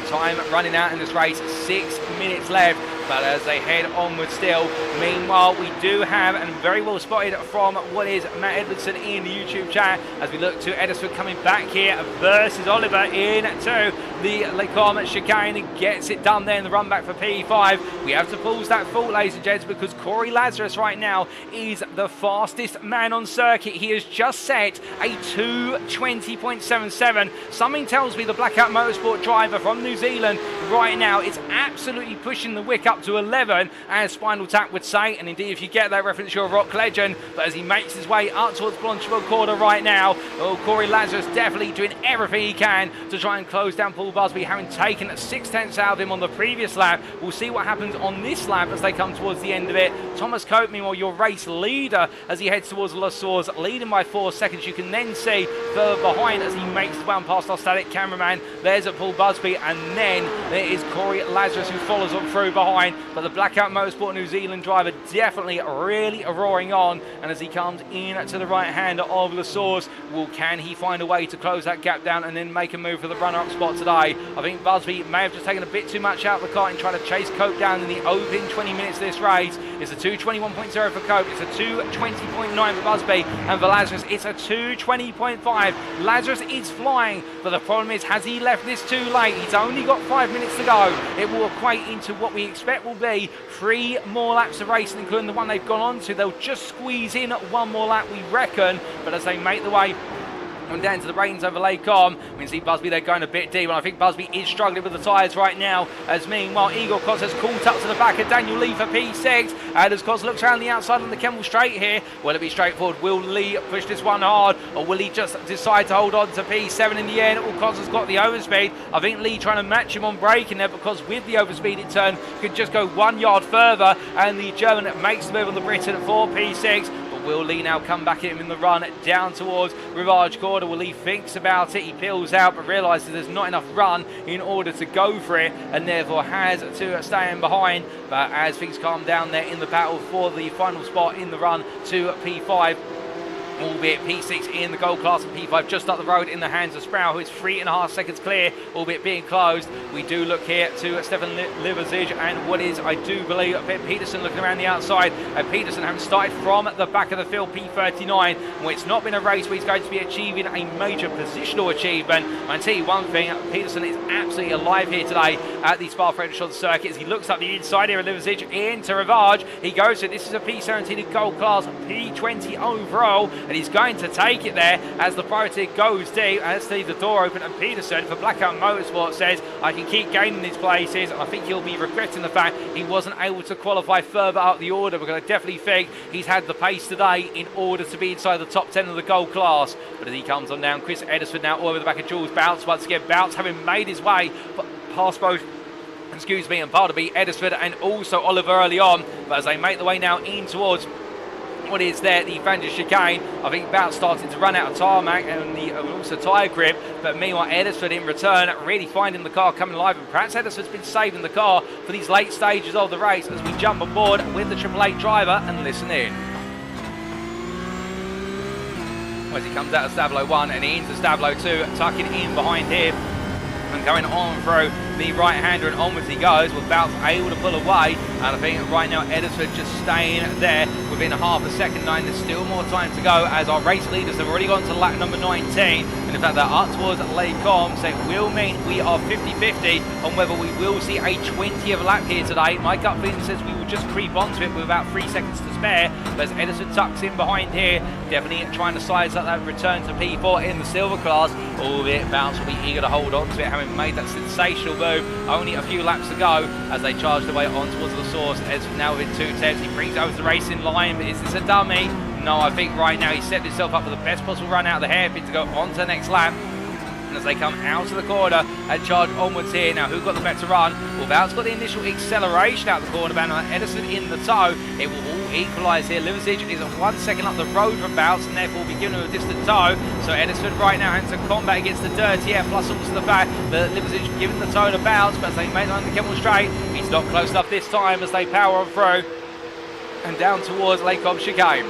time running out in this race, 6 minutes left. But as they head onward still, meanwhile we do have, and very well spotted from what is Matt Edmondson in the YouTube chat, as we look to Edisford coming back here versus Oliver into the Lecom chicane, and gets it done there in the run back for P5. We have to pause that fault, ladies and gents, because Corey Lazarus right now is the fastest man on circuit. He has just set a 2:20.77. Something tells me the Blackout Motorsport driver from New Zealand right now is absolutely pushing the wick up to 11, as Spinal Tap would say, and indeed if you get that reference you're a rock legend. But as he makes his way up towards Blancheville Corner right now, Corey Lazarus definitely doing everything he can to try and close down Paul Busby, having taken 6/10 out of him on the previous lap. We'll see what happens on this lap as they come towards the end of it. Thomas Cope, meanwhile, your race leader as he heads towards La Source, leading by 4 seconds. You can then see further behind as he makes his way past our static cameraman. There's Paul Busby, and then there is Corey Lazarus who follows on through behind. But the Blackout Motorsport New Zealand driver definitely really roaring on, and as he comes in to the right hand of La Source, can he find a way to close that gap down and then make a move for the runner-up spot today? I think Busby may have just taken a bit too much out of the car in trying to chase Cope down in the opening 20 minutes of this race. It's a 2:21.0 for Cope, it's a 2:20.9 for Busby, and for Lazarus it's a 2:20.5. Lazarus is flying, but the problem is, has he left this too late? He's only got 5 minutes to go. It will equate into what we expect will be 3 more laps of racing, including the one they've gone on to. They'll just squeeze in 1 more lap, we reckon. But as they make the way on down to the reins over Lecom, we can see Busby there going a bit deep, and I think Busby is struggling with the tyres right now, as meanwhile Igor Kos has caught up to the back of Daniel Lee for P6, and as Kos looks around the outside on the Kemmel straight here, will it be straightforward? Will Lee push this one hard, or will he just decide to hold on to P7 in the end? Kos has got the overspeed. I think Lee trying to match him on braking there, because with the overspeed it could just go 1 yard further, and the German makes the move on the Britain for P6. will Lee now come back in the run down towards Rivage Corner? Will Lee thinks about it, he peels out but realises there's not enough run in order to go for it, and therefore has to stay in behind. But as things calm down there in the battle for the final spot in the run to P5, albeit P6 in the gold class and P5 just up the road in the hands of Sproul, who is 3.5 seconds clear, albeit being closed. We do look here to Stefan Liversidge and what is, I do believe, Ben Peterson looking around the outside. And Peterson having started from the back of the field, P39, where it's not been a race where he's going to be achieving a major positional achievement. I tell you one thing, Peterson is absolutely alive here today at the Spa-Francorchamps circuit as he looks up the inside here of Liversidge into Rivage. He goes to, this is a P17 gold class, P20 overall, and he's going to take it there as the priority goes deep. And let's leave the door open, and Peterson for Blackout Motorsport says, I can keep gaining these places, and I think he'll be regretting the fact he wasn't able to qualify further up the order, because I definitely think he's had the pace today in order to be inside the top 10 of the gold class. But as he comes on down, Chris Edisford now all over the back of Jules Bounce. Once again, Bounce having made his way past both and Barnaby, Edisford and also Oliver early on. But as they make the way now in towards what is there, the Vander chicane, I think Bounce starting to run out of tarmac and also tyre grip, but meanwhile Edisford in return really finding the car coming alive, and perhaps Edisford's been saving the car for these late stages of the race as we jump on board with the Triple Eight driver and listen in. As he comes out of Stablo 1 and into Stablo 2, tucking in behind him and going on through the right-hander and onwards he goes, with Bounce able to pull away, and I think right now Edisford just staying there within half a second. There's still more time to go as our race leaders have already gone to lap number 19, and in fact they're up towards Les Combes, so it will mean we are 50-50 on whether we will see a 20th lap here today. My gut feeling says we will just creep onto it with about 3 seconds to spare, but as Edisford tucks in behind here, definitely trying to size up that return to P4 in the silver class, albeit Bounce will be eager to hold on to it, having made that sensational move only a few laps to go as they charge their way on towards the source. As now within 2 tenths, he brings over the racing line. Is this a dummy? No, I think right now he's set himself up for the best possible run out of the hairpin to go on to the next lap. And as they come out of the corner and charge onwards here, now who got the better run? Well, Bounce got the initial acceleration out the corner, but Edison in the toe. It will all equalise here. Liversidge is 1 second up the road from Bounce and therefore will be given him a distant toe. So Edison right now has to combat against the dirty air, plus also the fact that Liversidge giving the toe to Bounce, but as they make it on the Kemmel Straight, he's not close enough this time as they power on through and down towards Les Combes chicane.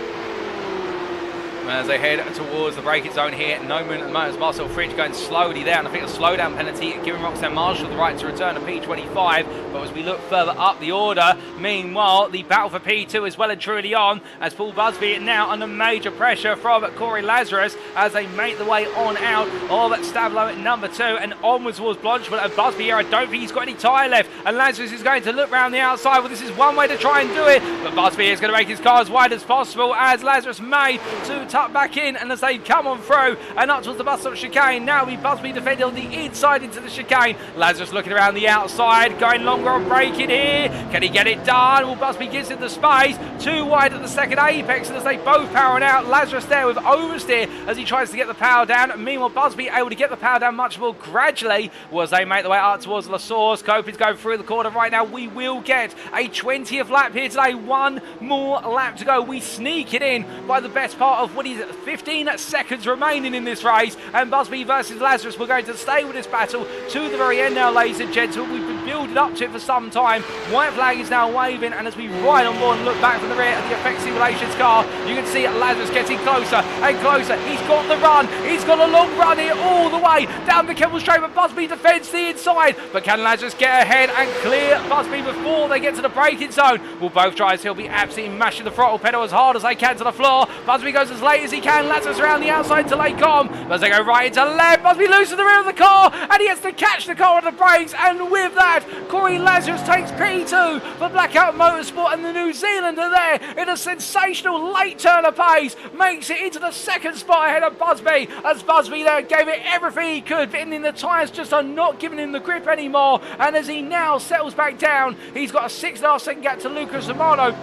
As they head towards the braking zone here, no movement at the moment as Marcel Fringe going slowly there, and I think a slowdown penalty giving Roxanne Marshall the right to return to P25. But as we look further up the order, meanwhile the battle for P2 is well and truly on as Paul Busby now under major pressure from Corey Lazarus as they make the way on out of Stablo at number 2 and onwards towards Blanchard. And Busby here, I don't think he's got any tyre left, and Lazarus is going to look round the outside. Well, this is one way to try and do it, but Busby is going to make his car as wide as possible as Lazarus made to tuck back in, and as they come on through and up towards the bus stop chicane, now we Busby defended on the inside into the chicane. Lazarus looking around the outside, going longer on braking here. Can he get it done? Well, Busby gives it the space, too wide at the second apex, and as they both powering out, Lazarus there with oversteer as he tries to get the power down. And meanwhile, Busby able to get the power down much more gradually as they make the way up towards La Source. Cope is going through the corner right now. We will get a 20th lap here today. One more lap to go. We sneak it in by the best part of what is 15 seconds remaining in this race, and Busby versus Lazarus. We're going to stay with this battle to the very end now, ladies and gentlemen. We've been building up to it for some time. White flag is now waving, and as we ride on board and look back from the rear of the Effect Simulations car, you can see Lazarus getting closer and closer. He's got the run. He's got a long run here all the way down the Kemmel Straight, but Busby defends the inside. But can Lazarus get ahead and clear Busby before they get to the braking zone? Well, both drivers, he'll be absolutely mashing the throttle pedal as hard as they can to the floor. Busby goes as late as he can. Lazarus around the outside to Les Combes, but as they go right into left, Busby loses the rear of the car, and he has to catch the car on the brakes, and with that, Corey Lazarus takes P2 for Blackout Motorsport, and the New Zealander there in a sensational late turn of pace makes it into the second spot ahead of Busby, as Busby there gave it everything he could, but the tyres just are not giving him the grip anymore, and as he now settles back down, he's got a 6.5 second gap to Lucas Romano.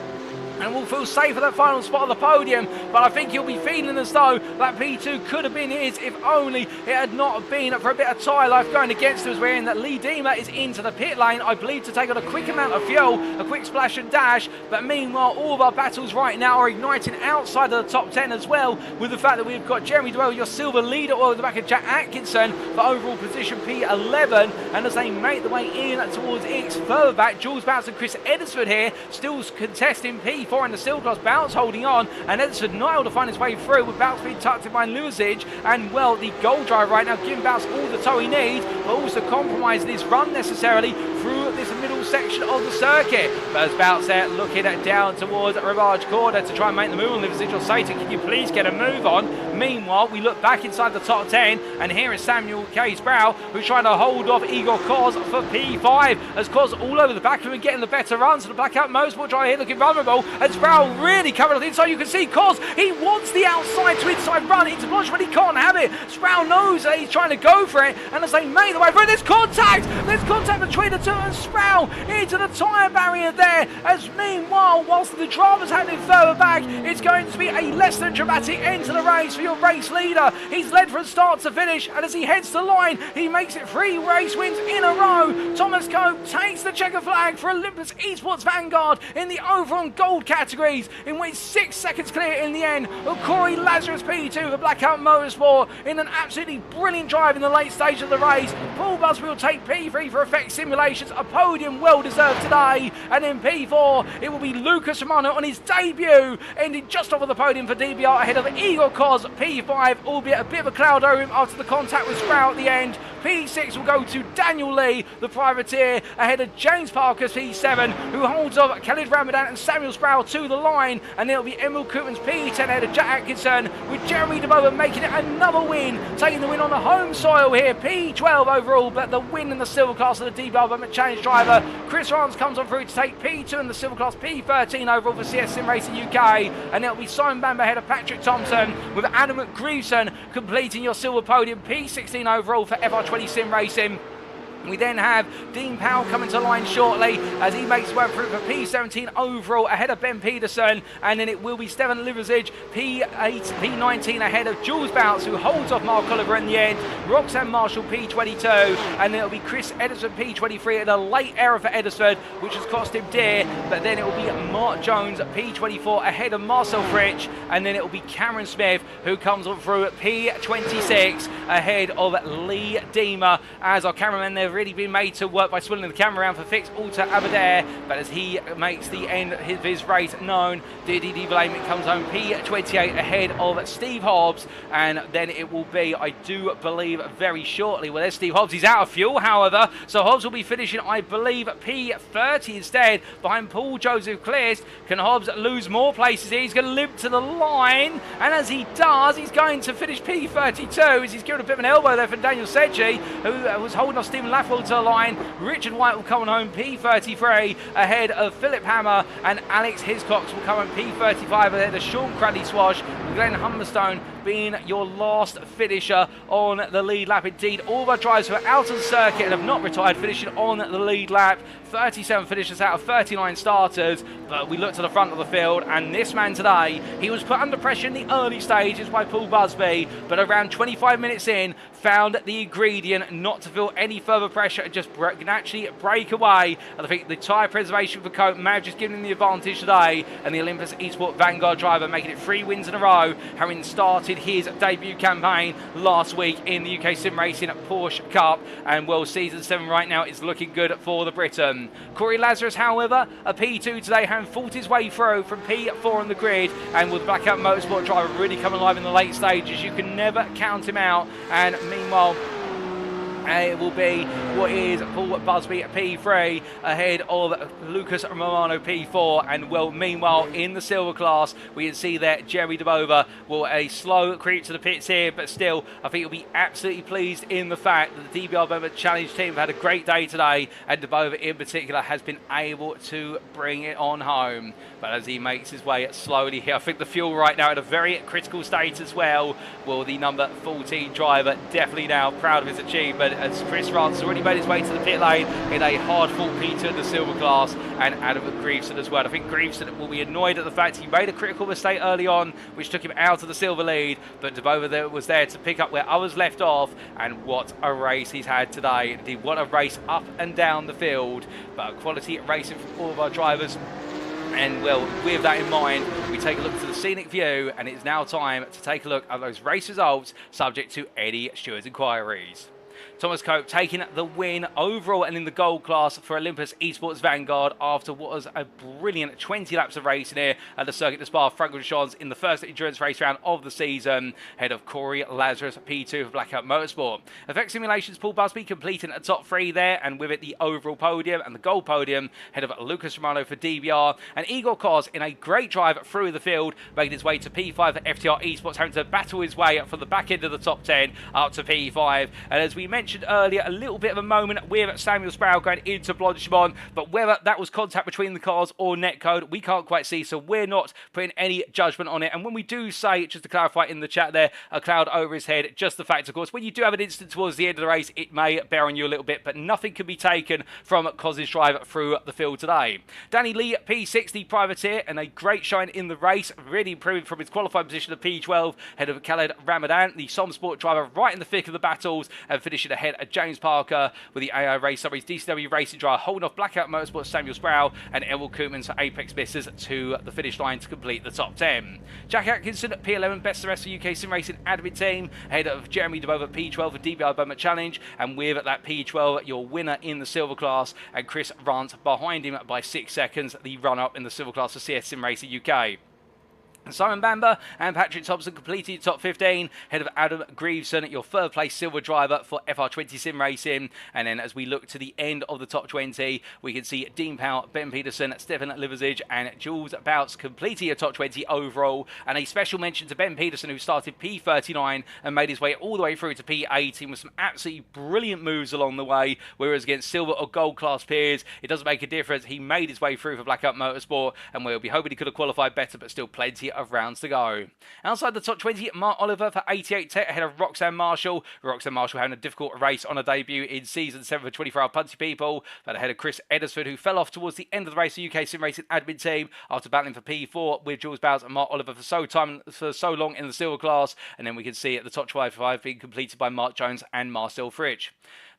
and will feel safe at that final spot of the podium, but I think he'll be feeling as though that P2 could have been his if only it had not been for a bit of tyre life going against us. We're in that Lee Diemer is into the pit lane, I believe, to take on a quick amount of fuel, a quick splash and dash, but meanwhile all of our battles right now are igniting outside of the top 10 as well, with the fact that we've got Jeremy Dwell, your silver leader, all at the back of Jack Atkinson for overall position P11, and as they make the way in towards X further back, Jules Bounce and Chris Edisford here still contesting P4 in the silver class. Bounce holding on, and Edisford not able to find his way through, with Bounce being tucked in by Luzic, and well, the goal drive right now giving Bounce all the tow he needs, but also compromising his run necessarily through this middle section of the circuit. But as Bounce there looking down towards Rivage Corner to try and make the move on Luzic, or Satan, can you please get a move on? Meanwhile, we look back inside the top 10, and here is Samuel K. Sproul, who's trying to hold off Igor Koz for P5, as Koz all over the back of him getting the better runs. So the Blackout Motorsport driver here looking vulnerable, and Sproul really coming on the inside. You can see Koz, he wants the outside to inside run into launch, but he can't have it. Sproul knows that he's trying to go for it, and as they make the way through, there's contact between the two, and Sproul into the tyre barrier there, as meanwhile, whilst the drama's happening further back, it's going to be a less than dramatic end to the race for your race leader. He's led from start to finish, and as he heads to the line, he makes it 3 race wins in a row. Thomas Cope takes the checker flag for Olympus eSports Vanguard in the overall gold categories, in which 6 seconds clear in the end of Corey Lazarus P2 for Blackout Motorsport in an absolutely brilliant drive in the late stage of the race. Paul Busby will take P3 for Effect Simulations, a podium well deserved today, and in P4 it will be Lucas Romano on his debut, ending just off of the podium for DBR ahead of Igor Koz. P5, albeit a bit of a cloud over him after the contact with Sproul at the end. P6 will go to Daniel Lee, the privateer, ahead of James Parker's P7, who holds off Khalid Ramadan and Samuel Sproul to the line, and it'll be Emil Koopman's P10 ahead of Jack Atkinson, with Jeremy DeBoer making it another win, taking the win on the home soil here, P12 overall, but the win in the silver class of the DBR Challenge driver. Chris Rance comes on through to take P2 in the silver class, P13 overall for CS Sim Racing UK, and it'll be Simon Bamber ahead of Patrick Thompson, with Adam McGreevson completing your silver podium, P16 overall for FR20 Sim Racing. We then have Dean Powell coming to the line shortly as he makes his way through for P17 overall ahead of Ben Peterson, and then it will be Stefan Liversidge P8, P19 ahead of Jules Bounce, who holds off Mark Oliver in the end. Roxanne Marshall P22, and then it'll be Chris Edison P23 at a late error for Edisford, which has cost him dear, but then it will be Mark Jones P24 ahead of Marcel Fritsch, and then it will be Cameron Smith who comes on through at P26 ahead of Lee Diemer, as our cameraman there really been made to work by swirling the camera around for Fix Alter Aberdare, but as he makes the end of his race known, Didi Blaming comes home P28 ahead of Steve Hobbs, and then it will be, I do believe, very shortly. Well, there's Steve Hobbs. He's out of fuel, however, so Hobbs will be finishing, I believe, P30 instead behind Paul Joseph Cleist. Can Hobbs lose more places here? He's going to limp to the line, and as he does, he's going to finish P32 as he's given a bit of an elbow there for Daniel Sedgley, who was holding off Stephen Laffel to the line. Richard White will come on home P33 ahead of Philipp Hammer, and Alex Hiscox will come on P35 ahead of Sean Cradley Swash, with Glenn Humberstone being your last finisher on the lead lap. Indeed, all of our drivers who are out of the circuit and have not retired finishing on the lead lap. 37 finishers out of 39 starters, but we look to the front of the field, and this man today, he was put under pressure in the early stages by Paul Busby, but around 25 minutes in, found the ingredient not to feel any further pressure and just naturally break away. And I think the tyre preservation for Cope may have just given him the advantage today, and the Olympus eSport Vanguard driver making it 3 wins in a row, having started his debut campaign last week in the UKSimRacing Porsche Cup, and well, season 7 right now is looking good for the Briton. Corey Lazarus, however, a P2 today, having fought his way through from P4 on the grid, and with Blackout Motorsport driver really coming alive in the late stages, you can never count him out. And meanwhile, it will be what is Paul Busby at P3 ahead of Lucas Romano P4, and well, meanwhile in the silver class we can see that Jeremy DeBoer will a slow creep to the pits here, but still I think he'll be absolutely pleased in the fact that the DBR Member Challenge team have had a great day today, and DeBoer in particular has been able to bring it on home. But as he makes his way slowly here, I think the fuel right now at a very critical state as well. Well, the number 14 driver definitely now proud of his achievement third, as Chris Rance already made his way to the pit lane in a hard-fought P2 in the silver class, and Adam Greaveson as well. I think Greaveson will be annoyed at the fact he made a critical mistake early on, which took him out of the silver lead, but DeBova was there to pick up where others left off, and what a race he's had today. Indeed, what a race up and down the field, but quality racing from all of our drivers. And well, with that in mind, we take a look to the scenic view, and it's now time to take a look at those race results subject to any Stewards inquiries. Thomas Cope taking the win overall and in the gold class for Olympus eSports Vanguard after what was a brilliant 20 laps of racing here at the Circuit de Spa-Francorchamps in the first endurance race round of the season, ahead of Corey Lazarus P2 for Blackout Motorsport. Effect Simulations Paul Busby completing a top 3 there, and with it the overall podium and the gold podium, ahead of Lucas Romano for DBR, and Igor Kos in a great drive through the field, making his way to P5 for FTR Esports, having to battle his way from the back end of the top 10 up to P5. And as we mentioned earlier, a little bit of a moment with Samuel Sproul going into Blanchimont, but whether that was contact between the cars or netcode, we can't quite see, so we're not putting any judgment on it. And when we do say, just to clarify in the chat there, a cloud over his head, just the fact, of course, when you do have an incident towards the end of the race, it may bear on you a little bit, but nothing can be taken from Koz's drive through the field today. Danny Lee, P60 privateer, and a great shine in the race, really improving from his qualifying position of P12, ahead of Khaled Ramadan, the SomSport driver, right in the thick of the battles, and finishing ahead of James Parker with the AI Race Summaries DCW Racing driver, holding off Blackout Motorsports Samuel Sproul and Elwell Koopmans for Apex Missers to the finish line to complete the top 10. Jack Atkinson at P11, best of the rest for UKSimRacing admin team, ahead of Jeremy DeBova P12 for DBI Bowman Challenge, and with that P12, your winner in the silver class, and Chris Rance behind him by 6 seconds, the run-up in the silver class for CSimRacing UK. Simon Bamber and Patrick Thompson completed top 15, ahead of Adam Greaveson, your third place silver driver for FR20 Sim Racing. And then as we look to the end of the top 20, we can see Dean Powell, Ben Peterson, Stefan Liversidge and Jules Bouts completing a top 20 overall. And a special mention to Ben Peterson, who started P39 and made his way all the way through to P18 with some absolutely brilliant moves along the way, whereas against silver or gold class peers, it doesn't make a difference. He made his way through for Blackout Motorsport, and we'll be hoping he could have qualified better, but still plenty of rounds to go. Outside the top 20, Mark Oliver for 88 Tech ahead of Roxanne Marshall. Roxanne Marshall having a difficult race on a debut in Season 7 for 24-hour Punty People, but ahead of Chris Eddersford, who fell off towards the end of the race, the UKSimRacing admin team, after battling for P4 with Jules Bowes and Mark Oliver for so long in the silver class. And then we can see at the top 5 being completed by Mark Jones and Marcel Fritsch.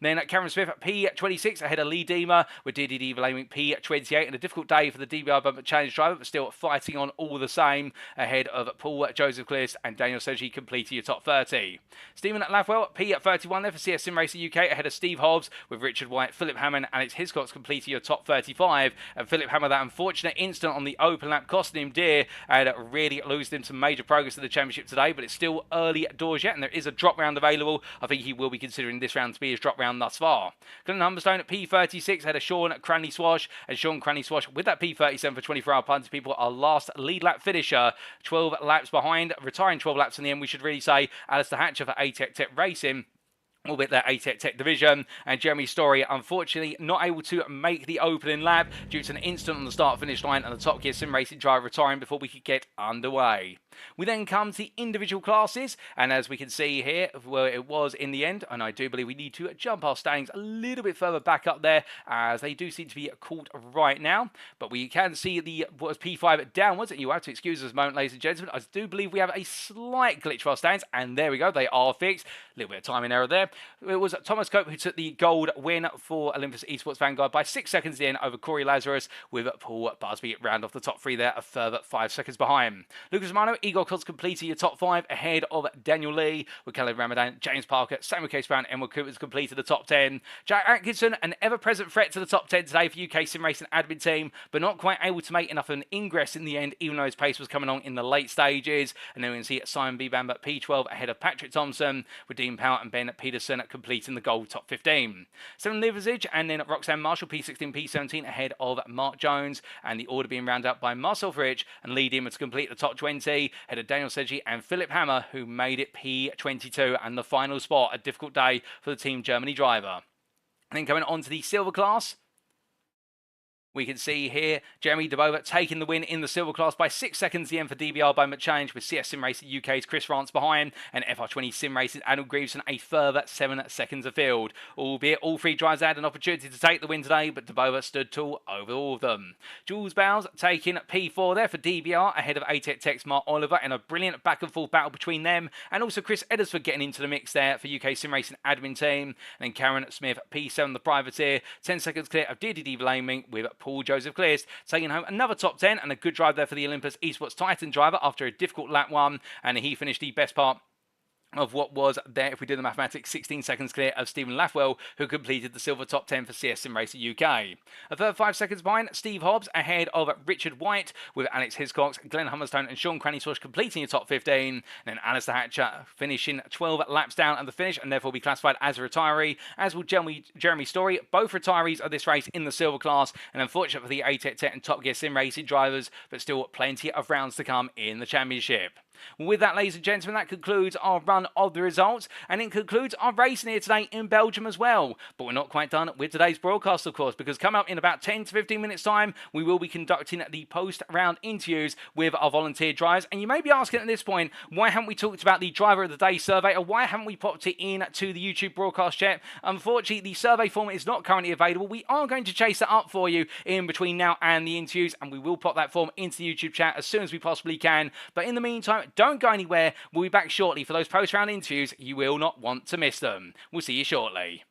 Then Cameron Smith at P26 ahead of Lee Deemer, with DDD aiming P28, and a difficult day for the DBI Bumper Challenge driver, but still fighting on all the same, ahead of Paul Joseph Clears and Daniel Sedgley completing your top 30. Stephen Lavwell at P31 there for CSimRacing UK, ahead of Steve Hobbs, with Richard White, Philipp Hammer and Alex Hiscox completing your top 35. And Philipp Hammer, that unfortunate incident on the open lap costing him dear, and really losing him some major progress in the championship today, but it's still early doors yet, and there is a drop round available. I think he will be considering this round to be his drop round thus far. Glenn Humberstone at P36 had a Sean Cranley Swash, and Sean Cranley Swash with that P37 for 24-hour Punty People, our last lead lap finisher, 12 laps behind, retiring 12 laps in the end, we should really say. Alistair Hatcher for ATEC Tech Racing, albeit their ATEC Tech division, and Jeremy Story unfortunately not able to make the opening lap due to an incident on the start-finish line and the Top Gear Sim Racing driver retiring before we could get underway. We then come to the individual classes, and as we can see here, well, it was in the end, and I do believe we need to jump our standings a little bit further back up there, as they do seem to be caught right now, but we can see the what was P5 downwards, and you have to excuse us a moment, ladies and gentlemen. I do believe we have a slight glitch for our standings, and there we go, they are fixed. A little bit of timing error there. It was Thomas Cope who took the gold win for Olympus eSports Vanguard by 6 seconds in over Corey Lazarus, with Paul Busby round off the top 3 there, a further 5 seconds behind. Lucas Romano, Igor Kos completing your top 5 ahead of Daniel Lee, with Khaled Ramadan, James Parker, Samuel Case Brown, and Emma Coopers completed the top 10. Jack Atkinson, an ever-present threat to the top 10 today for UKSimRacing admin team, but not quite able to make enough of an ingress in the end, even though his pace was coming on in the late stages. And then we can see Simon B. Bamber P12 ahead of Patrick Thompson, with Dean Powell and Ben Peterson completing the gold top 15. Stephen Liversidge and then Roxanne Marshall P16, P17 ahead of Mark Jones, and the order being rounded up by Marcel Fritsch and Lee Dimmer to complete the top 20, ahead of Daniel Sedgley and Philipp Hammer, who made it P22 and the final spot. A difficult day for the Team Germany driver. And then coming on to the silver class, We can see here Jeremy Debova taking the win in the silver class by 6 seconds the end for DBR by much change, with CS Sim Racing UK's Chris France behind and FR20 Sim Racing Adel Greaves a further 7 seconds afield. Albeit all three drivers had an opportunity to take the win today, but Debova stood tall over all of them. Jules Bowles taking P4 there for DBR ahead of ATEC Tech's Mark Oliver in a brilliant back and forth battle between them, and also Chris Eddersford getting into the mix there for UK Sim Racing admin team. And then Karen Smith P7 the privateer, 10 seconds clear of DDD Blaming, with Paul Joseph Clears taking home another top 10 and a good drive there for the Olympus eSports Titan driver after a difficult lap one, and he finished the best part of what was there, if we do the mathematics, 16 seconds clear of Stephen Lathwell, who completed the silver top 10 for CS Sim Racing UK. A further 5 seconds behind, Steve Hobbs ahead of Richard White, with Alex Hiscox, Glenn Hummerstone and Sean Cranny-Swash completing the top 15, and then Alistair Hatcher finishing 12 laps down at the finish and therefore be classified as a retiree, as will Jeremy Story, both retirees of this race in the silver class, and unfortunate for the ATEC Tech and Top Gear Sim Racing drivers, but still plenty of rounds to come in the championship. With that, ladies and gentlemen, that concludes our run of the results, and it concludes our racing here today in Belgium as well. But we're not quite done with today's broadcast, of course, because coming up in about 10 to 15 minutes time, we will be conducting the post-round interviews with our volunteer drivers. And you may be asking at this point, why haven't we talked about the Driver of the Day survey, or why haven't we popped it in to the YouTube broadcast yet? Unfortunately, the survey form is not currently available. We are going to chase that up for you in between now and the interviews, and we will pop that form into the YouTube chat as soon as we possibly can. But in the meantime, don't go anywhere. We'll be back shortly for those post-round interviews. You will not want to miss them. We'll see you shortly.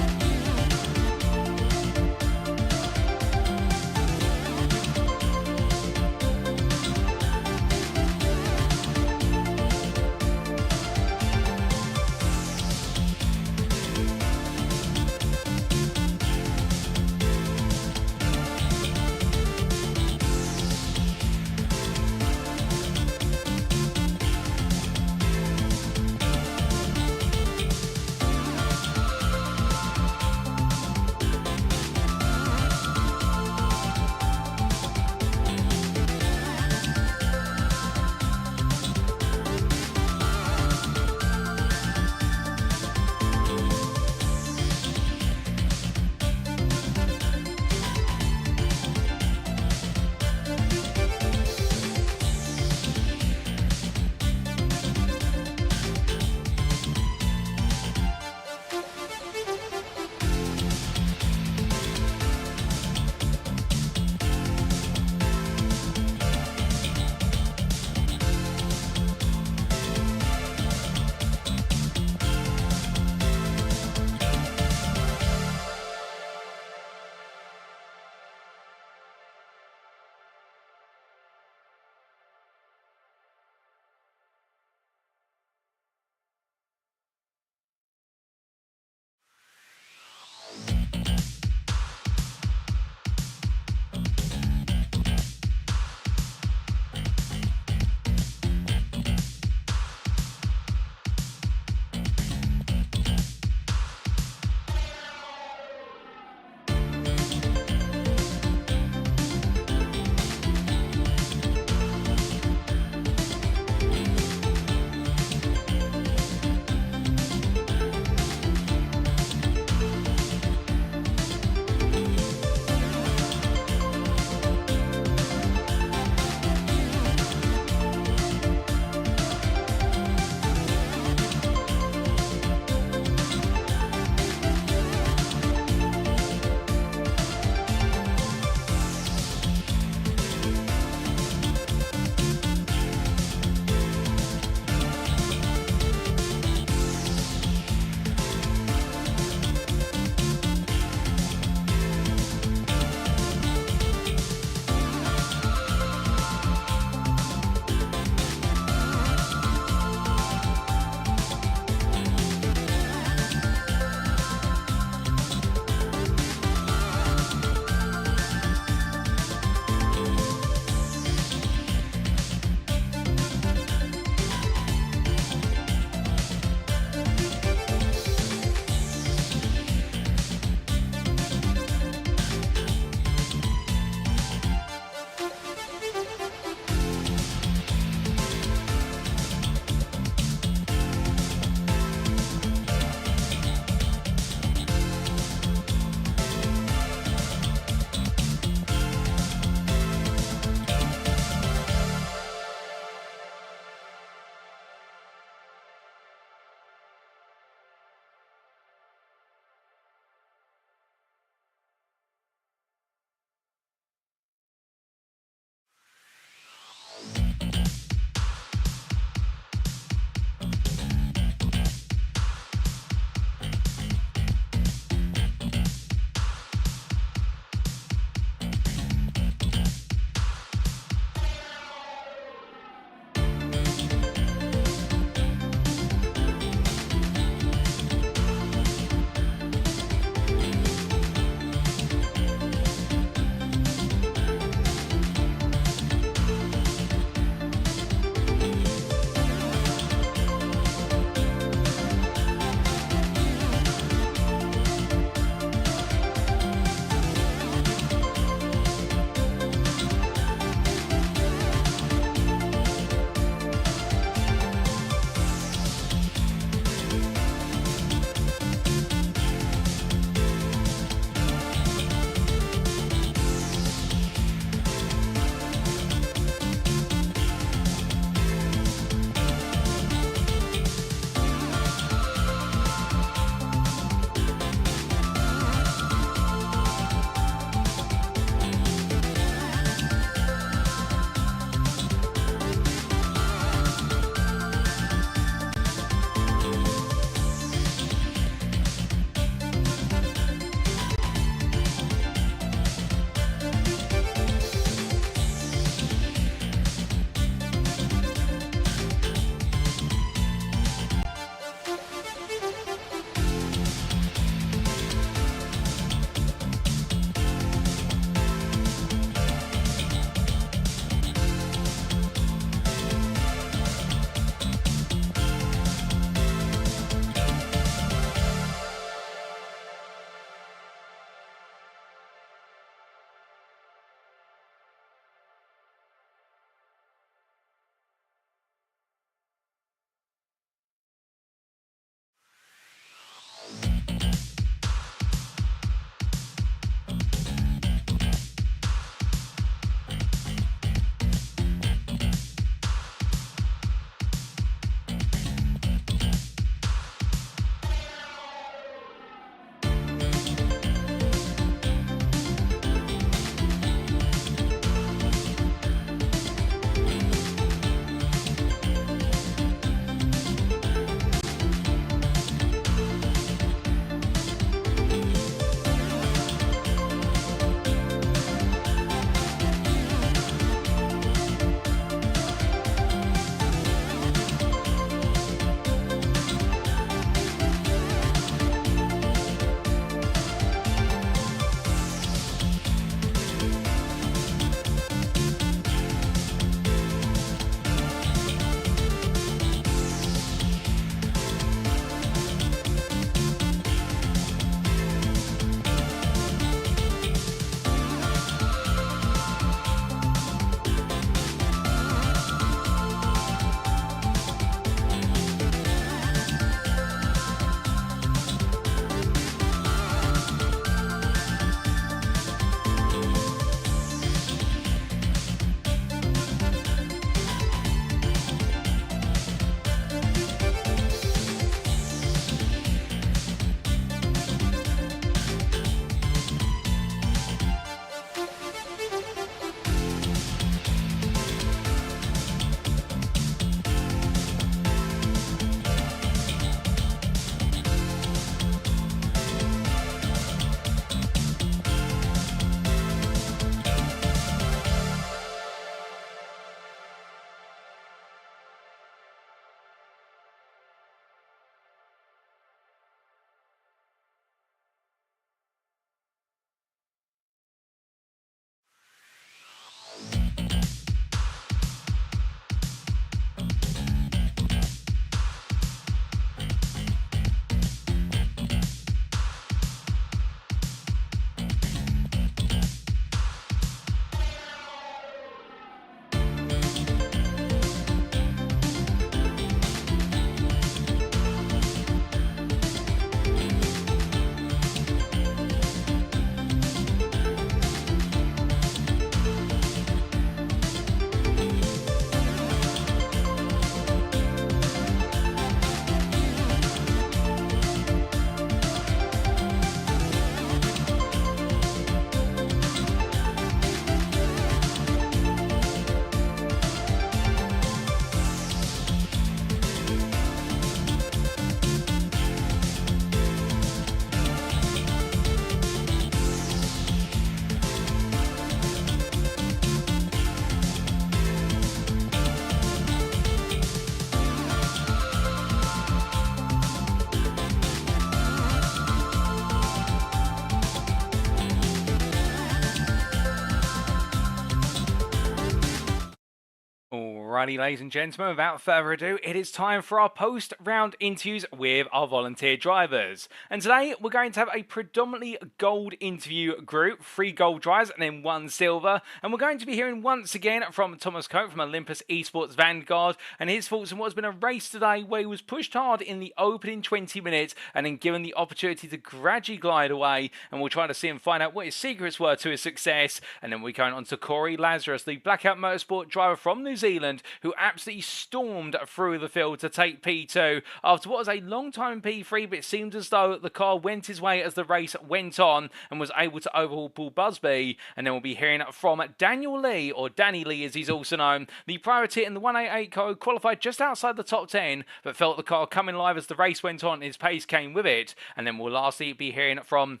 Alrighty, ladies and gentlemen, without further ado, it is time for our post-round interviews with our volunteer drivers. And today, we're going to have a predominantly gold interview group, 3 gold drivers and then 1 silver. And we're going to be hearing once again from Thomas Cope from Olympus eSports Vanguard and his thoughts on what's been a race today where he was pushed hard in the opening 20 minutes and then given the opportunity to gradually glide away. And we'll try to see and find out what his secrets were to his success. And then we're going on to Corey Lazarus, the Blackout Motorsport driver from New Zealand, who absolutely stormed through the field to take P2 after what was a long time in P3, but it seemed as though the car went his way as the race went on and was able to overhaul Paul Busby. And then we'll be hearing from Daniel Lee, or Danny Lee as he's also known, the priority in the 188 car, qualified just outside the top 10 but felt the car coming live as the race went on and his pace came with it. And then we'll lastly be hearing from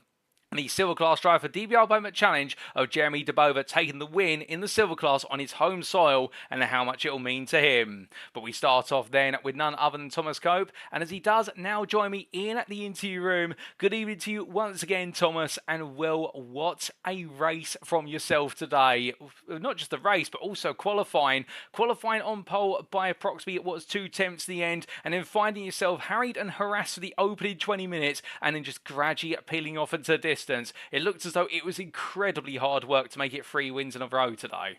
the silver class driver for DBR Moment Challenge of Jeremy DeBova, taking the win in the silver class on his home soil and how much it will mean to him. But we start off then with none other than Thomas Cope, and as he does now join me in the interview room, good evening to you once again, Thomas, and well, what a race from yourself today. Not just the race, but also qualifying on pole by approximately what was 2 tenths to the end, and then finding yourself harried and harassed for the opening 20 minutes, and then just gradually peeling off into the distance. It looked as though it was incredibly hard work to make it 3 wins in a row today.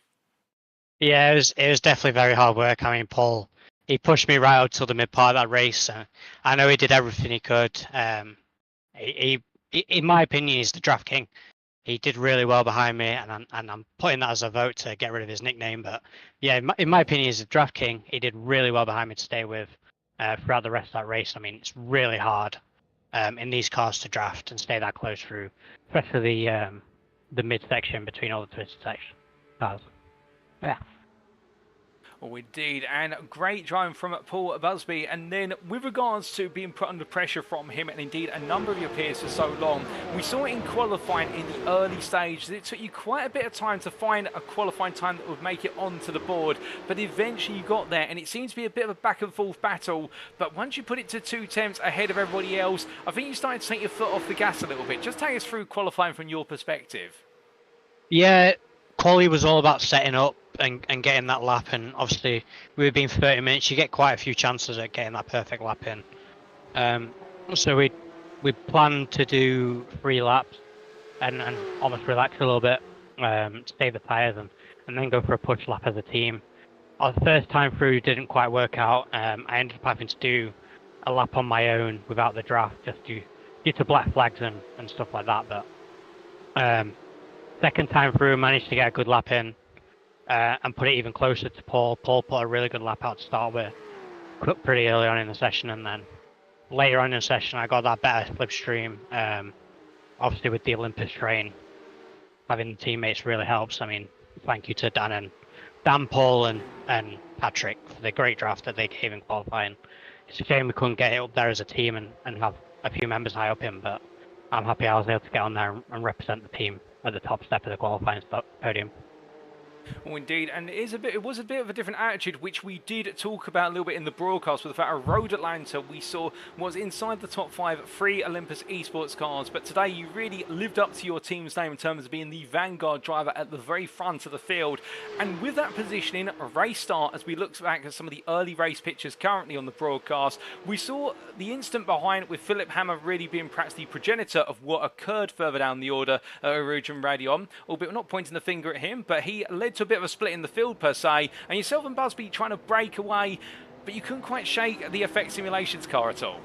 Yeah, it was definitely very hard work. I mean, Paul, he pushed me right up till the mid part of that race. I know he did everything he could. He in my opinion, he's the draft king. He did really well behind me, and I'm putting that as a vote to get rid of his nickname. But yeah, in my opinion, he's the draft king. He did really well behind me to stay with throughout the rest of that race. I mean, it's really hard in these cars to draft and stay that close through, especially the midsection between all the twisted section cars. Yeah. Oh, indeed, and great driving from Paul Busby. And then with regards to being put under pressure from him and indeed a number of your peers for so long, we saw it in qualifying in the early stages. It took you quite a bit of time to find a qualifying time that would make it onto the board, but eventually you got there, and it seems to be a bit of a back and forth battle. But once you put it to 2 tenths ahead of everybody else, I think you started to take your foot off the gas a little bit. Just take us through qualifying from your perspective. Yeah, quali was all about setting up and getting that lap, and obviously we've been 30 minutes, you get quite a few chances at getting that perfect lap in. So we planned to do 3 laps and almost relax a little bit, save the tyres and then go for a push lap as a team. Our first time through didn't quite work out. I ended up having to do a lap on my own without the draft just due to black flags and stuff like that. But second time through, managed to get a good lap in and put it even closer to Paul. Paul put a really good lap out to start with, pretty early on in the session, and then later on in the session I got that better slipstream. Obviously with the Olympus train, having the teammates really helps. I mean, thank you to Dan, Paul and Patrick for the great draft that they gave in qualifying. It's a shame we couldn't get it up there as a team and have a few members high up him, but I'm happy I was able to get on there and represent the team at the top step of the qualifying podium. Oh, indeed, and it was a bit of a different attitude, which we did talk about a little bit in the broadcast with the fact of Road Atlanta we saw was inside the top 5 3 Olympus eSports cars, but today you really lived up to your team's name in terms of being the Vanguard driver at the very front of the field. And with that positioning, race start, as we look back at some of the early race pictures currently on the broadcast, we saw the instant behind with Philipp Hammer really being perhaps the progenitor of what occurred further down the order at Rouge and Radion, albeit we're not pointing the finger at him, but he led to a bit of a split in the field per se, and yourself and Busby trying to break away, but you couldn't quite shake the Effect Simulations car at all.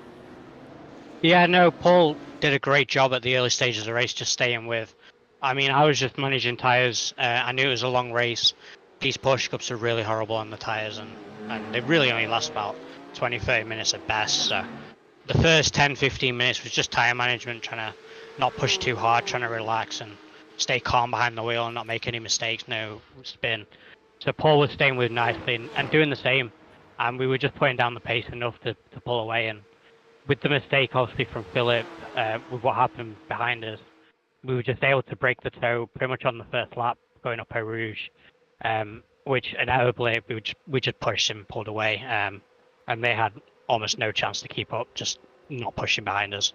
Yeah, no, Paul did a great job at the early stages of the race, just staying with. I mean, I was just managing tyres. I knew it was a long race. These Porsche Cups are really horrible on the tyres, and they really only last about 20-30 minutes at best. So the first 10-15 minutes was just tyre management, trying to not push too hard, trying to relax and stay calm behind the wheel and not make any mistakes, no spin. So Paul was staying with nicely and doing the same, and we were just putting down the pace enough to pull away. And with the mistake obviously from Philip, with what happened behind us, we were just able to break the toe pretty much on the first lap going up Eau Rouge, which inevitably we just pushed and pulled away, and they had almost no chance to keep up, just not pushing behind us.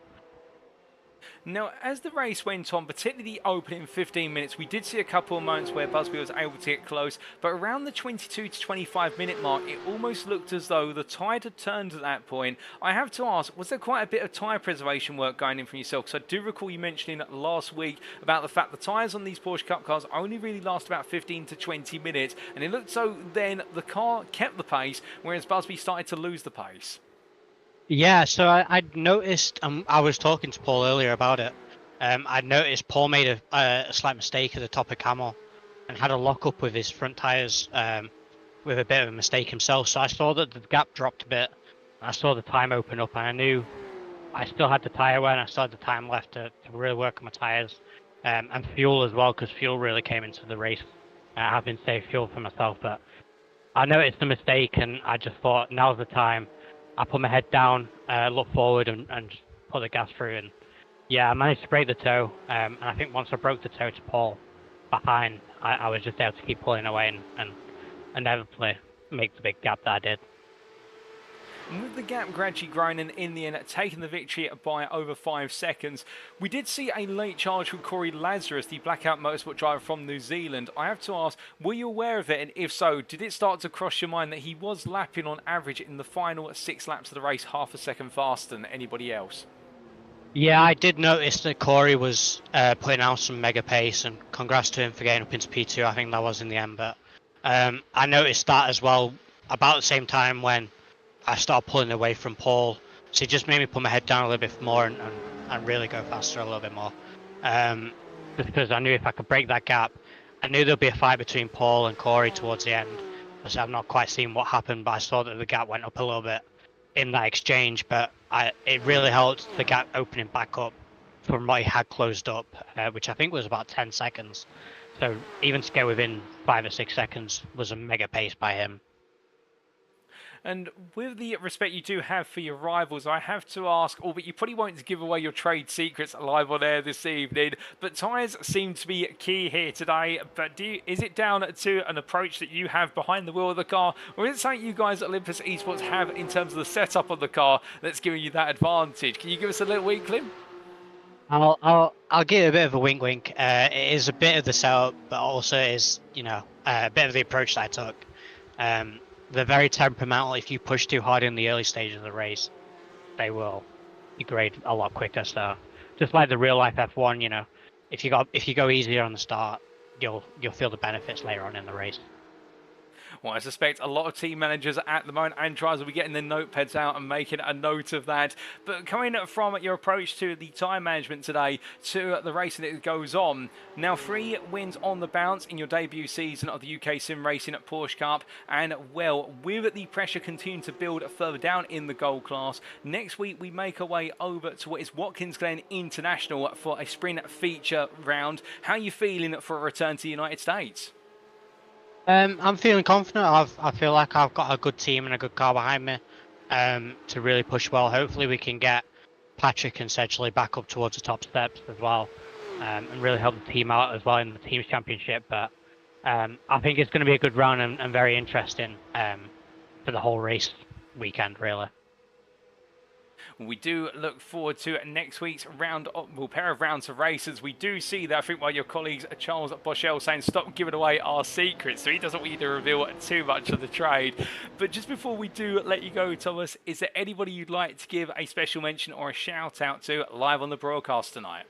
Now, as the race went on, particularly the opening 15 minutes, we did see a couple of moments where Busby was able to get close, but around the 22 to 25 minute mark, it almost looked as though the tide had turned at that point. I have to ask, was there quite a bit of tyre preservation work going in from yourself? Because I do recall you mentioning last week about the fact the tyres on these Porsche Cup cars only really last about 15 to 20 minutes, and it looked so then the car kept the pace, whereas Busby started to lose the pace. Yeah, so I'd noticed, I was talking to Paul earlier about it. I'd noticed Paul made a slight mistake at the top of Camel and had a lock up with his front tyres with a bit of a mistake himself. So I saw that the gap dropped a bit. And I saw the time open up, and I knew I still had the tyre wear, and I still had the time left to really work on my tyres and fuel as well, because fuel really came into the race. I have been saved fuel for myself, but I noticed the mistake, and I just thought now's the time. I put my head down, look forward, and just put the gas through. And yeah, I managed to break the toe. And I think once I broke the toe to Paul behind, I was just able to keep pulling away and inevitably make the big gap that I did. And with the gap gradually growing and in the end taking the victory by over 5 seconds, we did see a late charge from Corey Lazarus, the Blackout Motorsport driver from New Zealand. I have to ask, were you aware of it? And if so, did it start to cross your mind that he was lapping on average in the final 6 laps of the race half a second faster than anybody else? Yeah, I did notice that Corey was putting out some mega pace, and congrats to him for getting up into P2. I think that was in the end, but I noticed that as well about the same time when I started pulling away from Paul, so it just made me put my head down a little bit more and really go faster a little bit more. Just because I knew if I could break that gap, I knew there'd be a fight between Paul and Corey towards the end. So I've not quite seen what happened, but I saw that the gap went up a little bit in that exchange. But it really helped the gap opening back up from what he had closed up, which I think was about 10 seconds. So even to get within 5 or 6 seconds was a mega pace by him. And with the respect you do have for your rivals, I have to ask, albeit you probably won't give away your trade secrets live on air this evening, but tyres seem to be key here today. But is it down to an approach that you have behind the wheel of the car, or is it something you guys at Olympus eSports have in terms of the setup of the car that's giving you that advantage? Can you give us a little inkling? I'll give it a bit of a wink. It is a bit of the setup, but also it is, a bit of the approach that I took. They're very temperamental. If you push too hard in the early stages of the race, they will degrade a lot quicker. So just like the real life F1, if you go easier on the start, you'll feel the benefits later on in the race. Well, I suspect a lot of team managers at the moment and drivers will be getting their notepads out and making a note of that. But coming from your approach to the time management today to the racing that goes on, now 3 wins on the bounce in your debut season of the UKSimRacing at Porsche Cup, and well, with the pressure continuing to build further down in the gold class, next week we make our way over to what is Watkins Glen International for a sprint feature round. How are you feeling for a return to the United States? I'm feeling confident. I feel like I've got a good team and a good car behind me to really push well. Hopefully we can get Patrick and Sedgley back up towards the top steps as well, and really help the team out as well in the team's championship. But I think it's going to be a good round and very interesting for the whole race weekend, really. We do look forward to next week's pair of rounds of races. We do see that, I think, while your colleagues Charles Boschel saying stop giving away our secrets, so he doesn't want you to reveal too much of the trade. But just before we do let you go, Thomas, is there anybody you'd like to give a special mention or a shout out to live on the broadcast tonight?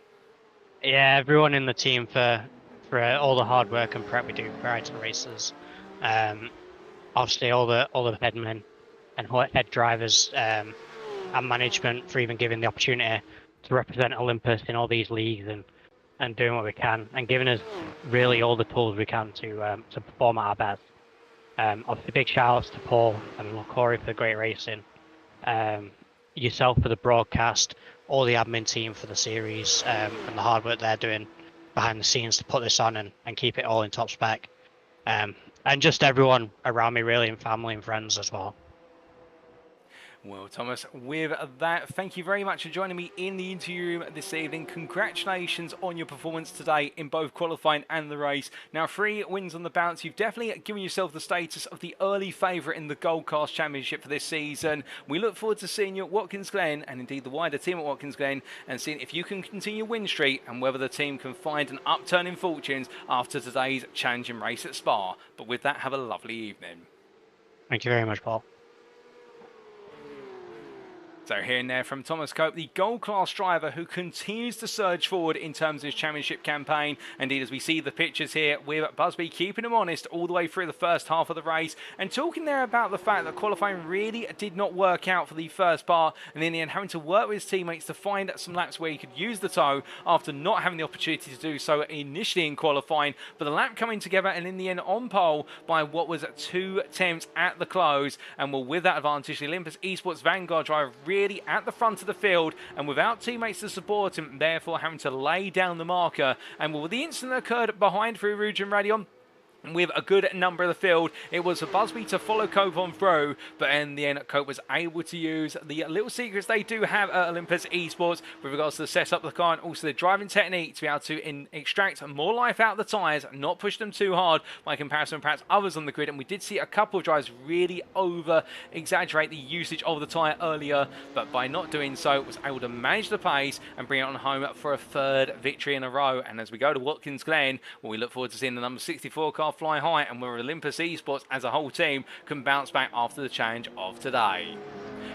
Yeah, everyone in the team for all the hard work and prep we do prior to the races. Obviously all the headmen and head drivers and management for even giving the opportunity to represent Olympus in all these leagues and doing what we can and giving us really all the tools we can to perform at our best. Obviously big shout outs to Paul and Corey for the great racing, yourself for the broadcast, all the admin team for the series and the hard work they're doing behind the scenes to put this on and keep it all in top spec, and just everyone around me really, and family and friends as well. Well, Thomas, with that, thank you very much for joining me in the interview room this evening. Congratulations on your performance today in both qualifying and the race. Now, 3 wins on the bounce. You've definitely given yourself the status of the early favourite in the Gold Class Championship for this season. We look forward to seeing you at Watkins Glen and indeed the wider team at Watkins Glen and seeing if you can continue win streak and whether the team can find an upturn in fortunes after today's challenging race at Spa. But with that, have a lovely evening. Thank you very much, Paul. So hearing there from Thomas Cope, the Gold Class driver who continues to surge forward in terms of his championship campaign. Indeed, as we see the pictures here with Busby keeping him honest all the way through the first half of the race and talking there about the fact that qualifying really did not work out for the first part and in the end having to work with his teammates to find some laps where he could use the tow after not having the opportunity to do so initially in qualifying, but the lap coming together and in the end on pole by what was 2 attempts at the close. And well, with that advantage, the Olympus eSports Vanguard driver really at the front of the field and without teammates to support him, therefore having to lay down the marker. And well, the incident occurred behind through Rouge and Radion. With a good number of the field, it was for Busby to follow Cope on through, but in the end, Cope was able to use the little secrets they do have at Olympus Esports with regards to the setup of the car and also the driving technique to be able to extract more life out of the tyres, not push them too hard by comparison with perhaps others on the grid. And we did see a couple of drivers really over-exaggerate the usage of the tyre earlier, but by not doing so, was able to manage the pace and bring it on home for a 3rd victory in a row. And as we go to Watkins Glen, well, we look forward to seeing the number 64 car fly high and where Olympus Esports as a whole team can bounce back after the challenge of today.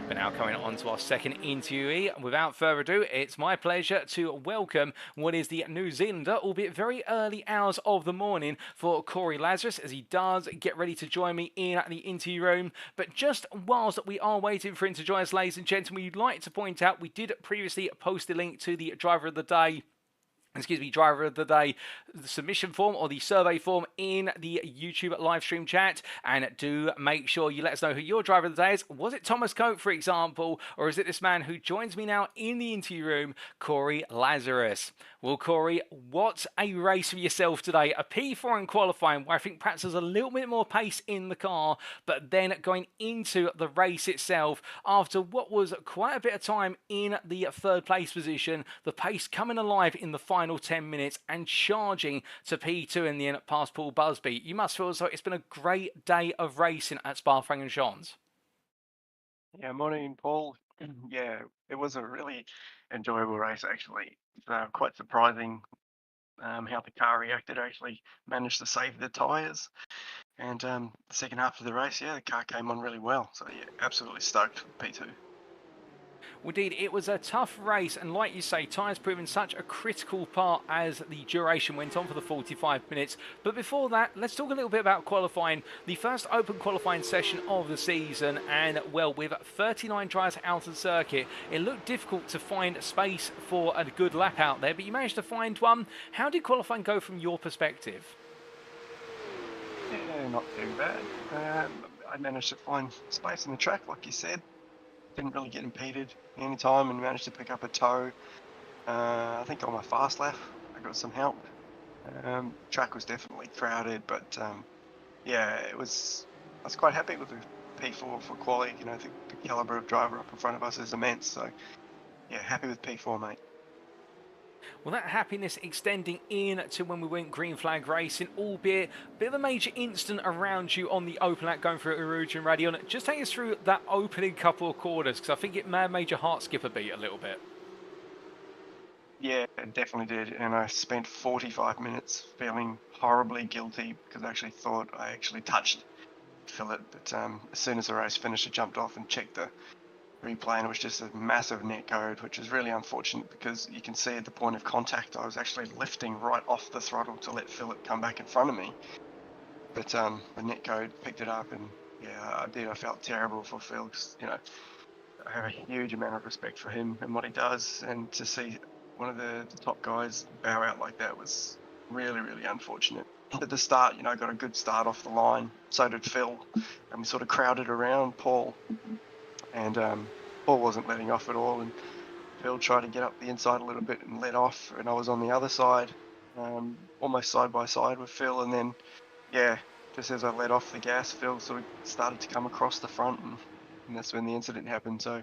But now coming on to our second interviewee, without further ado, it's my pleasure to welcome what is the New Zealander, albeit very early hours of the morning, for Corey Lazarus as he does get ready to join me in the interview room. But just whilst we are waiting for him to join us, ladies and gentlemen, we'd like to point out we did previously post a link to the driver of the day the submission form or the survey form in the YouTube live stream chat, and do make sure you let us know who your driver of the day is. Was it Thomas Cope, for example, or is it this man who joins me now in the interview room, Corey Lazarus? Well, Corey, what a race for yourself today. A P4 in qualifying where I think perhaps there's a little bit more pace in the car, but then going into the race itself, after what was quite a bit of time in the 3rd place position, the pace coming alive in the final 10 minutes and charging to P2 in the end past Paul Busby. You must feel as though it's been a great day of racing at Spa-Francorchamps. Yeah, morning, Paul. Yeah, it was a really enjoyable race, actually. Quite surprising how the car reacted. Actually managed to save the tyres. And the second half of the race, yeah, the car came on really well. So, yeah, absolutely stoked for P2. Indeed, it was a tough race, and like you say, tyres proving such a critical part as the duration went on for the 45 minutes. But before that, let's talk a little bit about qualifying. The first open qualifying session of the season, and well, with 39 drivers out of the circuit, it looked difficult to find space for a good lap out there, but you managed to find one. How did qualifying go from your perspective? Yeah, not too bad. I managed to find space in the track, like you said. Didn't really get impeded any time and managed to pick up a tow. I think on my fast lap I got some help. Track was definitely crowded, but yeah, I was quite happy with the P4 for quality. You know, the calibre of driver up in front of us is immense. So yeah, happy with P4, mate. Well, that happiness extending in to when we went green flag racing, albeit a bit of a major incident around you on the open lap going through Uruguay and Radion. Just take us through that opening couple of quarters, because I think it may have made your heart skip a beat a little bit. Yeah, it definitely did. And I spent 45 minutes feeling horribly guilty because I actually thought I actually touched Philipp. But as soon as the race finished, I jumped off and checked the replay, and it was just a massive net code, which is really unfortunate because you can see at the point of contact I was actually lifting right off the throttle to let Philipp come back in front of me, but the net code picked it up, and yeah, I felt terrible for Phil because, you know, I have a huge amount of respect for him and what he does, and to see one of the top guys bow out like that was really, really unfortunate. At the start, you know, got a good start off the line, so did Phil, and we sort of crowded around Paul. And Paul wasn't letting off at all, and Phil tried to get up the inside a little bit and let off, and I was on the other side, almost side by side with Phil, and then, yeah, just as I let off the gas, Phil sort of started to come across the front, and and that's when the incident happened. So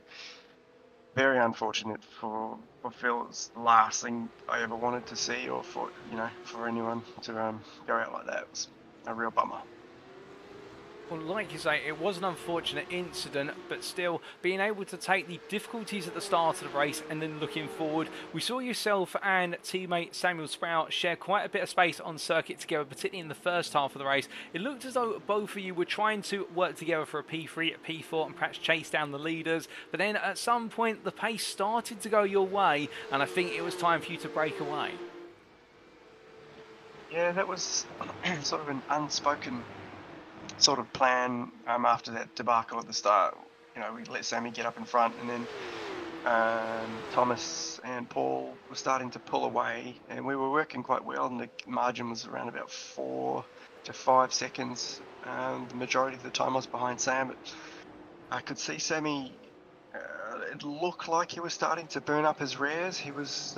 very unfortunate for Phil. It's the last thing I ever wanted to see, or for for anyone to go out like that. It was a real bummer. Well, like you say, it was an unfortunate incident, but still being able to take the difficulties at the start of the race and then looking forward, we saw yourself and teammate Samuel Sprout share quite a bit of space on circuit together, particularly in the first half of the race. It looked as though both of you were trying to work together for a P3, a P4, and perhaps chase down the leaders, but then at some point the pace started to go your way, and I think it was time for you to break away. Yeah, that was sort of an unspoken sort of plan after that debacle at the start. We let Sammy get up in front, and then Thomas and Paul were starting to pull away, and we were working quite well, and the margin was around about 4 to 5 seconds. The majority of the time I was behind Sam, but I could see Sammy, it looked like he was starting to burn up his rears. He was,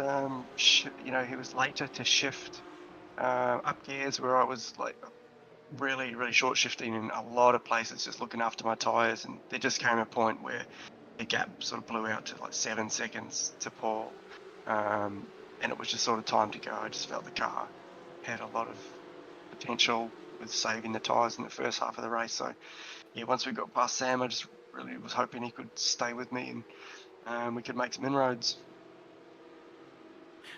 he was later to shift up gears, where I was like really short shifting in a lot of places, just looking after my tyres, and there just came a point where the gap sort of blew out to like 7 seconds to Paul, and it was just sort of time to go. I just felt the car had a lot of potential with saving the tyres in the first half of the race. So yeah, once we got past Sam, I just really was hoping he could stay with me, and we could make some inroads.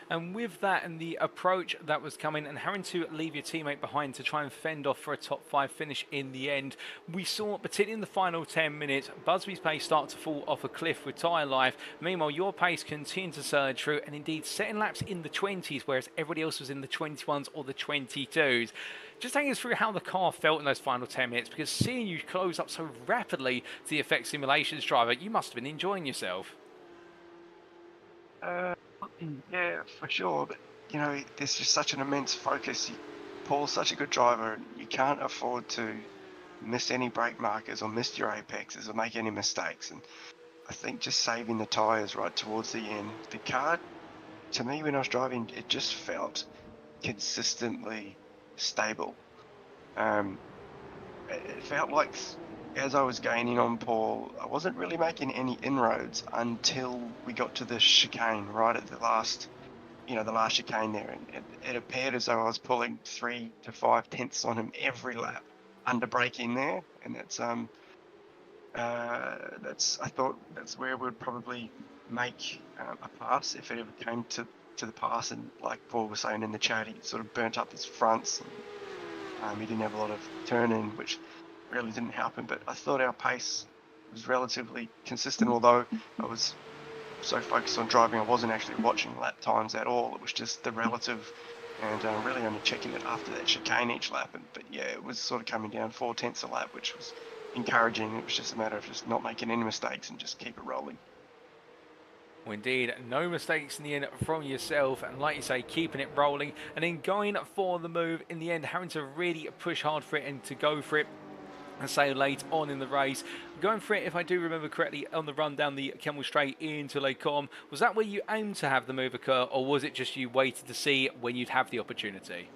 And with that and the approach that was coming and having to leave your teammate behind to try and fend off for a top 5 finish in the end, we saw, particularly in the final 10 minutes, Busby's pace start to fall off a cliff with tyre life. Meanwhile, your pace continued to surge through, and indeed setting laps in the 20s, whereas everybody else was in the 21s or the 22s. Just take us through how the car felt in those final 10 minutes, because seeing you close up so rapidly to the Effect Simulations driver, you must have been enjoying yourself. Yeah, for sure, but there's just such an immense focus. Paul's such a good driver, and you can't afford to miss any brake markers or miss your apexes or make any mistakes. And I think just saving the tyres right towards the end, the car, to me when I was driving, it just felt consistently stable. It felt like as I was gaining on Paul, I wasn't really making any inroads until we got to the chicane right at the last, the last chicane there, and it appeared as though I was pulling 3 to 5 tenths on him every lap under braking there, and I thought that's where we'd probably make a pass if it ever came to the pass. And like Paul was saying in the chat, he sort of burnt up his fronts, and he didn't have a lot of turn in, which really didn't happen. But I thought our pace was relatively consistent, although I was so focused on driving I wasn't actually watching lap times at all. It was just the relative, and really only checking it after that chicane each lap. But yeah, it was sort of coming down 4 tenths a lap, which was encouraging. It was just a matter of just not making any mistakes and just keep it rolling. Well, indeed, no mistakes in the end from yourself, and like you say, keeping it rolling, and then going for the move in the end, having to really push hard for it and to go for it. And say late on in the race, going for it, if I do remember correctly, on the run down the Kemmel Straight into Les Combes, was that where you aimed to have the move occur, or was it just you waited to see when you'd have the opportunity?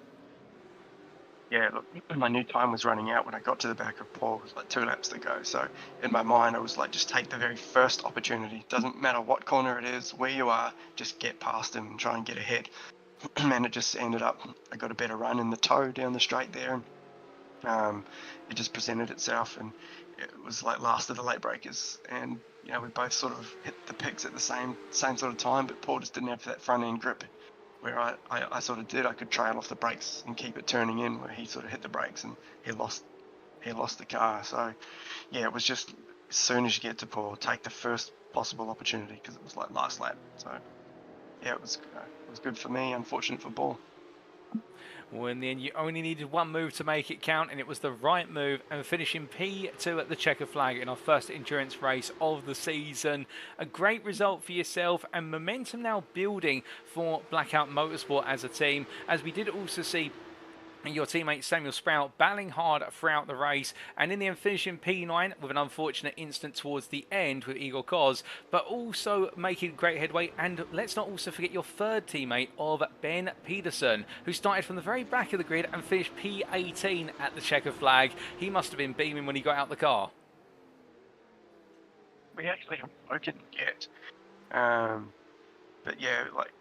Yeah, look, my new time was running out when I got to the back of Paul. It was like 2 laps to go. So in my mind, I was like, just take the very first opportunity. Doesn't matter what corner it is, where you are, just get past him and try and get ahead. And it just ended up, I got a better run in the toe down the straight there, and it just presented itself, and it was like last of the late breakers, and we both sort of hit the picks at the same sort of time, but Paul just didn't have that front end grip where I sort of did. I could trail off the brakes and keep it turning in, where he sort of hit the brakes and he lost the car. So yeah, it was just as soon as you get to Paul, take the first possible opportunity, because it was like last lap. So yeah, it was good for me, unfortunate for Paul. Well, in the end, you only needed one move to make it count, and it was the right move, and finishing P2 at the checker flag in our first endurance race of the season. A great result for yourself, and momentum now building for Blackout Motorsport as a team, as we did also see your teammate Samuel Sprout battling hard throughout the race, and in the end finishing P9 with an unfortunate incident towards the end with Igor Koz, but also making great headway. And let's not also forget your third teammate of Ben Peterson, who started from the very back of the grid and finished P18 at the checker flag. He must have been beaming when he got out the car. we actually haven't spoken yet. But yeah, like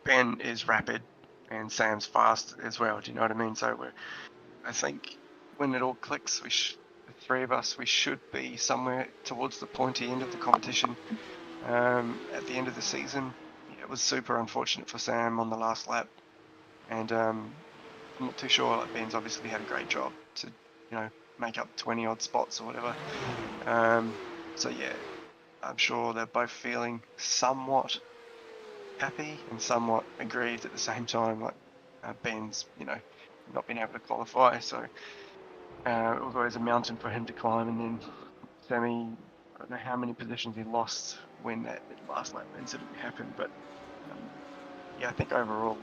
Ben is rapid and Sam's fast as well. Do you know what I mean? So I think when it all clicks, the three of us, we should be somewhere towards the pointy end of the competition. At the end of the season, yeah, it was super unfortunate for Sam on the last lap, and I'm not too sure. Like Ben's obviously had a great job to, make up 20 odd spots or whatever. So yeah, I'm sure they're both feeling somewhat happy and somewhat aggrieved at the same time. Like Ben's, not been able to qualify, so it was always a mountain for him to climb. And then Sammy, I don't know how many positions he lost when that last lap incident happened, but yeah, I think overall,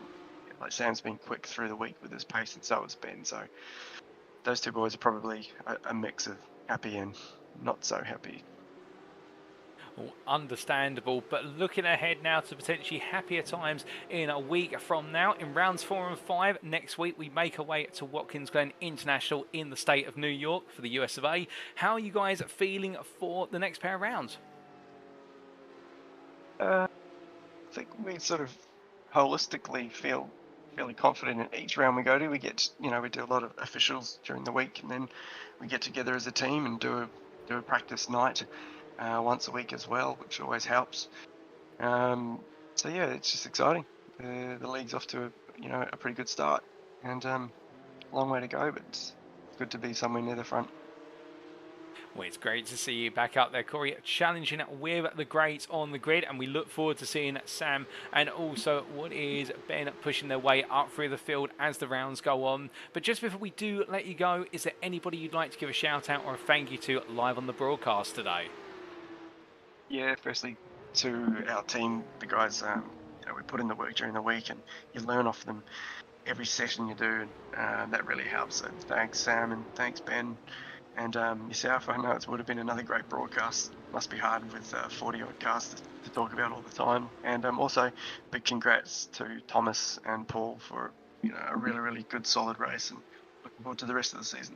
like Sam's been quick through the week with his pace, and so has Ben. So those two boys are probably a mix of happy and not so happy. Well, understandable, but looking ahead now to potentially happier times in a week from now. In rounds 4 and 5 next week, we make our way to Watkins Glen International in the state of New York for the US of A. How are you guys feeling for the next pair of rounds? I think we sort of holistically feel fairly confident in each round we go to. We get, we do a lot of officials during the week, and then we get together as a team and do a practice night once a week as well, which always helps. So yeah, it's just exciting. The league's off to a pretty good start, and a long way to go, but it's good to be somewhere near the front. Well, it's great to see you back up there, Corey, challenging with the greats on the grid, and we look forward to seeing Sam and also what is Ben pushing their way up through the field as the rounds go on. But just before we do let you go, is there anybody you'd like to give a shout out or a thank you to live on the broadcast today? Yeah, firstly to our team, the guys, we put in the work during the week, and you learn off them every session you do, and that really helps. So thanks, Sam, and thanks, Ben. And yourself, I know it would have been another great broadcast. Must be hard with 40 odd cars to talk about all the time. And also, big congrats to Thomas and Paul for a really, really good, solid race, and looking forward to the rest of the season.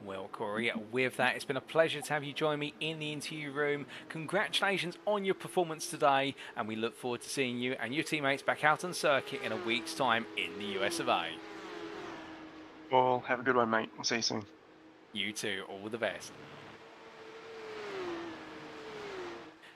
Well, Corey, with that, it's been a pleasure to have you join me in the interview room. Congratulations on your performance today, and we look forward to seeing you and your teammates back out on circuit in a week's time in the US of A. Well, have a good one, mate. We'll see you soon. You too, all the best.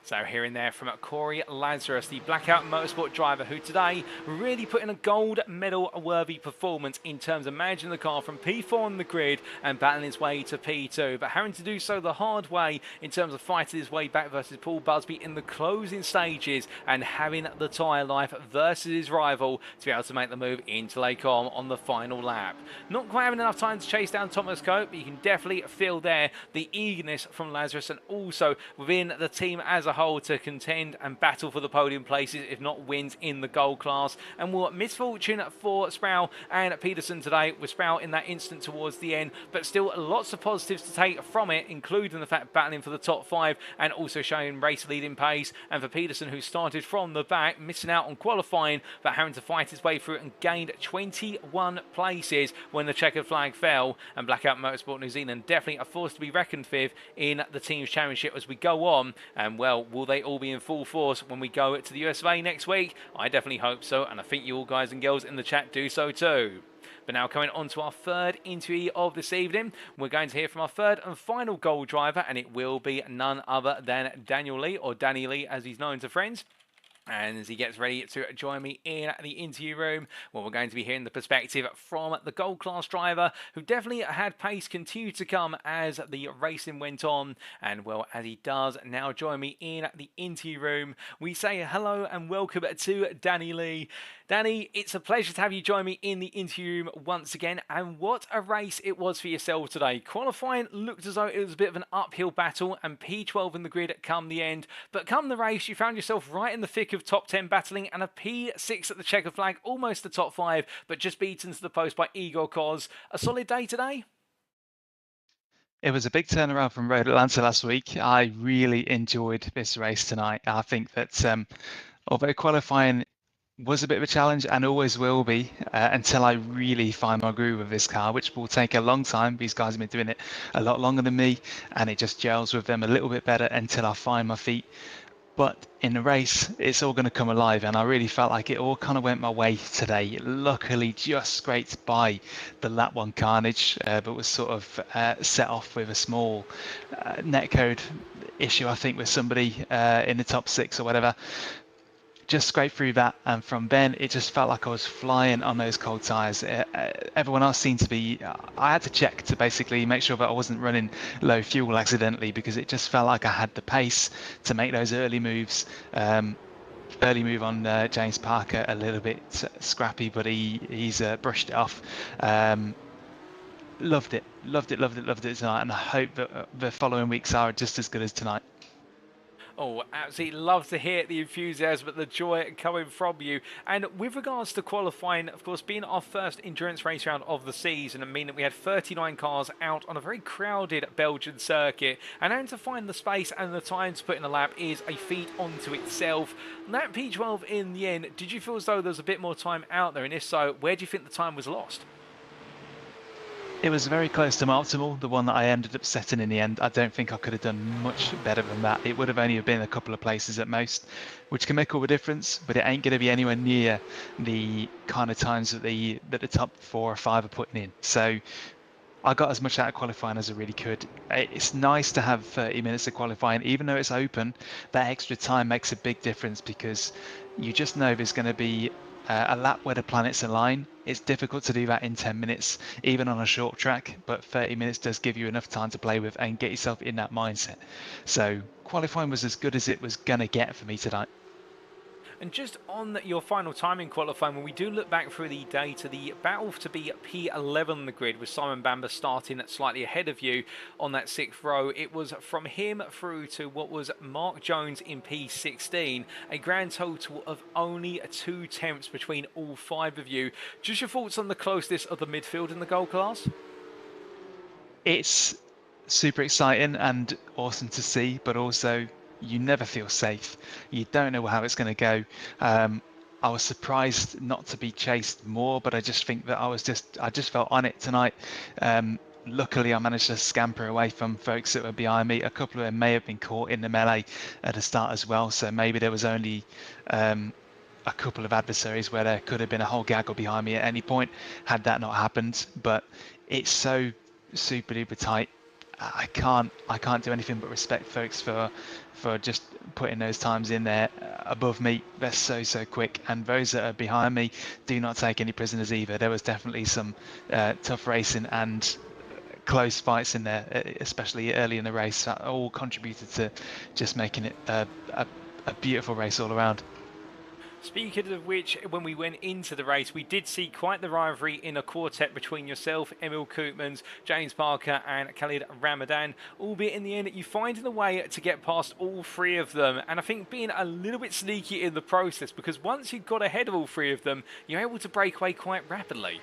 So hearing there from Corey Lazarus, the Blackout Motorsport driver, who today really put in a gold medal worthy performance in terms of managing the car from P4 on the grid and battling his way to P2, but having to do so the hard way in terms of fighting his way back versus Paul Busby in the closing stages and having the tyre life versus his rival to be able to make the move into Lake On the final lap. Not quite having enough time to chase down Thomas Cope, but you can definitely feel there the eagerness from Lazarus and also within the team as a whole to contend and battle for the podium places, if not wins in the gold class. And what misfortune for Sproul and Peterson today, with Sproul in that instant towards the end, but still lots of positives to take from it, including the fact battling for the top 5 and also showing race leading pace. And for Peterson, who started from the back, missing out on qualifying, but having to fight his way through and gained 21 places when the checkered flag fell. And Blackout Motorsport New Zealand definitely a force to be reckoned with in the team's championship as we go on. And well, will they all be in full force when we go to the US of A next week? I definitely hope so, and I think you all guys and girls in the chat do so too. But now coming on to our third interview of this evening, we're going to hear from our third and final gold driver, and it will be none other than Daniel Lee, or Danny Lee as he's known to friends. And as he gets ready to join me in the interview room, well, we're going to be hearing the perspective from the gold class driver, who definitely had pace continue to come as the racing went on. And well, as he does now join me in the interview room, we say hello and welcome to Danny Lee. Danny, it's a pleasure to have you join me in the interview room once again. And what a race it was for yourself today. Qualifying looked as though it was a bit of an uphill battle, and P12 in the grid come the end. But come the race, you found yourself right in the thick of top 10 battling, and a P6 at the checkered flag, almost the top 5, but just beaten to the post by Igor Koz. A solid day today? It was a big turnaround from Road Atlanta last week. I really enjoyed this race tonight. I think that although qualifying was a bit of a challenge and always will be until I really find my groove with this car, which will take a long time. These guys have been doing it a lot longer than me, and it just gels with them a little bit better until I find my feet. But in the race, it's all going to come alive, and I really felt like it all kind of went my way today. Luckily, just scraped by the lap one carnage, but was sort of set off with a small netcode issue, I think, with somebody in the top 6 or whatever. Just scraped through that, and from then it just felt like I was flying on those cold tyres. Everyone else seemed to be. I had to check to basically make sure that I wasn't running low fuel accidentally, because it just felt like I had the pace to make those early moves. Early move on James Parker, a little bit scrappy, but he's brushed it off. Loved it tonight, and I hope that the following weeks are just as good as tonight. Oh, absolutely love to hear the enthusiasm and the joy coming from you. And with regards to qualifying, of course, being our first endurance race round of the season, and mean that we had 39 cars out on a very crowded Belgian circuit, and having to find the space and the time to put in a lap is a feat unto itself. That P12 in the end, did you feel as though there was a bit more time out there? And if so, where do you think the time was lost? It was very close to my optimal, the one that I ended up setting in the end. I don't think I could have done much better than that. It would have only been a couple of places at most, which can make all the difference, but it ain't going to be anywhere near the kind of times that the top 4 or 5 are putting in. So I got as much out of qualifying as I really could. It's nice to have 30 minutes of qualifying, even though it's open. That extra time makes a big difference, because you just know there's going to be a lap where the planets align. It's difficult to do that in 10 minutes, even on a short track, but 30 minutes does give you enough time to play with and get yourself in that mindset. So qualifying was as good as it was going to get for me tonight. And just on your final time in qualifying, when we do look back through the data, the battle to be P11 on the grid, with Simon Bamber starting slightly ahead of you on that 6th row, it was from him through to what was Mark Jones in P16, a grand total of only 2 tenths between all 5 of you. Just your thoughts on the closeness of the midfield in the gold class? It's super exciting and awesome to see, but also you never feel safe. You don't know how it's going to go. I was surprised not to be chased more, but I just think that I just felt on it tonight. Luckily, I managed to scamper away from folks that were behind me. A couple of them may have been caught in the melee at the start as well, so maybe there was only a couple of adversaries where there could have been a whole gaggle behind me at any point had that not happened. But it's so super duper tight. I can't do anything but respect folks for just putting those times in there above me. They're so quick, and those that are behind me do not take any prisoners either. There was definitely some tough racing and close fights in there, especially early in the race. That all contributed to just making it a beautiful race all around. Speaking of which, when we went into the race, we did see quite the rivalry in a quartet between yourself, Emil Koopmans, James Parker and Khalid Ramadan, albeit in the end you finding a way to get past all 3 of them, and I think being a little bit sneaky in the process, because once you got ahead of all 3 of them, you're able to break away quite rapidly.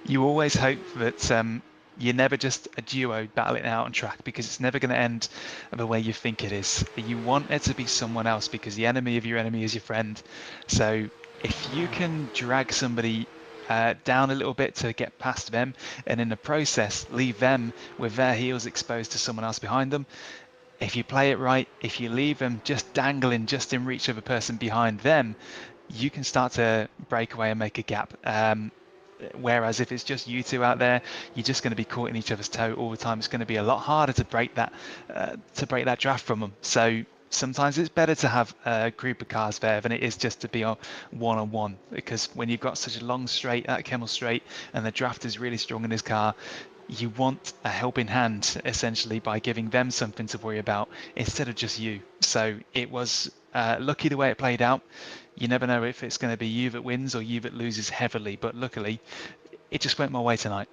You always hope that you're never just a duo battling out on track, because it's never going to end the way you think it is. You want it to be someone else, because the enemy of your enemy is your friend. So if you can drag somebody down a little bit to get past them, and in the process leave them with their heels exposed to someone else behind them, if you play it right, if you leave them just dangling just in reach of a person behind them, you can start to break away and make a gap. Whereas if it's just you 2 out there, you're just going to be caught in each other's toe all the time. It's going to be a lot harder to break that draft from them. So sometimes it's better to have a group of cars there than it is just to be on one-on-one, because when you've got such a long straight, that Kemmel straight, and the draft is really strong in his car, you want a helping hand essentially by giving them something to worry about instead of just you. So it was lucky the way it played out. You never know if it's going to be you that wins or you that loses heavily, but luckily it just went my way tonight.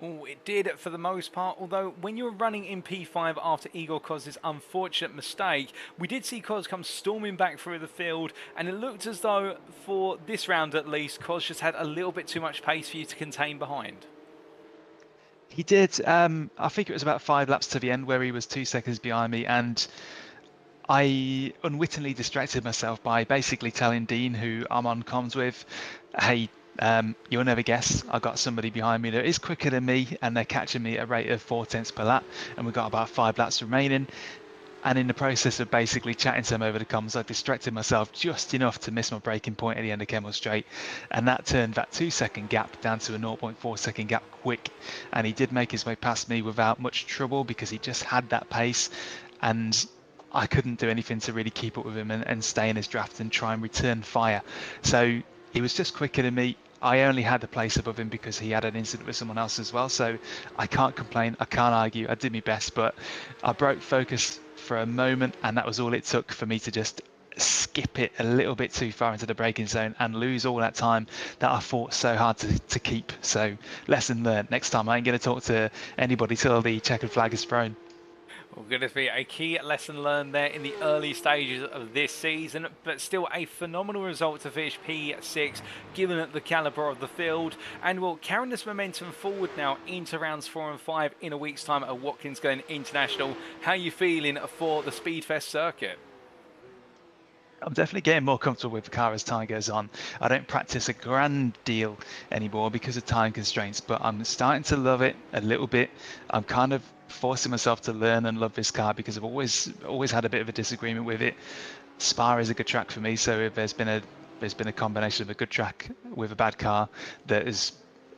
Oh, it did for the most part, although when you were running in P5 after Igor Koz's unfortunate mistake, we did see Koz come storming back through the field, and it looked as though for this round at least, Koz just had a little bit too much pace for you to contain behind. He did. I think it was about 5 laps to the end where he was 2 seconds behind me, and I unwittingly distracted myself by basically telling Dean, who I'm on comms with, hey, you'll never guess, I got somebody behind me that is quicker than me, and they're catching me at a rate of 0.4 per lap, and we've got about 5 laps remaining. And in the process of basically chatting to him over the comms, I distracted myself just enough to miss my braking point at the end of Kemmel Straight, and that turned that 2-second gap down to a 0.4-second gap quick. And he did make his way past me without much trouble because he just had that pace, and I couldn't do anything to really keep up with him and stay in his draft and try and return fire. So he was just quicker than me. I only had the place above him because he had an incident with someone else as well. So I can't complain. I can't argue. I did my best, but I broke focus for a moment, and that was all it took for me to just skip it a little bit too far into the braking zone and lose all that time that I fought so hard to keep. So lesson learned. Next time I ain't going to talk to anybody till the checkered flag is thrown. Well, going to be a key lesson learned there in the early stages of this season, but still a phenomenal result to finish P6, given the calibre of the field, and will carry this momentum forward now into rounds 4 and 5 in a week's time at Watkins Glen International. How are you feeling for the Speedfest circuit? I'm definitely getting more comfortable with the car as time goes on. I don't practice a grand deal anymore because of time constraints, but I'm starting to love it a little bit. I'm kind of forcing myself to learn and love this car because I've always had a bit of a disagreement with it. Spa is a good track for me, so if there's been a combination of a good track with a bad car that has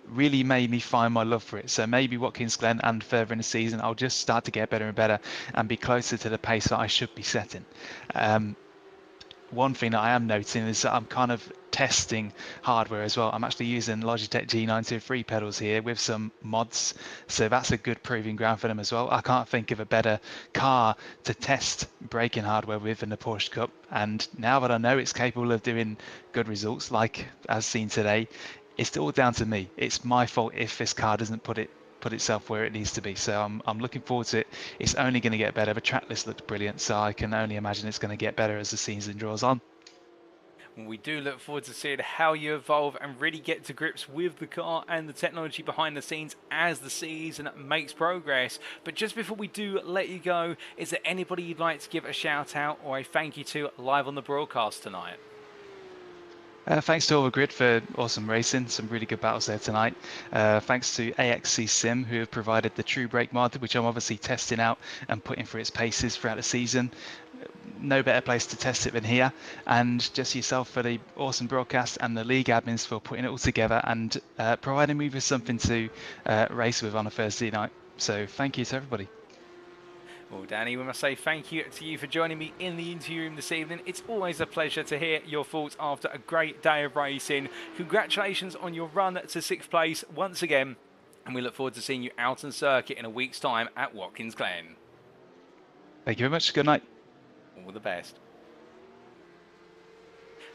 really made me find my love for it. So maybe Watkins Glen and further in the season, I'll just start to get better and better and be closer to the pace that I should be setting. One thing that I am noticing is that I'm kind of testing hardware as well. I'm actually using Logitech G923 pedals here with some mods, so that's a good proving ground for them as well. I can't think of a better car to test braking hardware with than the Porsche Cup, and now that I know it's capable of doing good results like as seen today, it's all down to me. It's my fault if this car doesn't put itself where it needs to be. So I'm looking forward to it. It's only going to get better. The track list looked brilliant, so I can only imagine it's going to get better as the season draws on. We do look forward to seeing how you evolve and really get to grips with the car and the technology behind the scenes as the season makes progress. But just before we do let you go, is there anybody you'd like to give a shout out or a thank you to live on the broadcast tonight? Thanks to Overgrid for awesome racing, some really good battles there tonight. Thanks to AXC Sim, who have provided the True Brake mod, which I'm obviously testing out and putting through its paces throughout the season. No better place to test it than here. And just yourself for the awesome broadcast, and the league admins for putting it all together and providing me with something to race with on a Thursday night. So thank you to everybody. Well, Danny, we must say thank you to you for joining me in the interview room this evening. It's always a pleasure to hear your thoughts after a great day of racing. Congratulations on your run to 6th place once again, and we look forward to seeing you out on circuit in a week's time at Watkins Glen. Thank you very much. Good night. All the best.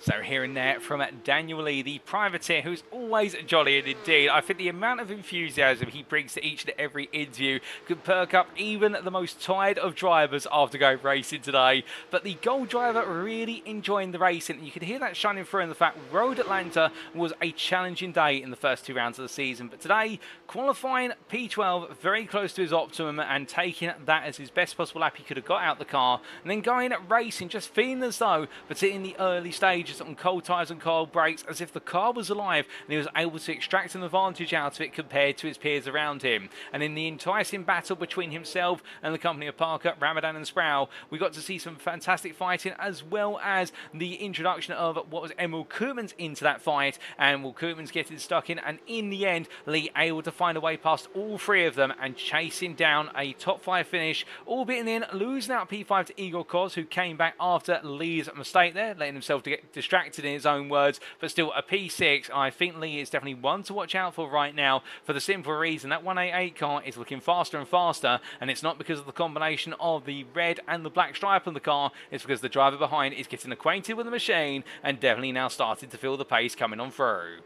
So hearing there from Daniel Lee, the privateer, who's always jolly, and indeed, I think the amount of enthusiasm he brings to each and every interview could perk up even the most tired of drivers after going racing today. But the Gold driver really enjoying the racing, and you could hear that shining through in the fact Road Atlanta was a challenging day in the first 2 rounds of the season. But today, qualifying P12 very close to his optimum and taking that as his best possible lap he could have got out the car, and then going racing, just feeling as though, but in the early stages, on cold tyres and cold brakes, as if the car was alive and he was able to extract an advantage out of it compared to his peers around him. And in the enticing battle between himself and the company of Parker, Ramadan and Sproul, we got to see some fantastic fighting, as well as the introduction of what was Emil Koopmans into that fight, and Will Koopmans getting stuck in, and in the end Lee able to find a way past all 3 of them and chasing down a top 5 finish, albeit in the end losing out P5 to Igor Koz, who came back after Lee's mistake there, letting himself to get distracted in his own words, but still a P6. I think Lee is definitely one to watch out for right now, for the simple reason that 188 car is looking faster and faster, and it's not because of the combination of the red and the black stripe on the car, it's because the driver behind is getting acquainted with the machine and definitely now starting to feel the pace coming on through.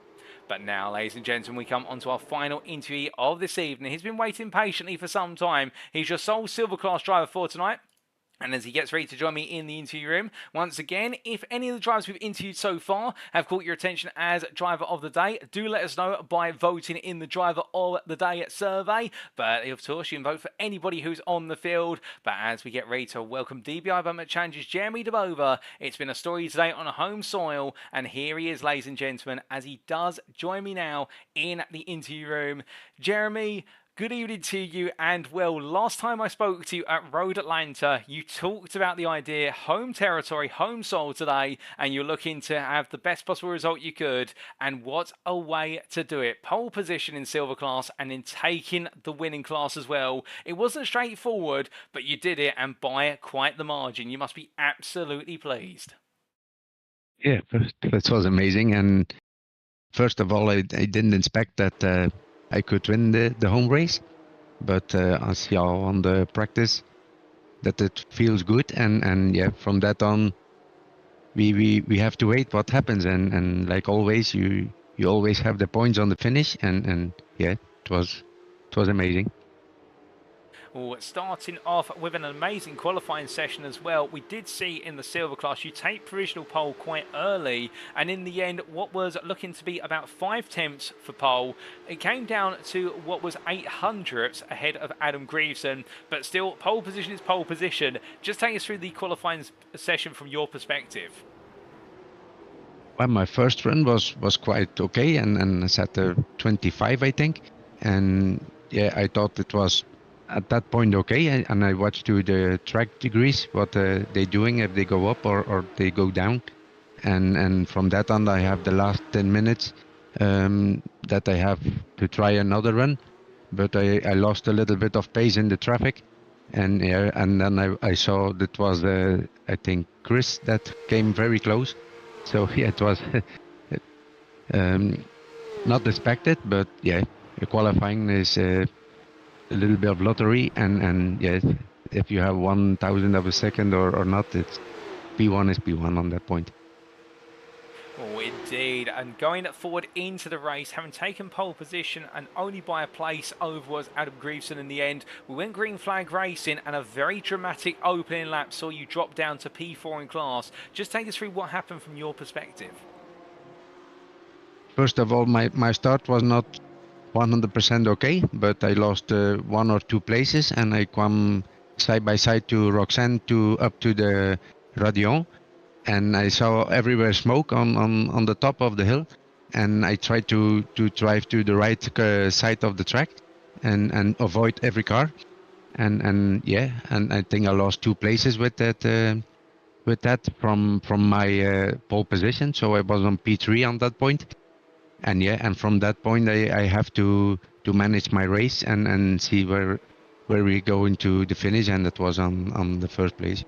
But now, ladies and gentlemen, we come on to our final interview of this evening. He's been waiting patiently for some time. He's your sole silver class driver for tonight. And as he gets ready to join me in the interview room, once again, if any of the drivers we've interviewed so far have caught your attention as driver of the day, do let us know by voting in the driver of the day survey. But of course, you can vote for anybody who's on the field. But as we get ready to welcome DBI Bowman Challenges Jeremy DeBova, it's been a story today on a home soil. And here he is, ladies and gentlemen, as he does join me now in the interview room. Jeremy, good evening to you, and well, last time I spoke to you at Road Atlanta, you talked about the idea, home territory, home soil today, and you're looking to have the best possible result you could, and what a way to do it. Pole position in silver class, and in taking the winning class as well. It wasn't straightforward, but you did it, and by quite the margin. You must be absolutely pleased. Yeah, that was amazing, and first of all, I didn't expect that I could win the home race, but I saw on the practice that it feels good, and yeah, from that on, we have to wait what happens, and like always, you always have the points on the finish, and yeah, it was amazing. Well, starting off with an amazing qualifying session as well. We did see in the silver class you take provisional pole quite early, and in the end what was looking to be about 5 attempts for pole, it came down to what was 800ths ahead of Adam Greaveson, but still pole position is pole position. Just take us through the qualifying session from your perspective. Well, my first run was quite okay, and I set a 25, I think, and yeah, I thought it was at that point okay, and I watched to the track degrees what they're doing, if they go up or they go down, and from that on I have the last 10 minutes that I have to try another run, but I lost a little bit of pace in the traffic, and yeah, and then I saw that was I think Chris that came very close, so yeah, it was not expected, but yeah, qualifying is a little bit of lottery, and yes, if you have 1,000 of a second or not, it's P1 is P1 on that point. Oh, indeed. And going forward into the race, having taken pole position and only by a place over was Adam Greaveson in the end, we went green flag racing, and a very dramatic opening lap saw you drop down to P4 in class. Just take us through what happened from your perspective. First of all, my start was not 100% okay, but I lost 1 or 2 places, and I come side by side to Roxanne up to the Radion, and I saw everywhere smoke on the top of the hill, and I tried to drive to the right side of the track and avoid every car, and yeah, and I think I lost 2 places with that from my pole position, so I was on P3 on that point. And yeah, and from that point I have to manage my race and see where we go into the finish, and that was on the first place.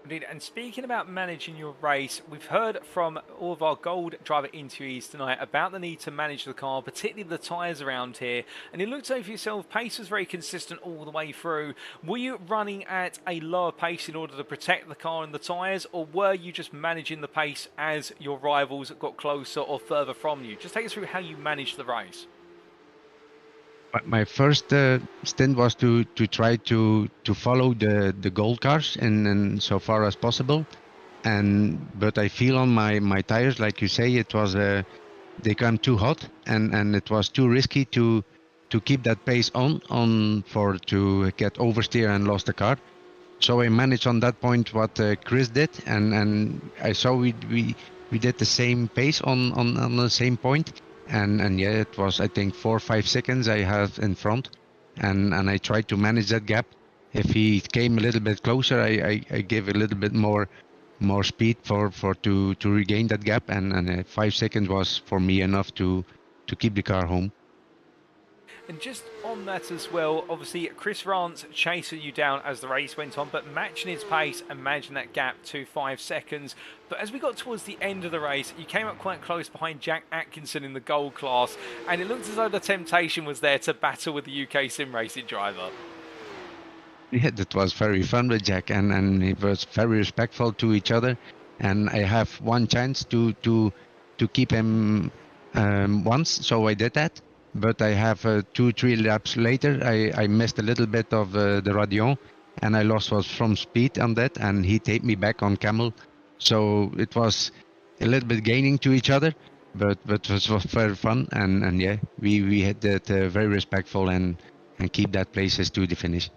Indeed. And speaking about managing your race, we've heard from all of our gold driver interviewees tonight about the need to manage the car, particularly the tyres around here. And it looks like for yourself, pace was very consistent all the way through. Were you running at a lower pace in order to protect the car and the tyres, or were you just managing the pace as your rivals got closer or further from you? Just take us through how you managed the race. My first stint was to try to follow the gold cars and so far as possible, but I feel on my tires, like you say, it was they come too hot, and it was too risky to keep that pace to get oversteer and lost the car. So I managed on that point what Chris did, and I saw we did the same pace on the same point. And yeah, it was, I think, 4 or 5 seconds I had in front, and I tried to manage that gap. If he came a little bit closer, I gave a little bit more speed to regain that gap, and 5 seconds was for me enough to keep the car home. And just on that as well, obviously Chris Rance chasing you down as the race went on, but matching his pace and managing that gap to 5 seconds. But as we got towards the end of the race, you came up quite close behind Jack Atkinson in the gold class, and it looked as though the temptation was there to battle with the UKSimRacing driver. Yeah, that was very fun with Jack, and he was very respectful to each other, and I have one chance to keep him once, so I did that. But I have 2-3 laps later, I missed a little bit of the Radion, and I lost was from speed on that, and he taped me back on camel. So it was a little bit gaining to each other, but it was very fun, and yeah, we had that very respectful and keep that places to the finish.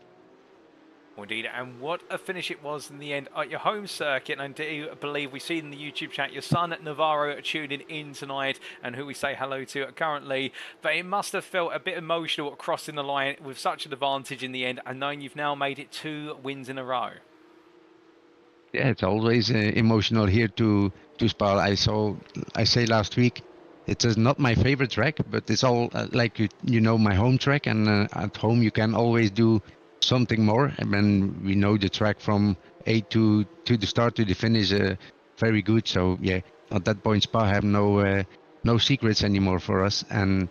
Indeed, and what a finish it was in the end at your home circuit. And I do believe we see in the YouTube chat your son Navarro tuning in tonight, and who we say hello to currently. But it must have felt a bit emotional crossing the line with such an advantage in the end, and knowing you've now made it 2 wins in a row. Yeah, it's always emotional here to Spa. I say last week, it is not my favorite track, but it's all like you know my home track, and at home you can always do something more. And then we know the track from A to the start to the finish very good. So yeah, at that point Spa have no secrets anymore for us, and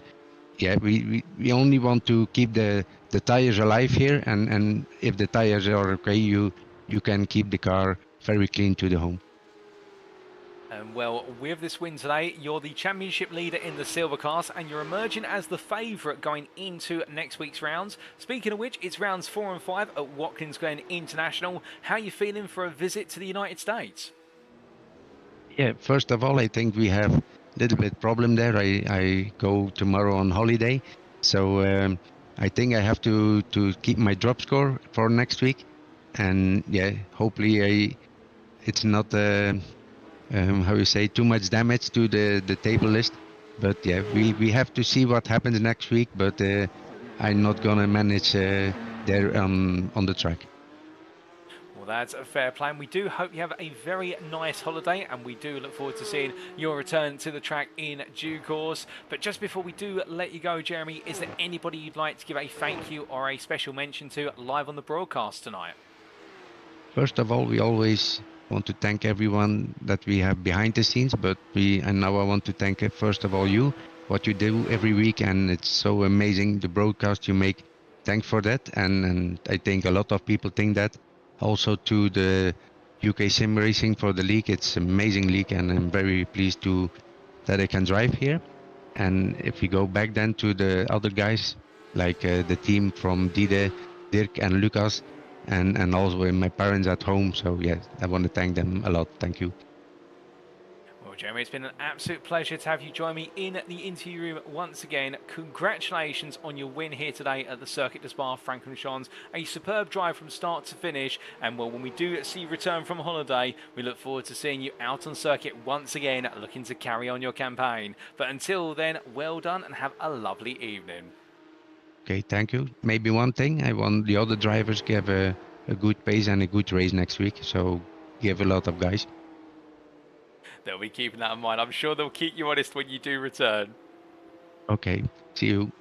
yeah, we only want to keep the tires alive here, and if the tires are okay, you can keep the car very clean to the home. And well, with this win today, you're the championship leader in the silver class, and you're emerging as the favourite going into next week's rounds. Speaking of which, it's rounds 4 and 5 at Watkins Glen International. How are you feeling for a visit to the United States? Yeah, first of all, I think we have a little bit problem there. I go tomorrow on holiday, so I think I have to keep my drop score for next week, and yeah, hopefully it's not how you say, too much damage to the table list. But yeah, we have to see what happens next week, but I'm not gonna manage there on the track. Well, that's a fair plan. We do hope you have a very nice holiday, and we do look forward to seeing your return to the track in due course. But just before we do let you go, Jeremy, is there anybody you'd like to give a thank you or a special mention to live on the broadcast tonight? First of all, we always want to thank everyone that we have behind the scenes, but now I want to thank first of all you, what you do every week, and it's so amazing the broadcast you make. Thanks for that, and I think a lot of people think that. Also to the UKSimRacing for the league, it's an amazing league, and I'm very pleased that I can drive here. And if we go back then to the other guys, like the team from Dide, Dirk and Lucas, and also my parents at home. So yes, I want to thank them a lot. Thank you. Well, Jeremy, it's been an absolute pleasure to have you join me in the interview room once again. Congratulations on your win here today at the Circuit de Spa-Francorchamps. A superb drive from start to finish, and well, when we do see you return from holiday, we look forward to seeing you out on circuit once again, looking to carry on your campaign. But until then, well done and have a lovely evening. Okay, thank you. Maybe one thing, I want the other drivers give a good pace and a good race next week, so give a lot of guys. They'll be keeping that in mind. I'm sure they'll keep you honest when you do return. Okay, see you.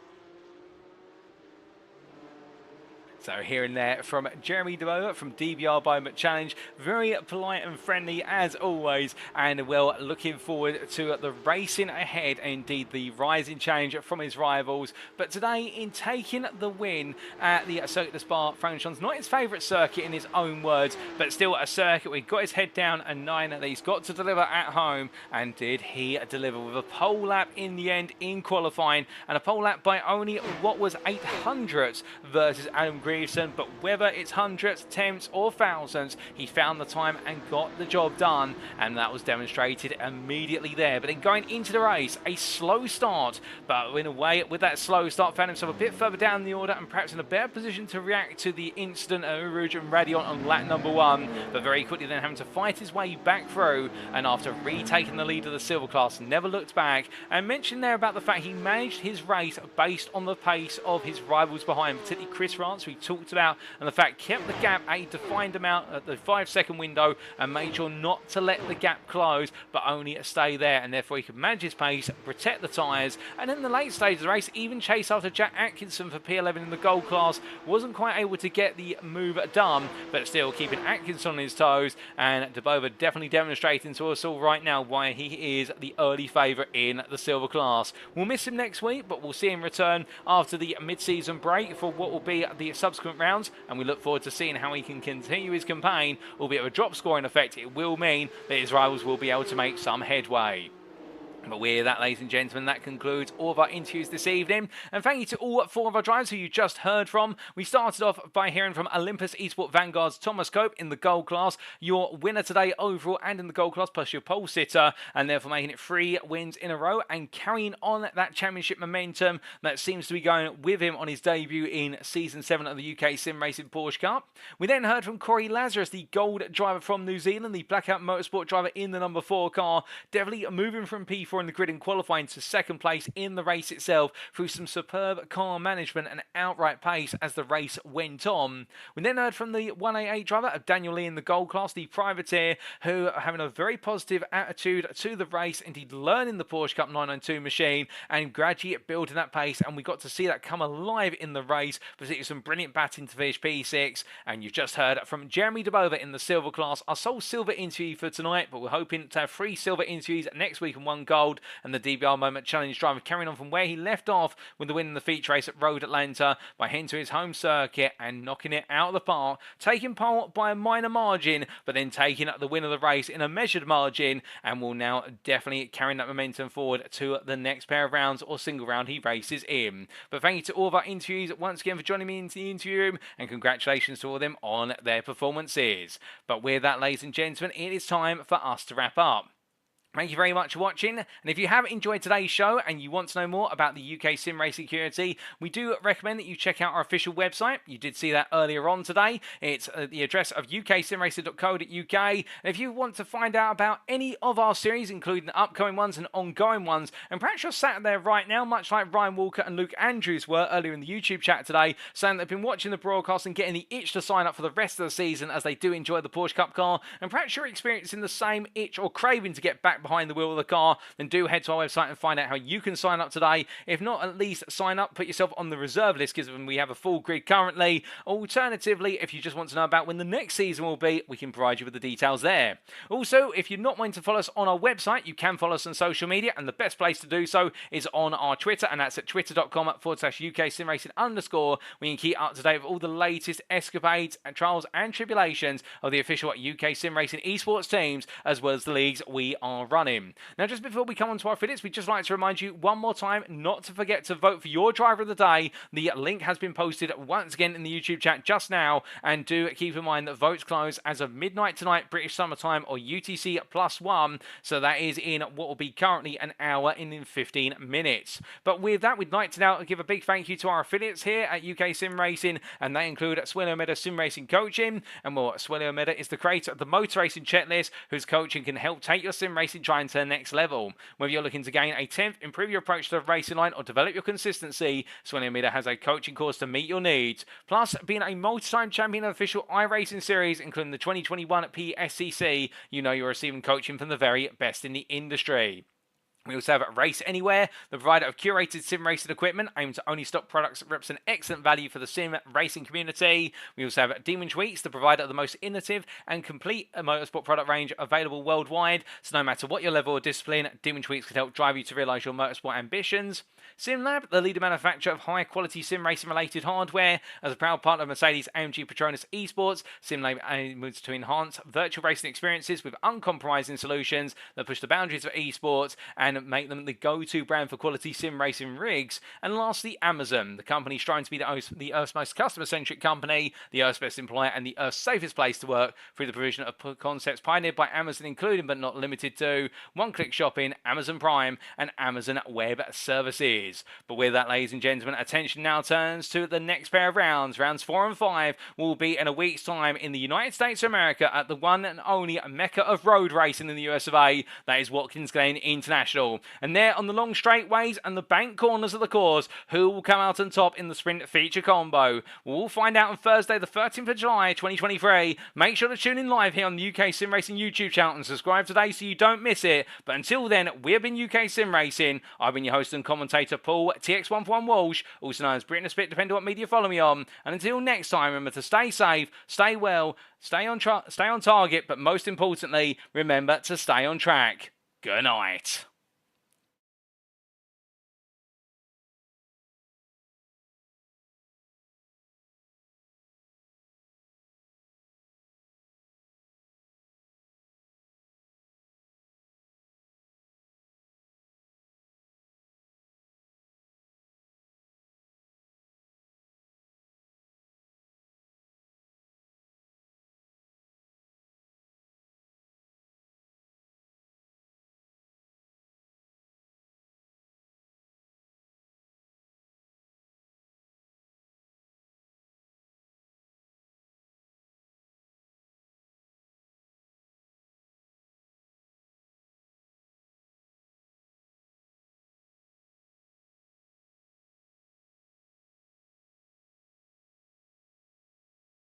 So here and there from Jeremy DeBoer from DBR Bowman Challenge. Very polite and friendly as always, and well, looking forward to the racing ahead, indeed the rising challenge from his rivals. But today, in taking the win at the Circuit de Spa-Francorchamps, not his favourite circuit in his own words, but still a circuit where he got his head down and knowing that he's got to deliver at home, and did he deliver with a pole lap in the end in qualifying, and a pole lap by only what was 800ths versus Adam Green. But whether it's hundredths, tenths or thousandths, he found the time and got the job done, and that was demonstrated immediately there. But then going into the race, a slow start, but in a way with that slow start found himself a bit further down the order and perhaps in a better position to react to the incident of Rouge and Radion on lap number 1, but very quickly then having to fight his way back through, and after retaking the lead of the silver class, never looked back. And mentioned there about the fact he managed his race based on the pace of his rivals behind, particularly Chris Rance, who he talked about, and the fact kept the gap a defined amount at the 5-second window and made sure not to let the gap close, but only stay there, and therefore he could manage his pace, protect the tyres, and in the late stage of the race even chase after Jack Atkinson for P11 in the gold class. Wasn't quite able to get the move done, but still keeping Atkinson on his toes, and DeBoer definitely demonstrating to us all right now why he is the early favourite in the silver class. We'll miss him next week, but we'll see him return after the mid-season break for what will be the subsequent rounds, and we look forward to seeing how he can continue his campaign. Albeit with a drop scoring effect, it will mean that his rivals will be able to make some headway. But with that, ladies and gentlemen, that concludes all of our interviews this evening. And thank you to all 4 of our drivers who you just heard from. We started off by hearing from Olympus eSport Vanguard's Thomas Cope in the gold class, your winner today overall and in the gold class, plus your pole sitter, and therefore making it 3 wins in a row and carrying on that championship momentum that seems to be going with him on his debut in Season 7 of the UK Sim Racing Porsche Cup. We then heard from Corey Lazarus, the gold driver from New Zealand, the Blackout Motorsport driver in the number 4 car, definitely moving from P4 in the grid and qualifying to second place in the race itself through some superb car management and outright pace as the race went on. We then heard from the 188 driver of Daniel Lee in the gold class, the privateer, who are having a very positive attitude to the race, indeed learning the Porsche Cup 992 machine and gradually building that pace, and we got to see that come alive in the race, particularly some brilliant batting to finish P6. And you've just heard from Jeremy DeBova in the silver class, our sole silver interview for tonight, but we're hoping to have 3 silver interviews next week and 1 gold. And the DBR Moment Challenge driver carrying on from where he left off with the win in the feature race at Road Atlanta by heading to his home circuit and knocking it out of the park, taking pole by a minor margin, but then taking up the win of the race in a measured margin, and will now definitely carry that momentum forward to the next pair of rounds or single round he races in. But thank you to all of our interviews once again for joining me in the interview room, and congratulations to all of them on their performances. But with that, ladies and gentlemen, it is time for us to wrap up. Thank you very much for watching, and if you have enjoyed today's show and you want to know more about the UK Sim Racing community, we do recommend that you check out our official website. You did see that earlier on today. It's the address of uksimracing.co.uk, and if you want to find out about any of our series, including the upcoming ones and ongoing ones, and perhaps you're sat there right now, much like Ryan Walker and Luke Andrews were earlier in the YouTube chat today, saying they've been watching the broadcast and getting the itch to sign up for the rest of the season as they do enjoy the Porsche Cup car, and perhaps you're experiencing the same itch or craving to get back behind the wheel of the car, then do head to our website and find out how you can sign up today. If not, at least sign up, put yourself on the reserve list, because we have a full grid currently. Alternatively, if you just want to know about when the next season will be, we can provide you with the details there. Also, if you're not wanting to follow us on our website, you can follow us on social media, and the best place to do so is on our Twitter, and that's at twitter.com/UKSimRacing_, where you can keep up to date with all the latest escapades and trials and tribulations of the official UK Sim Racing eSports teams, as well as the leagues we are running. Now, just before we come on to our affiliates, we'd just like to remind you one more time not to forget to vote for your driver of the day. The link has been posted once again in the YouTube chat just now, and do keep in mind that votes close as of midnight tonight, British Summer Time, or UTC +1, so that is in what will be currently an hour and in 15 minutes. But with that, we'd like to now give a big thank you to our affiliates here at UK Sim Racing, and they include Swello Meda Sim Racing Coaching, and more, Swello Meda is the creator of the Motor Racing Checklist, whose coaching can help take your sim racing trying to the next level. Whether you're looking to gain a 10th, improve your approach to the racing line, or develop your consistency, Swello Meda has a coaching course to meet your needs. Plus, being a multi-time champion of official iRacing series, including the 2021 PSCC, you know you're receiving coaching from the very best in the industry. We also have Race Anywhere, the provider of curated sim racing equipment aimed to only stock products that represent excellent value for the sim racing community. We also have Demon Tweets, the provider of the most innovative and complete motorsport product range available worldwide. So no matter what your level of discipline, Demon Tweets can help drive you to realise your motorsport ambitions. SimLab, the leading manufacturer of high-quality sim racing-related hardware. As a proud partner of Mercedes-AMG Petronas eSports, SimLab aims to enhance virtual racing experiences with uncompromising solutions that push the boundaries of eSports and make them the go-to brand for quality sim racing rigs. And lastly, Amazon, the company striving to be the Earth's most customer-centric company, the Earth's best employer, and the Earth's safest place to work through the provision of concepts pioneered by Amazon, including but not limited to one-click shopping, Amazon Prime, and Amazon Web Services. But with that, ladies and gentlemen, attention now turns to the next pair of rounds. Rounds 4 and 5 will be in a week's time in the United States of America at the one and only mecca of road racing in the US of A. That is Watkins Glen International. And there on the long straightaways and the bank corners of the course, who will come out on top in the sprint feature combo? We'll find out on Thursday, the 13th of July, 2023. Make sure to tune in live here on the UK Sim Racing YouTube channel and subscribe today so you don't miss it. But until then, we've been UK Sim Racing. I've been your host and commentator, Paul TX141 Walsh, also known as Britain a Spit, depending on what media you follow me on. And until next time, remember to stay safe, stay well, stay on target, but most importantly, remember to stay on track. Good night.